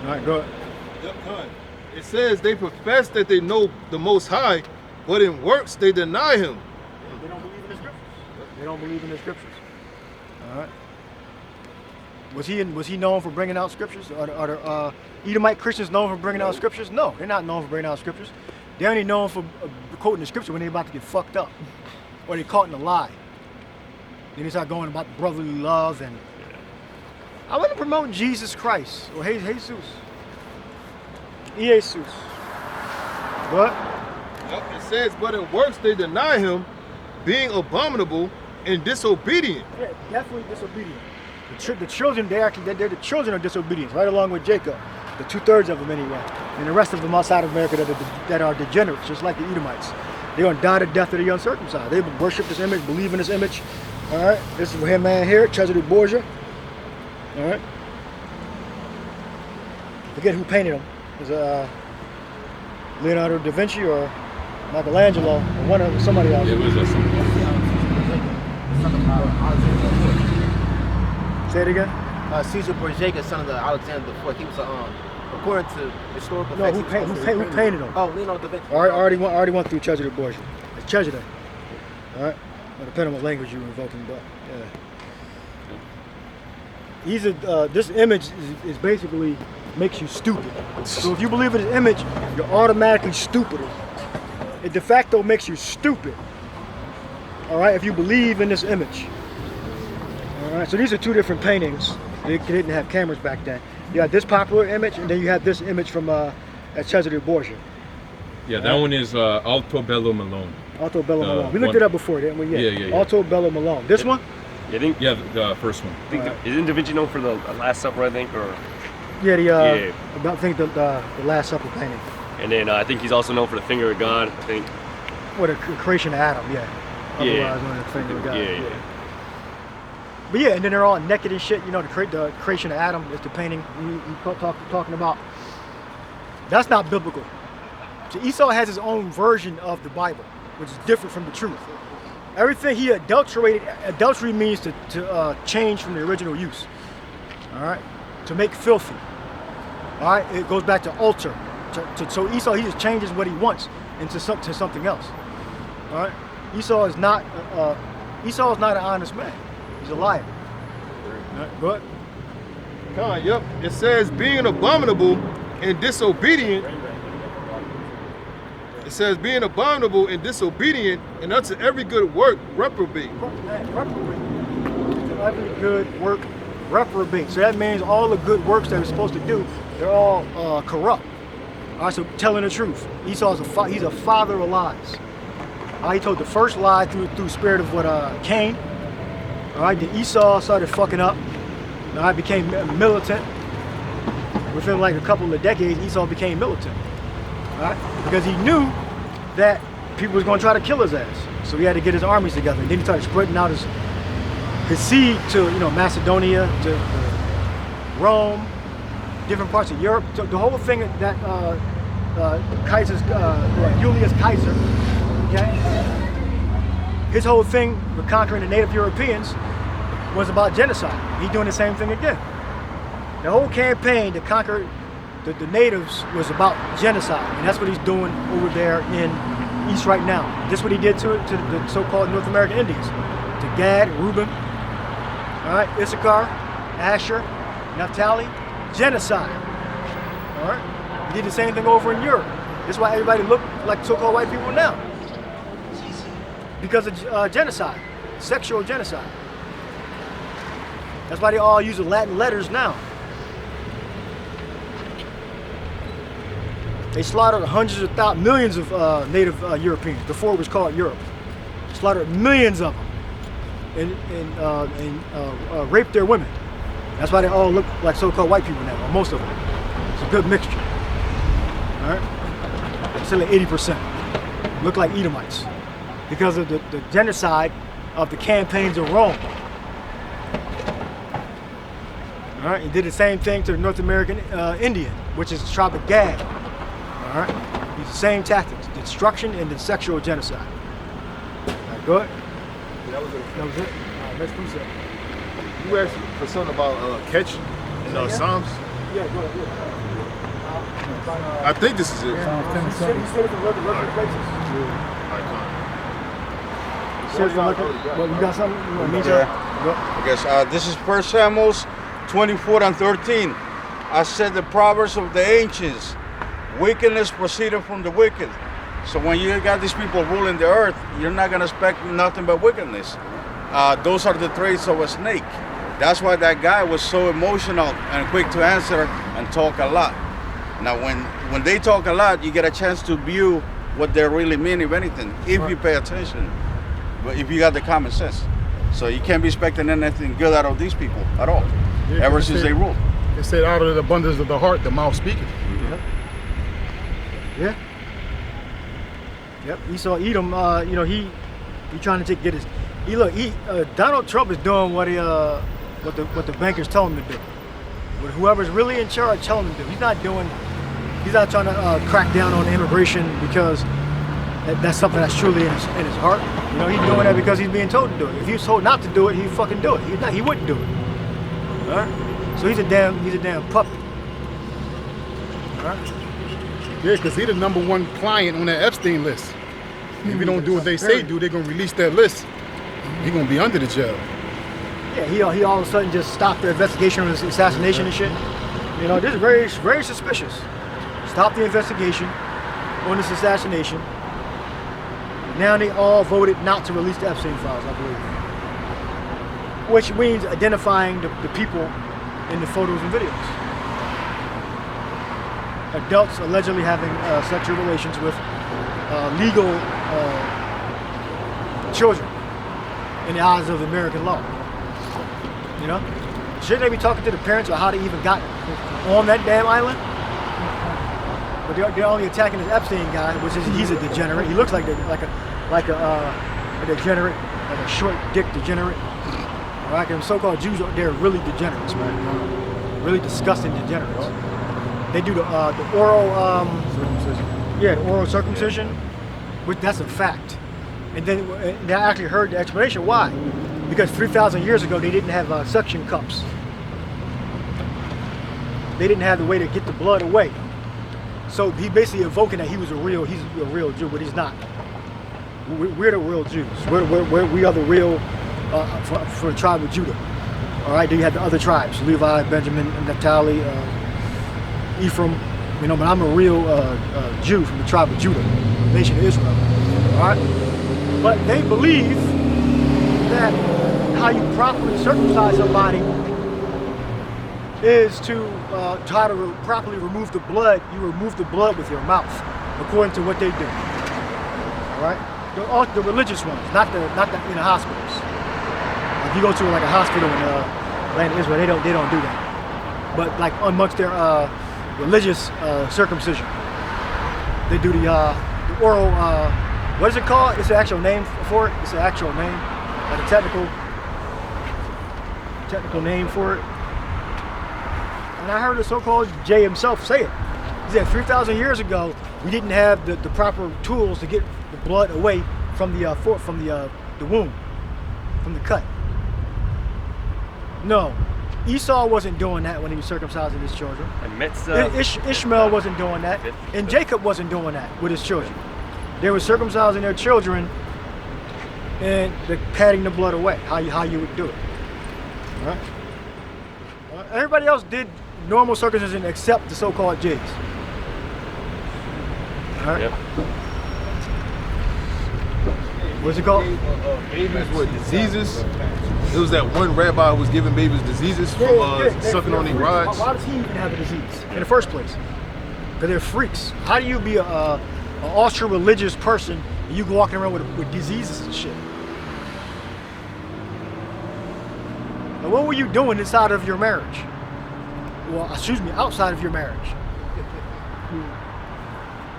H: All right, go ahead.
I: Yep, kind. It says they profess that they know the Most High, but in works they deny Him.
H: They don't believe in the scriptures. They don't believe in the scriptures. All right. Was he known for bringing out scriptures? Are the Edomite Christians known for bringing out scriptures? No, they're not known for bringing out scriptures. They're only known for quoting the scripture when they're about to get fucked up, or they're caught in a lie. Then they start going about brotherly love and. I want to promote Jesus Christ or Jesus. Jesus. What?
I: Yep, it says, but in works they deny Him, being abominable and disobedient.
H: Yeah, definitely disobedient. The children, they're the children of disobedience, right along with Jacob. The 2/3 of them anyway. And the rest of them outside of America that are degenerates, just like the Edomites. They're going to die the death of the uncircumcised. They worship this image, believe in this image. All right, this is him man here, Cesare Borgia. All right. Forget who painted him. Is Leonardo da Vinci or Michelangelo or somebody else.
B: It was
H: Say it again.
G: Caesar Borgia, son of the Alexander IV. He was according to historical facts.
H: No, who painted him?
G: Oh, Leonardo da Vinci.
H: I already went through Cesare Borgia. It's Cesare. All right. Well, depending on what language you're invoking, but yeah. This image is basically makes you stupid. So if you believe in this image, you're automatically stupid. It de facto makes you stupid. All right, if you believe in this image. All right, so these are two different paintings. They didn't have cameras back then. You had this popular image, and then you had this image from Cesare Borgia.
B: Yeah, that one is Alto Bello Malone.
H: Alto Bello Malone. We looked it up before, didn't we?
B: Yeah.
H: Alto Bello Malone. This one?
B: Yeah, the first one.
E: Isn't Da Vinci known for the Last Supper, I think, or?
H: Yeah, I think the Last Supper painting.
E: And then I think he's also known for the Finger of God, I think.
H: Or the creation of Adam, yeah. Otherwise known as the Finger of God.
E: Yeah.
H: But yeah, and then they're all naked and shit. You know, the creation of Adam is the painting you talking about. That's not biblical. So Esau has his own version of the Bible, which is different from the truth. Everything he adulterated. Adultery means to change from the original use. All right, to make filthy. All right, it goes back to alter. So Esau, he just changes what he wants into something else. All right, Esau is not an honest man. He's a liar. All right, go ahead.
I: Yep. It says being abominable and disobedient. It says being abominable and disobedient, and unto every good work reprobate.
H: Every good work reprobate. So that means all the good works that we're supposed to do, they're all corrupt. All right, so telling the truth. Esau's he's a father of lies. He told the first lie through spirit of what Cain. All right, then Esau started fucking up. All right, became militant. Within like a couple of decades, Esau became militant. All right, because he knew that people was going to try to kill his ass. So he had to get his armies together. And then he started spreading out his seed to Macedonia, to Rome, different parts of Europe. So the whole thing that Julius Caesar, okay, his whole thing with conquering the native Europeans was about genocide. He's doing the same thing again. The whole campaign to conquer the natives was about genocide, and that's what he's doing over there in East right now. This is what he did to the so-called North American Indians, to Gad, Reuben, all right, Issachar, Asher, Naphtali, genocide. All right, he did the same thing over in Europe. That's why everybody look like so-called white people now, because of genocide, sexual genocide. That's why they all use the Latin letters now. They slaughtered hundreds of thousands, millions of native Europeans before it was called Europe. Slaughtered millions of them and raped their women. That's why they all look like so-called white people now, or most of them. It's a good mixture. All right? It's like 80%. Look like Edomites because of the genocide of the campaigns of Rome. All right, he did the same thing to the North American Indian, which is the tribe of Gad. All right, it's the same tactics: destruction and the sexual genocide. All right, go ahead.
I: That was it.
H: That was it. All right, next precept.
I: You asked for something about catch in Psalms.
H: Yeah, go ahead.
I: I think this is it.
H: You got something? You want me to?
J: I guess this is 1 Samuel 24 and 13. I said the Proverbs of the ancients, wickedness proceeded from the wicked. So when you got these people ruling the earth, you're not going to expect nothing but wickedness. Those are the traits of a snake. That's why that guy was so emotional and quick to answer and talk a lot. Now when they talk a lot, you get a chance to view what they really mean, if anything, if you pay attention. But if you got the common sense. So you can't be expecting anything good out of these people at all, ever since they ruled.
D: It said, out of the abundance of the heart, the mouth speaketh.
H: Yeah. Yep. Esau Edom, you know, he trying to get his. Donald Trump is doing what the bankers tell him to do. What whoever's really in charge tell him to do. He's not trying to crack down on immigration because that's something that's truly in his heart. You know, he's doing that because he's being told to do it. If he was told not to do it, he'd fucking do it. He wouldn't do it. All right. So he's a damn puppet. All right.
D: Yeah, because he's the #1 client on that Epstein list. If he don't do what they say do, they're going to release that list. He's going to be under the jail.
H: Yeah, he all of a sudden just stopped the investigation of his assassination and shit. You know, this is very, very suspicious. Stop the investigation on this assassination. Now they all voted not to release the Epstein files, I believe. Which means identifying the people in the photos and videos. Adults allegedly having sexual relations with legal children in the eyes of American law. You know? Shouldn't they be talking to the parents about how they even got on that damn island? But they're only attacking this Epstein guy, which is he's a degenerate. He looks like a degenerate, like a short dick degenerate. All right, and so-called Jews, they're really degenerates, man. Really disgusting degenerates. They do the oral circumcision. Yeah, the oral circumcision, which that's a fact. And then I actually heard the explanation why. Because 3,000 years ago they didn't have suction cups. They didn't have the way to get the blood away. So he basically evoking that he's a real Jew, but he's not. We're the real Jews. We are the real for the tribe of Judah. All right, then you have the other tribes: Levi, Benjamin, Naphtali, Ephraim. You know, but I'm a real Jew from the tribe of Judah, the nation of Israel. All right, but they believe that how you properly circumcise somebody is to try to properly remove the blood. You remove the blood with your mouth, according to what they do. All right, the religious ones, not the in the hospitals. If you go to like a hospital in land of Israel, they don't do that. But like amongst their religious circumcision, they do the oral. What is it called? It's an actual name for it. It's an actual name, like a technical name for it. And I heard the so-called Jay himself say it. He said 3,000 years ago, we didn't have the proper tools to get the blood away from the womb, from the cut. No, Esau wasn't doing that when he was circumcising his children.
E: And
H: Ishmael wasn't doing that, and Jacob wasn't doing that with his children. They were circumcising their children and they're patting the blood away. How you would do it. All right. Everybody else did normal circumcision except the so-called Jays. All right. Yep. What's it called?
I: Babies with diseases. It was that one rabbi who was giving babies diseases from sucking on their rods.
H: Why does he even have a disease in the first place? Because they're freaks. How do you be an ultra-religious person and you go walking around with diseases and shit? Now, what were you doing inside of your marriage? Well, excuse me, outside of your marriage.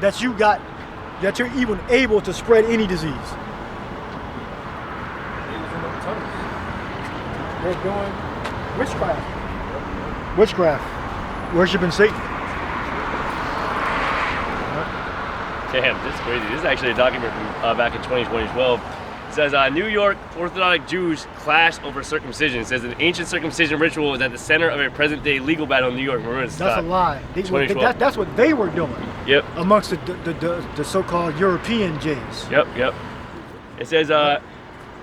H: That you're even able to spread any disease. They're doing witchcraft. Worshiping Satan.
E: Damn, this is crazy. This is actually a document from back in 2012. It says, New York Orthodox Jews clash over circumcision. It says an ancient circumcision ritual is at the center of a present-day legal battle in New York. Remember,
H: that's a lie. That's what they were doing.
E: Yep.
H: Amongst the so-called European Jays.
E: Yep. It says,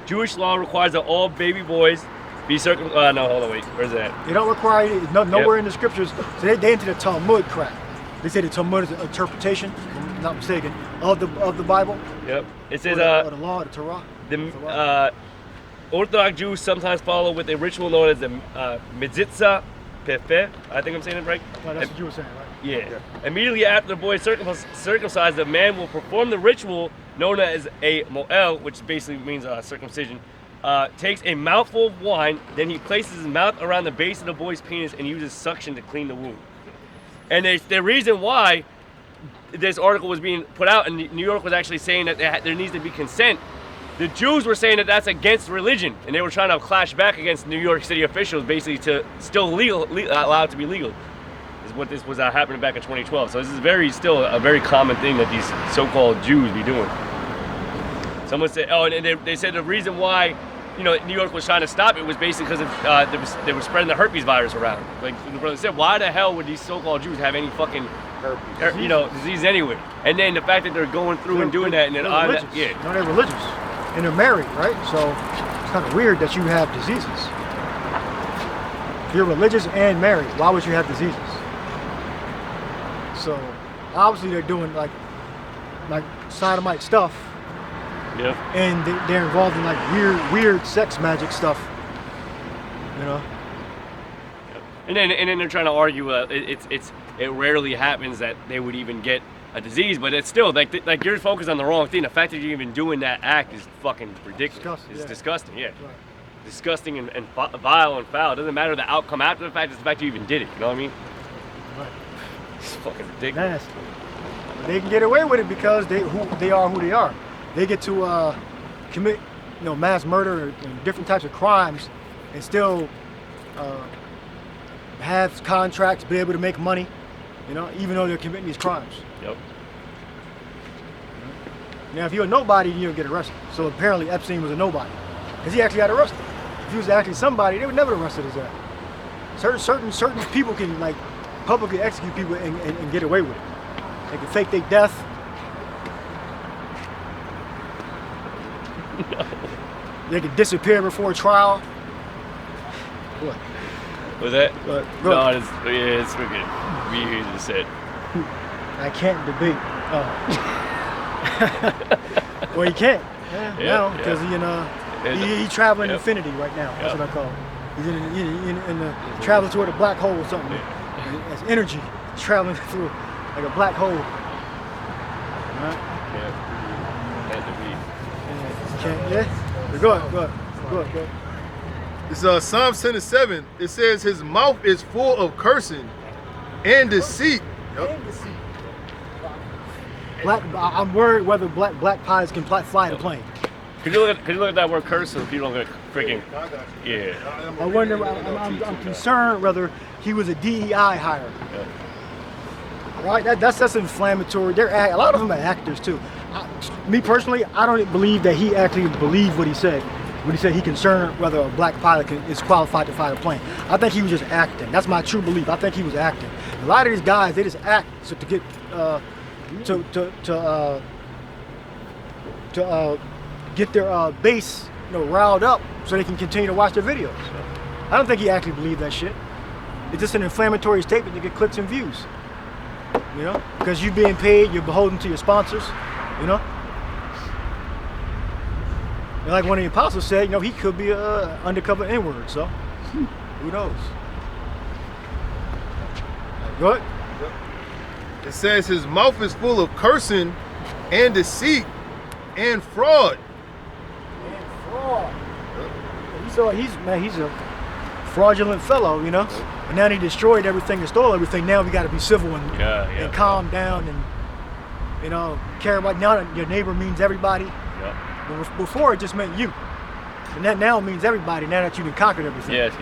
E: Jewish law requires that all baby boys be circumcised. No, hold on, wait. Where's that?
H: They don't require it. Nowhere in the scriptures. So they into the Talmud crap. They say the Talmud is an interpretation, if I'm not mistaken, of the Bible.
E: Yep. It says,
H: or the law, the Torah.
E: The Orthodox Jews sometimes follow with a ritual known as the Mitzvah Pefe. I think I'm saying it right.
H: No, that's what you were saying, right?
E: Yeah. Immediately after the boy is circumcised, the man will perform the ritual known as a moel, which basically means circumcision. Takes a mouthful of wine, then he places his mouth around the base of the boy's penis and uses suction to clean the wound. And the reason why this article was being put out, and New York was actually saying that there needs to be consent. The Jews were saying that that's against religion, and they were trying to clash back against New York City officials, basically to still allowed to be legal. Is what this was happening back in 2012. So this is still a very common thing that these so-called Jews be doing. Someone said, and they said the reason why, New York was trying to stop it was basically because they were spreading the herpes virus around. Like the brother said, why the hell would these so-called Jews have any fucking herpes, disease anyway? And then the fact that they're going through and doing that, and then
H: they're religious. And they're married, right? So it's kind of weird that you have diseases. If you're religious and married, why would you have diseases? So obviously they're doing like sodomite stuff.
E: Yeah.
H: And they're involved in like weird sex magic stuff.
E: Yep. And then they're trying to argue it rarely happens that they would even get a disease, but it's still like you're focused on the wrong thing. The fact that you're even doing that act is fucking ridiculous. It's disgusting, yeah. Right. Disgusting and vile and foul. It doesn't matter the outcome after the fact, it's the fact you even did it. You know what I mean?
H: Right.
E: It's fucking ridiculous.
H: They can get away with it because they are who they are. They get to commit, mass murder and different types of crimes, and still have contracts, be able to make money. Even though they're committing these crimes.
E: Yep.
H: Now, if you're a nobody, you don't get arrested. So apparently Epstein was a nobody, because he actually got arrested. If he was actually somebody, they would never arrested his ass. Certain people can like publicly execute people and get away with it. They can fake their death.
E: No.
H: They can disappear before trial. What?
E: Was that?
H: No,
E: it's freaking weird to say.
H: I can't debate. Well, he can't. Because he's traveling infinity right now. That's what I call it. He's in the traveling toward a black hole or something. As energy, he's traveling through like a black hole. Right? Go ahead.
I: It's Psalm 7. It says his mouth is full of cursing and deceit. Yep.
H: I'm worried whether black pies can fly the plane.
E: Could you look at that word curse so people don't get freaking
H: I wonder. I'm concerned whether he was a DEI hire. Yeah. Right. That's inflammatory. A lot of them are actors too. Me personally, I don't believe that he actually believed what he said. When he said he concerned whether a black pilot is qualified to fly the plane. I think he was just acting. That's my true belief. I think he was acting. A lot of these guys, they just act to get get their base riled up so they can continue to watch their videos. I don't think he actually believed that shit. It's just an inflammatory statement to get clicks and views. Because you're being paid, you're beholden to your sponsors. And like one of the apostles said, he could be an undercover N-word, so who knows? Go ahead.
I: It says his mouth is full of cursing and deceit and fraud.
H: So he's a fraudulent fellow, And now he destroyed everything and stole everything. Now we got to be civil and calm down and care about. Now your neighbor means everybody.
E: Yeah.
H: Before it just meant you. And that now means everybody, now that you've conquered everything.
E: Yes.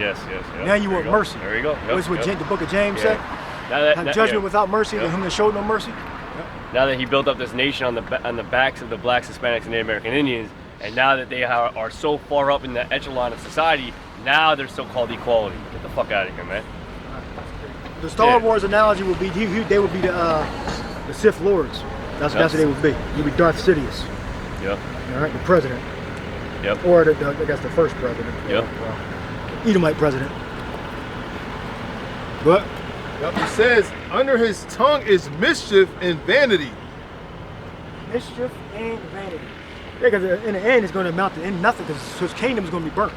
H: Now you want mercy.
E: There you go.
H: That's what the book of James said.
E: Have
H: judgment without mercy, to whom that showed no mercy.
E: Now that he built up this nation on the backs of the blacks, Hispanics, and Native American Indians, And now that they are so far up in the echelon of society, now there's so-called equality. Get the fuck out of here, man.
H: The Star Wars analogy would be they would be the Sith Lords. That's what they would be. You'd be Darth Sidious.
E: Yep.
H: All right, the president.
E: Yep.
H: Or I guess the first president.
E: Yep.
H: Edomite president. What?
I: Yep. It says, under his tongue is mischief and vanity.
H: Mischief and vanity. Yeah, because in the end, it's going to amount to nothing, because his kingdom is going to be burnt.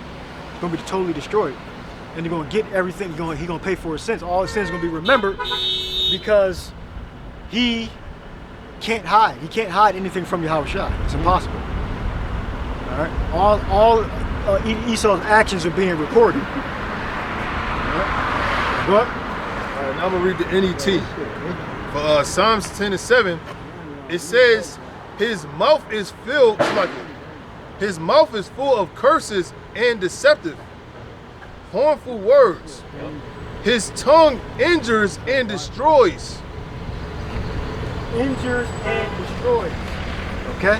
H: It's going to be totally destroyed. And you're going to get everything. He's going to pay for his sins. All his sins are going to be remembered because he can't hide. He can't hide anything from Yahushua. It's impossible. All right. All Esau's actions are being recorded. All right. What?
I: All right, now I'm going to read the NET. For Psalms 10:7, it says, his mouth is full of curses and deceptive, harmful words. His tongue injures and destroys.
H: Injures and destroys. Okay?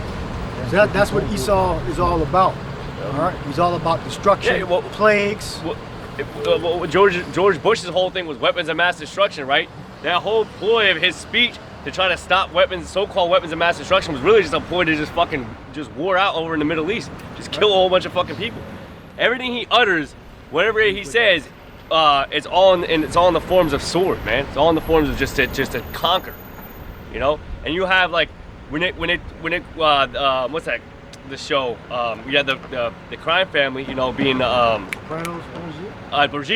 H: So that's what Esau is all about. All right? He's all about destruction, plagues.
E: George Bush's whole thing was weapons of mass destruction, right? That whole ploy of his speech to try to stop so-called weapons of mass destruction was really just a ploy to just war out over in the Middle East. Just kill a whole bunch of fucking people. Everything he utters, whatever he says, it's all in the forms of sword, man. It's all in the forms of just to conquer, you know. And you have like when it what's that? The show. We had the crime family, you know, being Borgia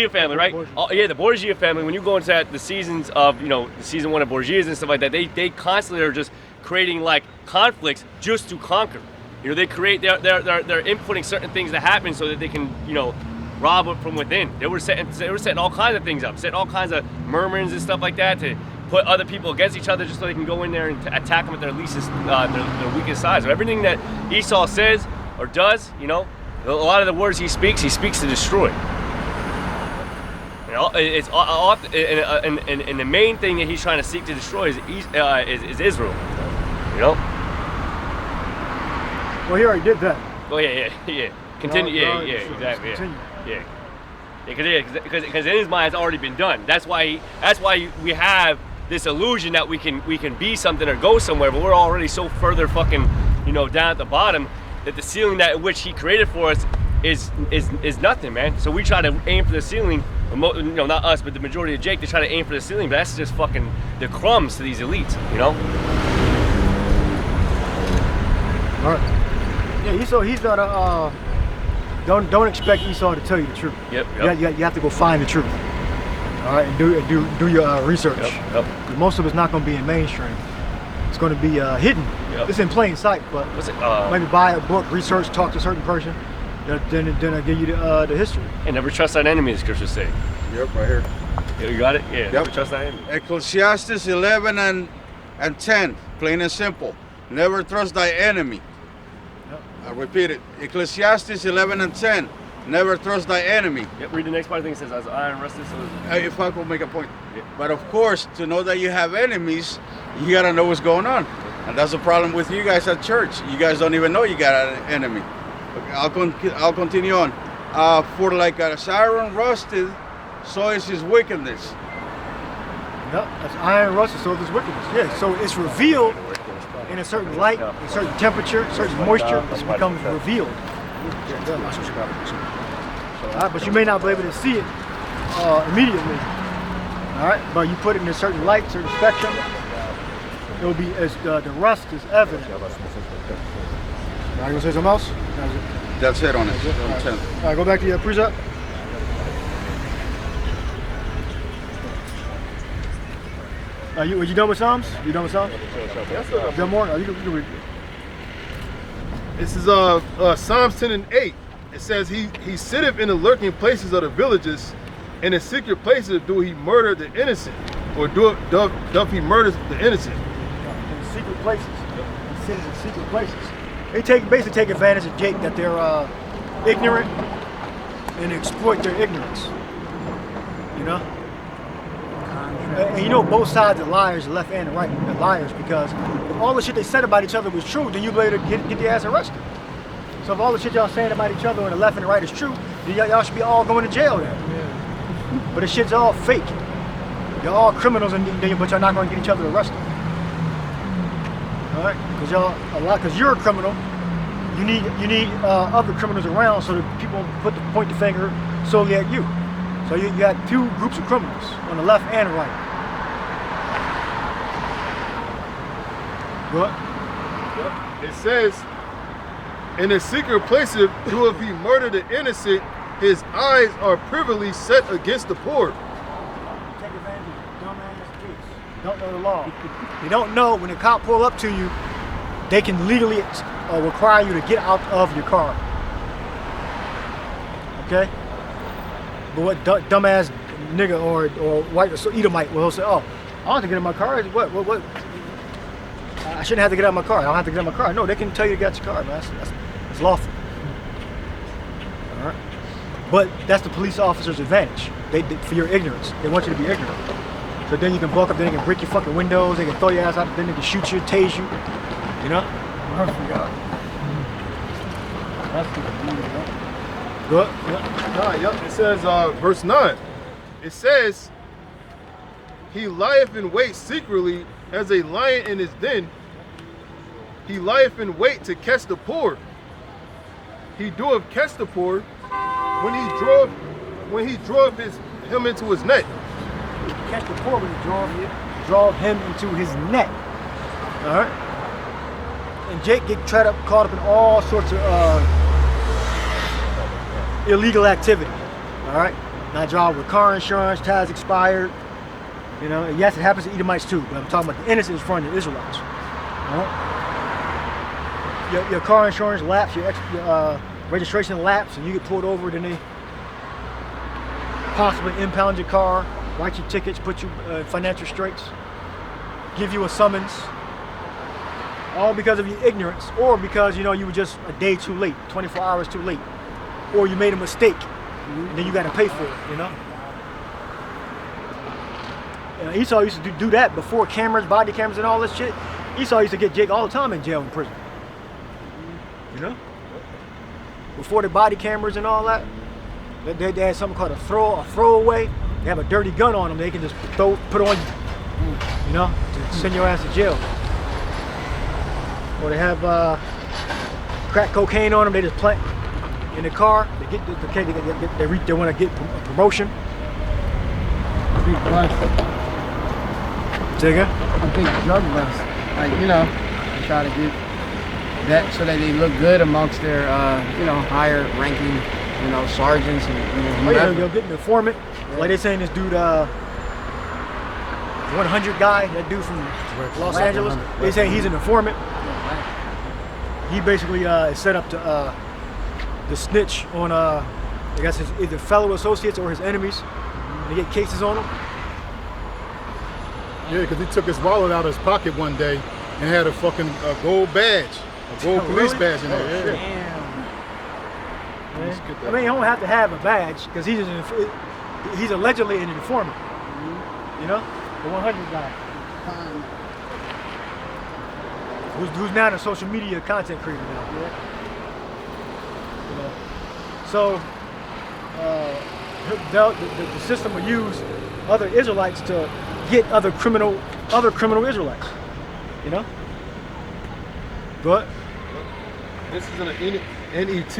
E: family, right? The Borgia family. When you go into the seasons of, you know, the season 1 of Borgias and stuff like that, they constantly are just creating like conflicts just to conquer. You know, they create they're inputting certain things that happen so that they can, you know, rob it from within. They were setting all kinds of things up, setting all kinds of murmurings and stuff like that to put other people against each other just so they can go in there and attack them at their weakest side. So everything that Esau says or does, you know, a lot of the words he speaks to destroy. You know, it's and the main thing that he's trying to seek to destroy is Israel. You know.
H: Well, he already did that.
E: Oh yeah. Continue. Exactly.
H: Continue.
E: Because in his mind it's already been done. That's why we have this illusion that we can be something or go somewhere, but we're already so further fucking, you know, down at the bottom that the ceiling that which he created for us is nothing, man. So we try to aim for the ceiling. You know, not us, but the majority of Jake, they try to aim for the ceiling, but that's just fucking the crumbs to these elites, you know.
H: All right. Yeah, Esau, he's not a. Don't expect Esau to tell you the truth.
E: Yep.
H: You have to go find the truth. All right, and do your research.
E: Yep.
H: Most of it's not going to be in mainstream. It's going to be hidden.
E: Yep.
H: It's in plain sight, but maybe buy a book, research, talk to a certain person, then I give you the history.
E: And never trust that enemy, the scriptures say.
I: Yep, right here.
E: You got it? Yeah.
I: Yep.
E: Never trust that enemy.
J: Ecclesiastes 11 and 10, plain and simple. Never trust thy enemy. I repeat it. Ecclesiastes 11 and 10. Never trust thy enemy.
E: Yep, read the next part. I think it says, as iron rusted, so
J: if I could make a point. Yeah. But of course, to know that you have enemies, you gotta know what's going on. And that's the problem with you guys at church. You guys don't even know you got an enemy. Okay, I'll continue on. For like as iron rusted, so is his wickedness.
H: Yep, as iron rusted, so is his wickedness. Yeah, so it's revealed in a certain light, a certain temperature, certain moisture, it becomes revealed. But you may not be able to see it immediately. All right, but you put it in a certain light, certain spectrum, it will be as the rust is evident. All right, you want to say something else?
J: That's it on it.
H: All right, go back to your precept. Are you done with Psalms? You done with Psalms? Yes, done more? You can read.
I: This is Psalms 10 and 8. It says he sitteth in the lurking places of the villages, and in secret places do he murder the innocent, or doth he murder the innocent?
H: In secret places. He sits in secret places. They basically take advantage of Jake that they're ignorant and exploit their ignorance. You know? And you know both sides are liars, the left and the right, are liars, because if all the shit they said about each other was true, then you'd be able to get their ass arrested. So if all the shit y'all saying about each other on the left and the right is true, then y'all should be all going to jail then. But the shit's all fake. You're all criminals, but y'all not going to get each other arrested. All right? Because you're a criminal. You need other criminals around so that people point the finger solely at you. So you got two groups of criminals on the left and the right. What?
I: It says, in a secret place to have he murdered the innocent, his eyes are privily set against the poor.
H: Take advantage of dumbass kids. Don't know the law. They don't know when the cop pull up to you, they can legally require you to get out of your car. Okay? But what dumbass nigga or white Edomite will say, oh, I don't have to get in my car. What? I shouldn't have to get out of my car. I don't have to get out of my car. No, they can tell you to get out your car, man. That's lawful. All right? But that's the police officer's advantage. For your ignorance. They want you to be ignorant. So then you can walk up, then they can break your fucking windows, they can throw your ass out, then they can shoot you, tase you. You know? Good.
I: It says, verse 9. It says, he lieth in wait secretly as a lion in his den. He lieth in wait to catch the poor. He doeth catch the poor when he drove him into his net.
H: Catch the poor when he drove him into his net. All right. And Jake get caught up in all sorts of illegal activity. All right. Not driving with car insurance, tires expired. You know, and yes, it happens to Edomites too, but I'm talking about the innocent in front of the Israelites. All right. Your car insurance lapse, your registration lapse, and you get pulled over, then they possibly impound your car, write your tickets, put you in financial straits, give you a summons, all because of your ignorance, or because you were just a day too late, 24 hours too late, or you made a mistake, and then you got to pay for it. Esau used to do that before cameras, body cameras, and all this shit. Esau used to get Jake all the time in jail and prison. Before the body cameras and all that, they had something called a throwaway. They have a dirty gun on them. They can just put on you, to send your ass to jail. Or they have crack cocaine on them. They just plant in the car. They want to get a promotion.
A: Big bust.
H: Digga?
A: A big drug bust. They try to get that so that they look good amongst their, higher ranking, sergeants and
H: you'll get an informant. Like they saying this dude, 100 guy, that dude from Los Angeles. They say he's an informant. He basically is set up to snitch on, I guess his either fellow associates or his enemies. They get cases on him.
D: Yeah, because he took his wallet out of his pocket one day and had a fucking gold badge. A gold police badge in there.
H: Damn. I mean, you don't have to have a badge because he's allegedly an informant. The 100 guy. Who's now a social media content creator now. So the system will use other Israelites to get other criminal Israelites.
I: But this is in the NET.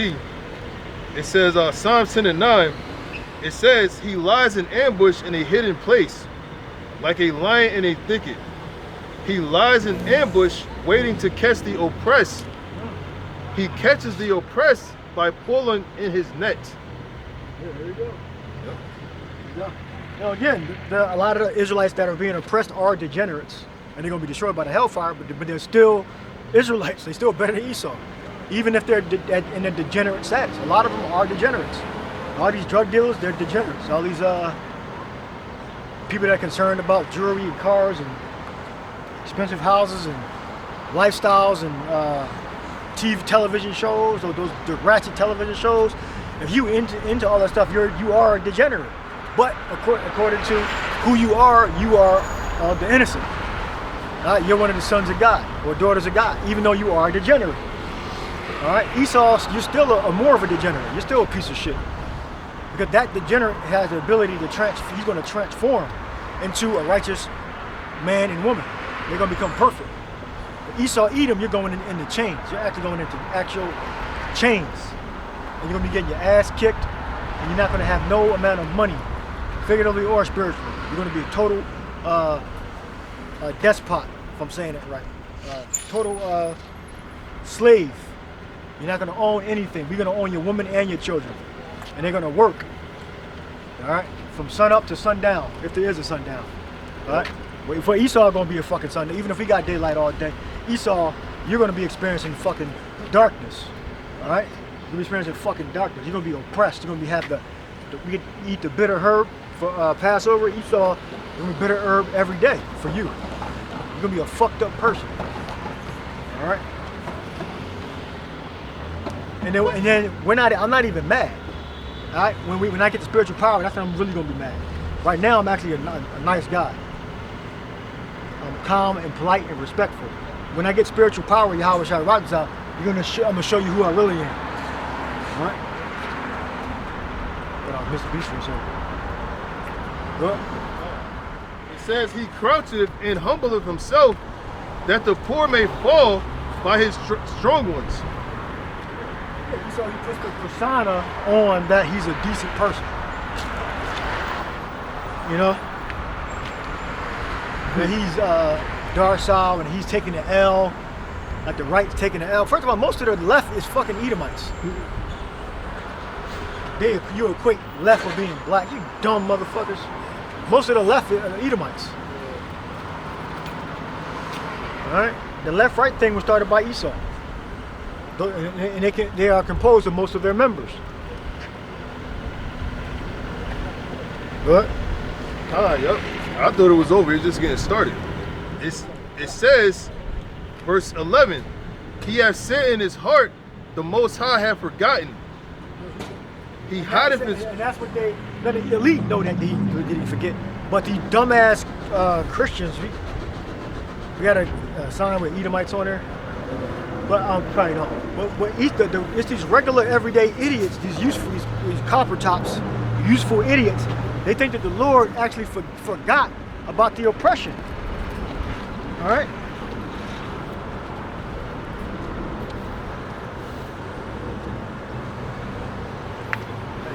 I: It says Psalm 10 and 9. It says he lies in ambush in a hidden place, like a lion in a thicket. He lies in ambush, waiting to catch the oppressed. He catches the oppressed by pulling in his net.
H: Yeah, there you go. Yep. Now again, a lot of the Israelites that are being oppressed are degenerates, and they're going to be destroyed by the hellfire. But they're still Israelites. They're still better than Esau, even if they're in a degenerate status. A lot of them are degenerates. All these drug dealers, they're degenerates. All these people that are concerned about jewelry and cars and expensive houses and lifestyles and television shows, or those ratchet television shows. If you into all that stuff, you are a degenerate. But according to who you are the innocent. You're one of the sons of God or daughters of God, even though you are a degenerate. All right, Esau, you're still more of a degenerate. You're still a piece of shit. Because that degenerate has the ability to he's going to transform into a righteous man and woman. They're going to become perfect. But Esau, Edom, you're going into chains. You're actually going into actual chains. And you're going to be getting your ass kicked, and you're not going to have no amount of money, figuratively or spiritually. You're going to be a total despot, if I'm saying it right. Total slave. You're not going to own anything. We're going to own your woman and your children. And they're going to work, all right, from sun up to sundown, if there is a sundown, all right? For Esau, going to be a fucking sundown. Even if we got daylight all day, Esau, you're going to be experiencing fucking darkness, all right? You're going to be experiencing fucking darkness. You're going to be oppressed. You're going to we eat the bitter herb for Passover. Esau, you're going to be bitter herb every day for you. You're going to be a fucked up person, all right? And then I'm not even mad. All right? When I get the spiritual power, that's when I'm really gonna be mad. Right now, I'm actually a nice guy. I'm calm and polite and respectful. When I get spiritual power, Yahweh Shai Rock's out, I'm gonna show you who I really am. All right? But I'll miss the beast for a second. What?
I: It says he croucheth and humbleth himself, that the poor may fall by his strong ones.
H: So he puts the persona on that he's a decent person. You know? That he's docile and he's taking the L, like the right's taking the L. First of all, most of the left is fucking Edomites. You equate left with being black, you dumb motherfuckers. Most of the left are Edomites. Alright? The left-right thing was started by Esau. And they are composed of most of their members. What?
I: Yep. I thought it was over. It's just getting started. It says, verse 11, he hath said in his heart, the Most High hath forgotten. He hideth his...
H: And that's what the elite know that he didn't forget. But the dumbass Christians, we got a sign with Edomites on there. But probably not. But it's these regular everyday idiots, these copper tops, useful idiots. They think that the Lord actually forgot about the oppression. All right.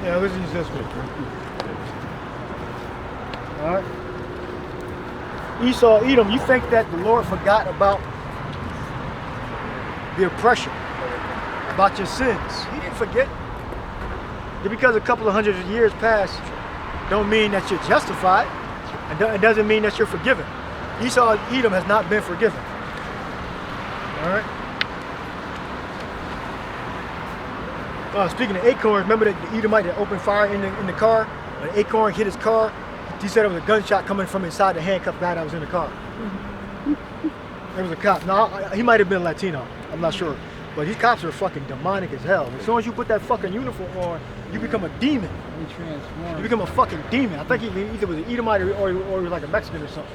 H: Yeah, let's use this one. All right. Esau, Edom, you think that the Lord forgot about the oppression, about your sins? He didn't forget. Just because a couple of hundreds of years passed don't mean that you're justified. It doesn't mean that you're forgiven. Esau, Edom has not been forgiven. All right. Speaking of acorns, remember that the Edomite that opened fire in the car? When the acorn hit his car, he said it was a gunshot coming from inside the handcuffed guy that was in the car. There was a cop. No, he might have been Latino. I'm not sure. But these cops are fucking demonic as hell. As soon as you put that fucking uniform on, you become a demon. You become a fucking demon. I think he either was an Edomite or he was like a Mexican or something.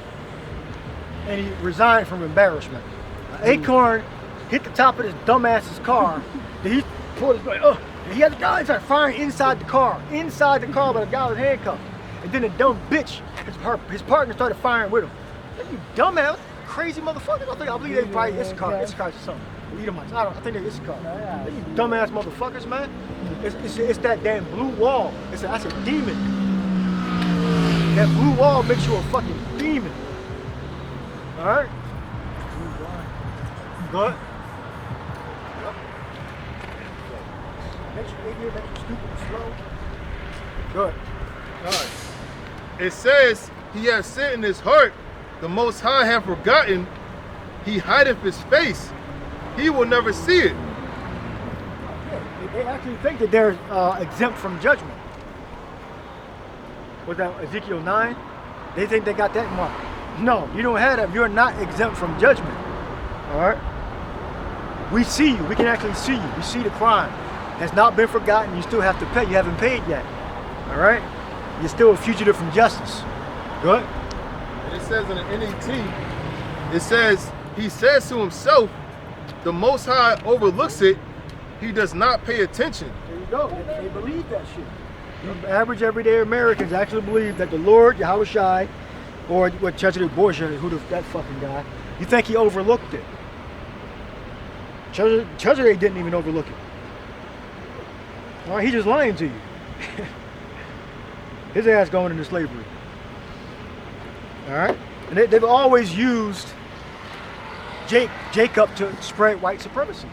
H: And he resigned from embarrassment. Acorn hit the top of this dumbass's car. Then he pulled his gun. He had the guy and started firing inside the car. Inside the car, but the guy was handcuffed. And then the dumb bitch, his partner started firing with him. Like, you dumbass, crazy motherfucker. I believe they probably Issachar or something. Edomites. I think they're Issachar. You dumbass motherfuckers, man. It's that damn blue wall. That's a demon. That blue wall makes you a fucking demon. Alright? Good. Makes you ignorant, makes you stupid and slow. Good.
I: Alright. It says, he hath said in his heart, the Most High hath forgotten, he hideth his face. He will never see it.
H: Yeah, they actually think that they're exempt from judgment. Was that Ezekiel 9? They think they got that mark. No, you don't have that. You're not exempt from judgment. All right? We see you. We can actually see you. We see the crime. Has not been forgotten. You still have to pay. You haven't paid yet. All right? You're still a fugitive from justice. Good?
I: And it says in the NET, it says, he says to himself, the Most High overlooks it, he does not pay attention.
H: There you go. They believe that shit. The average everyday Americans actually believe that the Lord, Yahweh Shai, or what Cesare Borgia, that fucking guy, you think he overlooked it. Cesare didn't even overlook it. All right, he's just lying to you. His ass going into slavery. All right? And they've always used Jacob to spread white supremacy.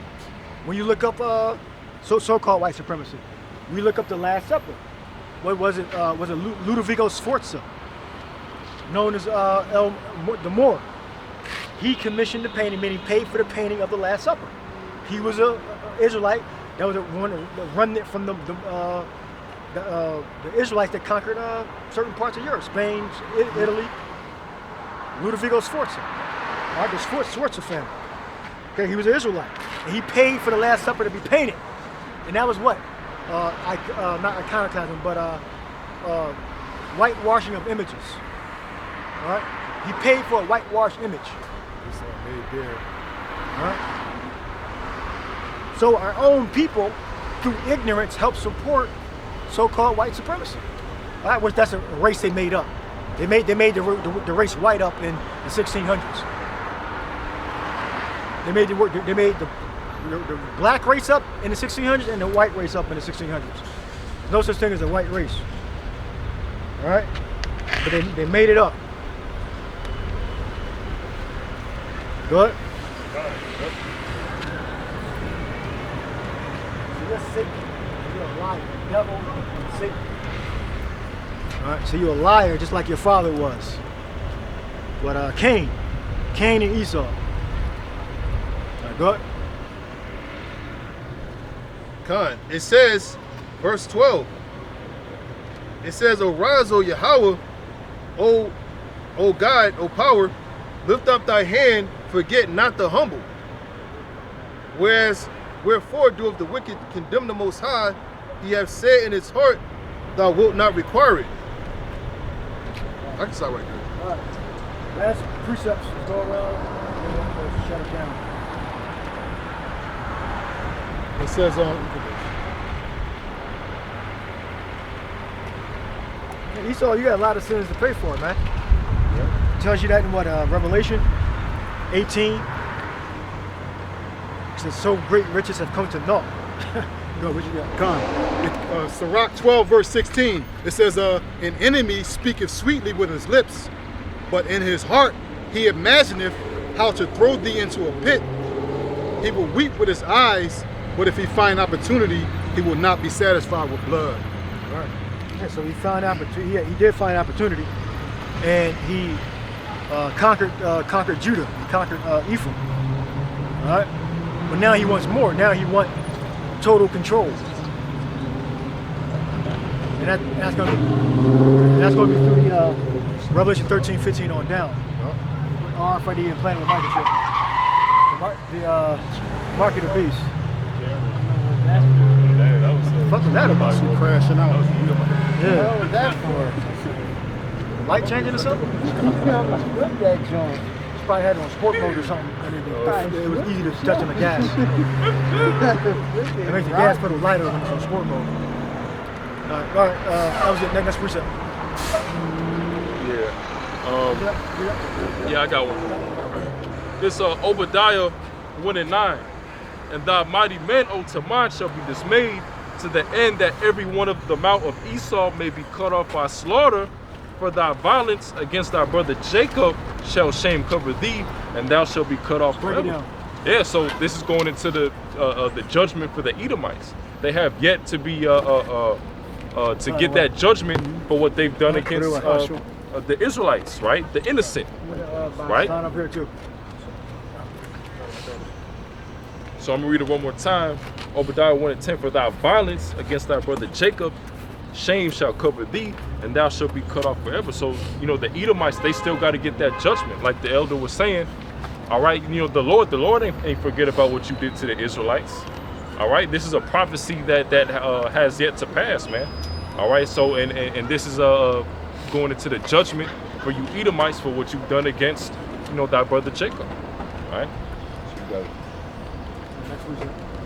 H: When you look up so-called white supremacy, we look up the Last Supper. What was it? Was it Ludovico Sforza, known as the Moor? He commissioned the painting, meaning paid for the painting of the Last Supper. He was an Israelite that was run from the Israelites that conquered certain parts of Europe, Spain, Italy. Ludovico Sforza, all right, the Sforza family. Okay, he was an Israelite, and he paid for the Last Supper to be painted, and that was what? Not iconoclasm, but whitewashing of images. All right, he paid for a whitewashed image.
D: It's made there.
H: All right. So our own people, through ignorance, help support so-called white supremacy. All right, which that's a race they made up. They made the race white up in the 1600s. They made the black race up in the 1600s and the white race up in the 1600s. No such thing as a white race. All right, but they made it up. Good. So you're Satan. You're a liar. Devil and Satan. All right, so you're a liar just like your father was. But Cain and Esau. All right, go ahead.
I: Khan, it says, verse 12, it says, Arise, O Yahweh, O God, O power, lift up thy hand, forget not the humble. Wherefore doeth the wicked condemn the Most High, he hath said in his heart, thou wilt not require it. I can stop right there.
H: All right. Last precepts. Go around and shut it down.
D: It says
H: Esau, you got a lot of sins to pay for, man. Yeah. It tells you that in what, Revelation 18. It says, so great riches have come to naught. Go, what you got?
D: Sirach 12, verse 16. It says, an enemy speaketh sweetly with his lips, but in his heart he imagineth how to throw thee into a pit. He will weep with his eyes, but if he find opportunity, he will not be satisfied with blood.
H: All right. Yeah, so he found opportunity. He did find opportunity, and he conquered Judah. He conquered Ephraim. All right. But now he wants more. Now he wants total control, and that's going to be through the Revelation 13, 15 on down. RFID and planning with microchip. The mark of the beast. What was that about?
D: Crashing out.
H: Yeah. What was that for? Light changing or something?
A: Flip that joint.
H: She probably had it on sport mode or something. And it was easy to touch on the gas. It makes the gas pedal lighter when it's on sport mode. All right, that was it. Next precept.
C: Yeah, I got one. It's Obadiah 1:9. And thy mighty men, O Taman, shall be dismayed, to the end that every one of the mount of Esau may be cut off by slaughter. For thy violence against thy brother Jacob shall shame cover thee, and thou shalt be cut off forever. Yeah, so this is going into the judgment for the Edomites. They have yet to be to get that judgment for what they've done against the Israelites, right? The innocent, right?
H: Up here too.
C: So I'm gonna read it one more time. Obadiah 1:10. For thy violence against thy brother Jacob, shame shall cover thee, and thou shalt be cut off forever. So, you know, the Edomites, they still got to get that judgment. Like the elder was saying, all right, you know, the Lord ain't forget about what you did to the Israelites. All right, this is a prophecy that has yet to pass, man. All right, so, and this is going into the judgment for you Edomites for what you've done against, you know, thy brother Jacob. All right? So you got it.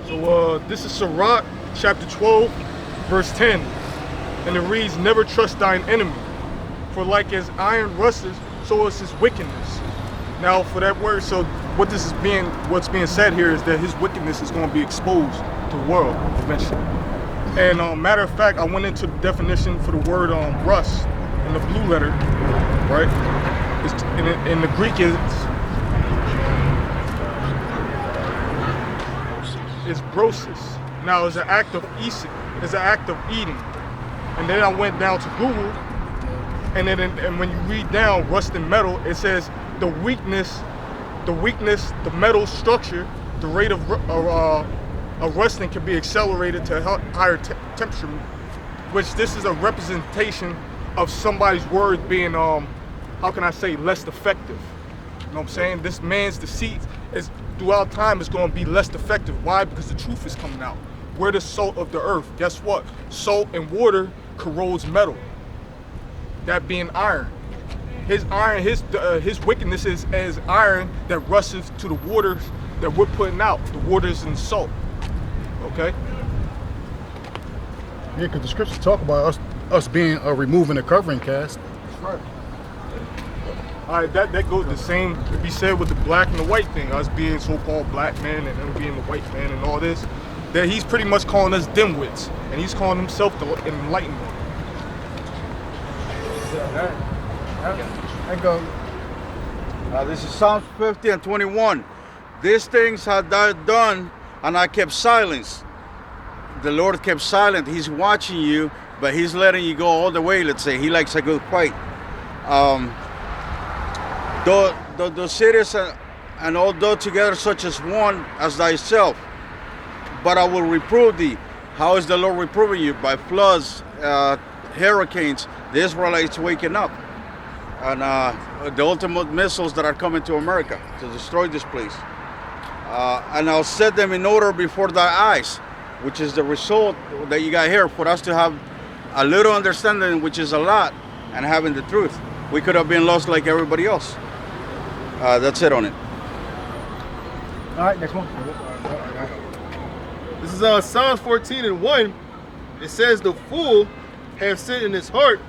F: So this is Sirach, chapter 12, verse 10. And it reads, never trust thine enemy, for like as iron rusteth, so is his wickedness. Now for that word, so what's being said here is that his wickedness is going to be exposed to the world eventually. And matter of fact, I went into the definition for the word rust in the blue letter, right? In the Greek it's brosis. Now it's an act of eating, it's an act of eating. And then I went down to Google, and then and when you read down rust and metal, it says the weakness, the metal structure, the rate of rusting can be accelerated to a higher temperature, which this is a representation of somebody's words being, how can I say, less effective. You know what I'm saying? This man's deceit is throughout time is going to be less effective. Why? Because the truth is coming out. We're the salt of the earth. Guess what? Salt and water corrodes metal. That being iron. His iron, his wickedness is as iron that rushes to the waters that we're putting out. The waters and salt. Okay?
D: Yeah, because the scriptures talk about us being removing the covering cast.
F: That's right. All right, that goes the same to be said with the black and the white thing. Us being so-called black men and him being the white man and all this. That he's pretty much calling us dimwits, and he's calling himself the enlightenment.
J: I go. This is Psalms 50 and 21. These things had I done, and I kept silence. The Lord kept silent. He's watching you, but he's letting you go all the way, let's say. He likes a good fight. The cities and all go together such as one as thyself. But I will reprove thee. How is the Lord reproving you? By floods, hurricanes, the Israelites waking up. And the ultimate missiles that are coming to America to destroy this place. And I'll set them in order before thy eyes, which is the result that you got here for us to have a little understanding, which is a lot, and having the truth. We could have been lost like everybody else. That's it on it.
H: All right, next one.
I: This is Psalms 14 and 1. It says the fool have said in his heart.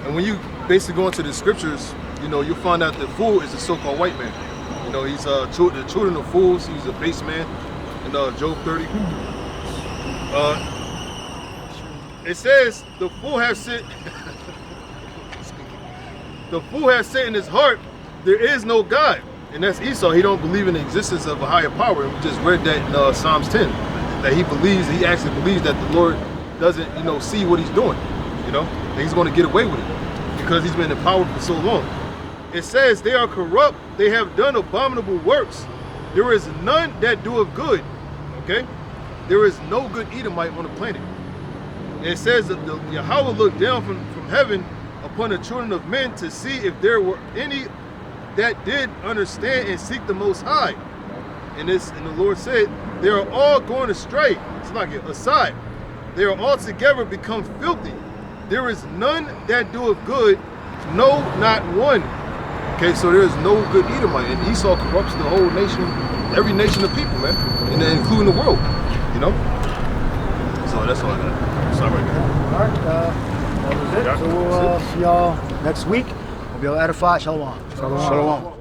I: And when you basically go into the scriptures, you know, you'll find out the fool is the so-called white man. You know, he's the children of fools. He's a base man in Job 30. It says the fool has said the fool has said in his heart, there is no God. And that's Esau. He don't believe in the existence of a higher power. And we just read that in Psalms 10. That he actually believes that the Lord doesn't, you know, see what he's doing. You know, that he's going to get away with it because he's been in power for so long. It says they are corrupt. They have done abominable works. There is none that doeth good. Okay? There is no good Edomite on the planet. And it says that Yahweh looked down from heaven upon the children of men to see if there were any that did understand and seek the Most High. And the Lord said, they are all going astray. It's like aside. They are altogether become filthy. There is none that doeth good, no, not one. Okay, so there is no good Edomite. And Esau corrupts the whole nation, every nation of people, man, and including the world, you know? So that's all I got. Stop right there.
H: All right, that was it. So we'll see y'all next week. We'll be able to edify. Shalom.
J: Shalom.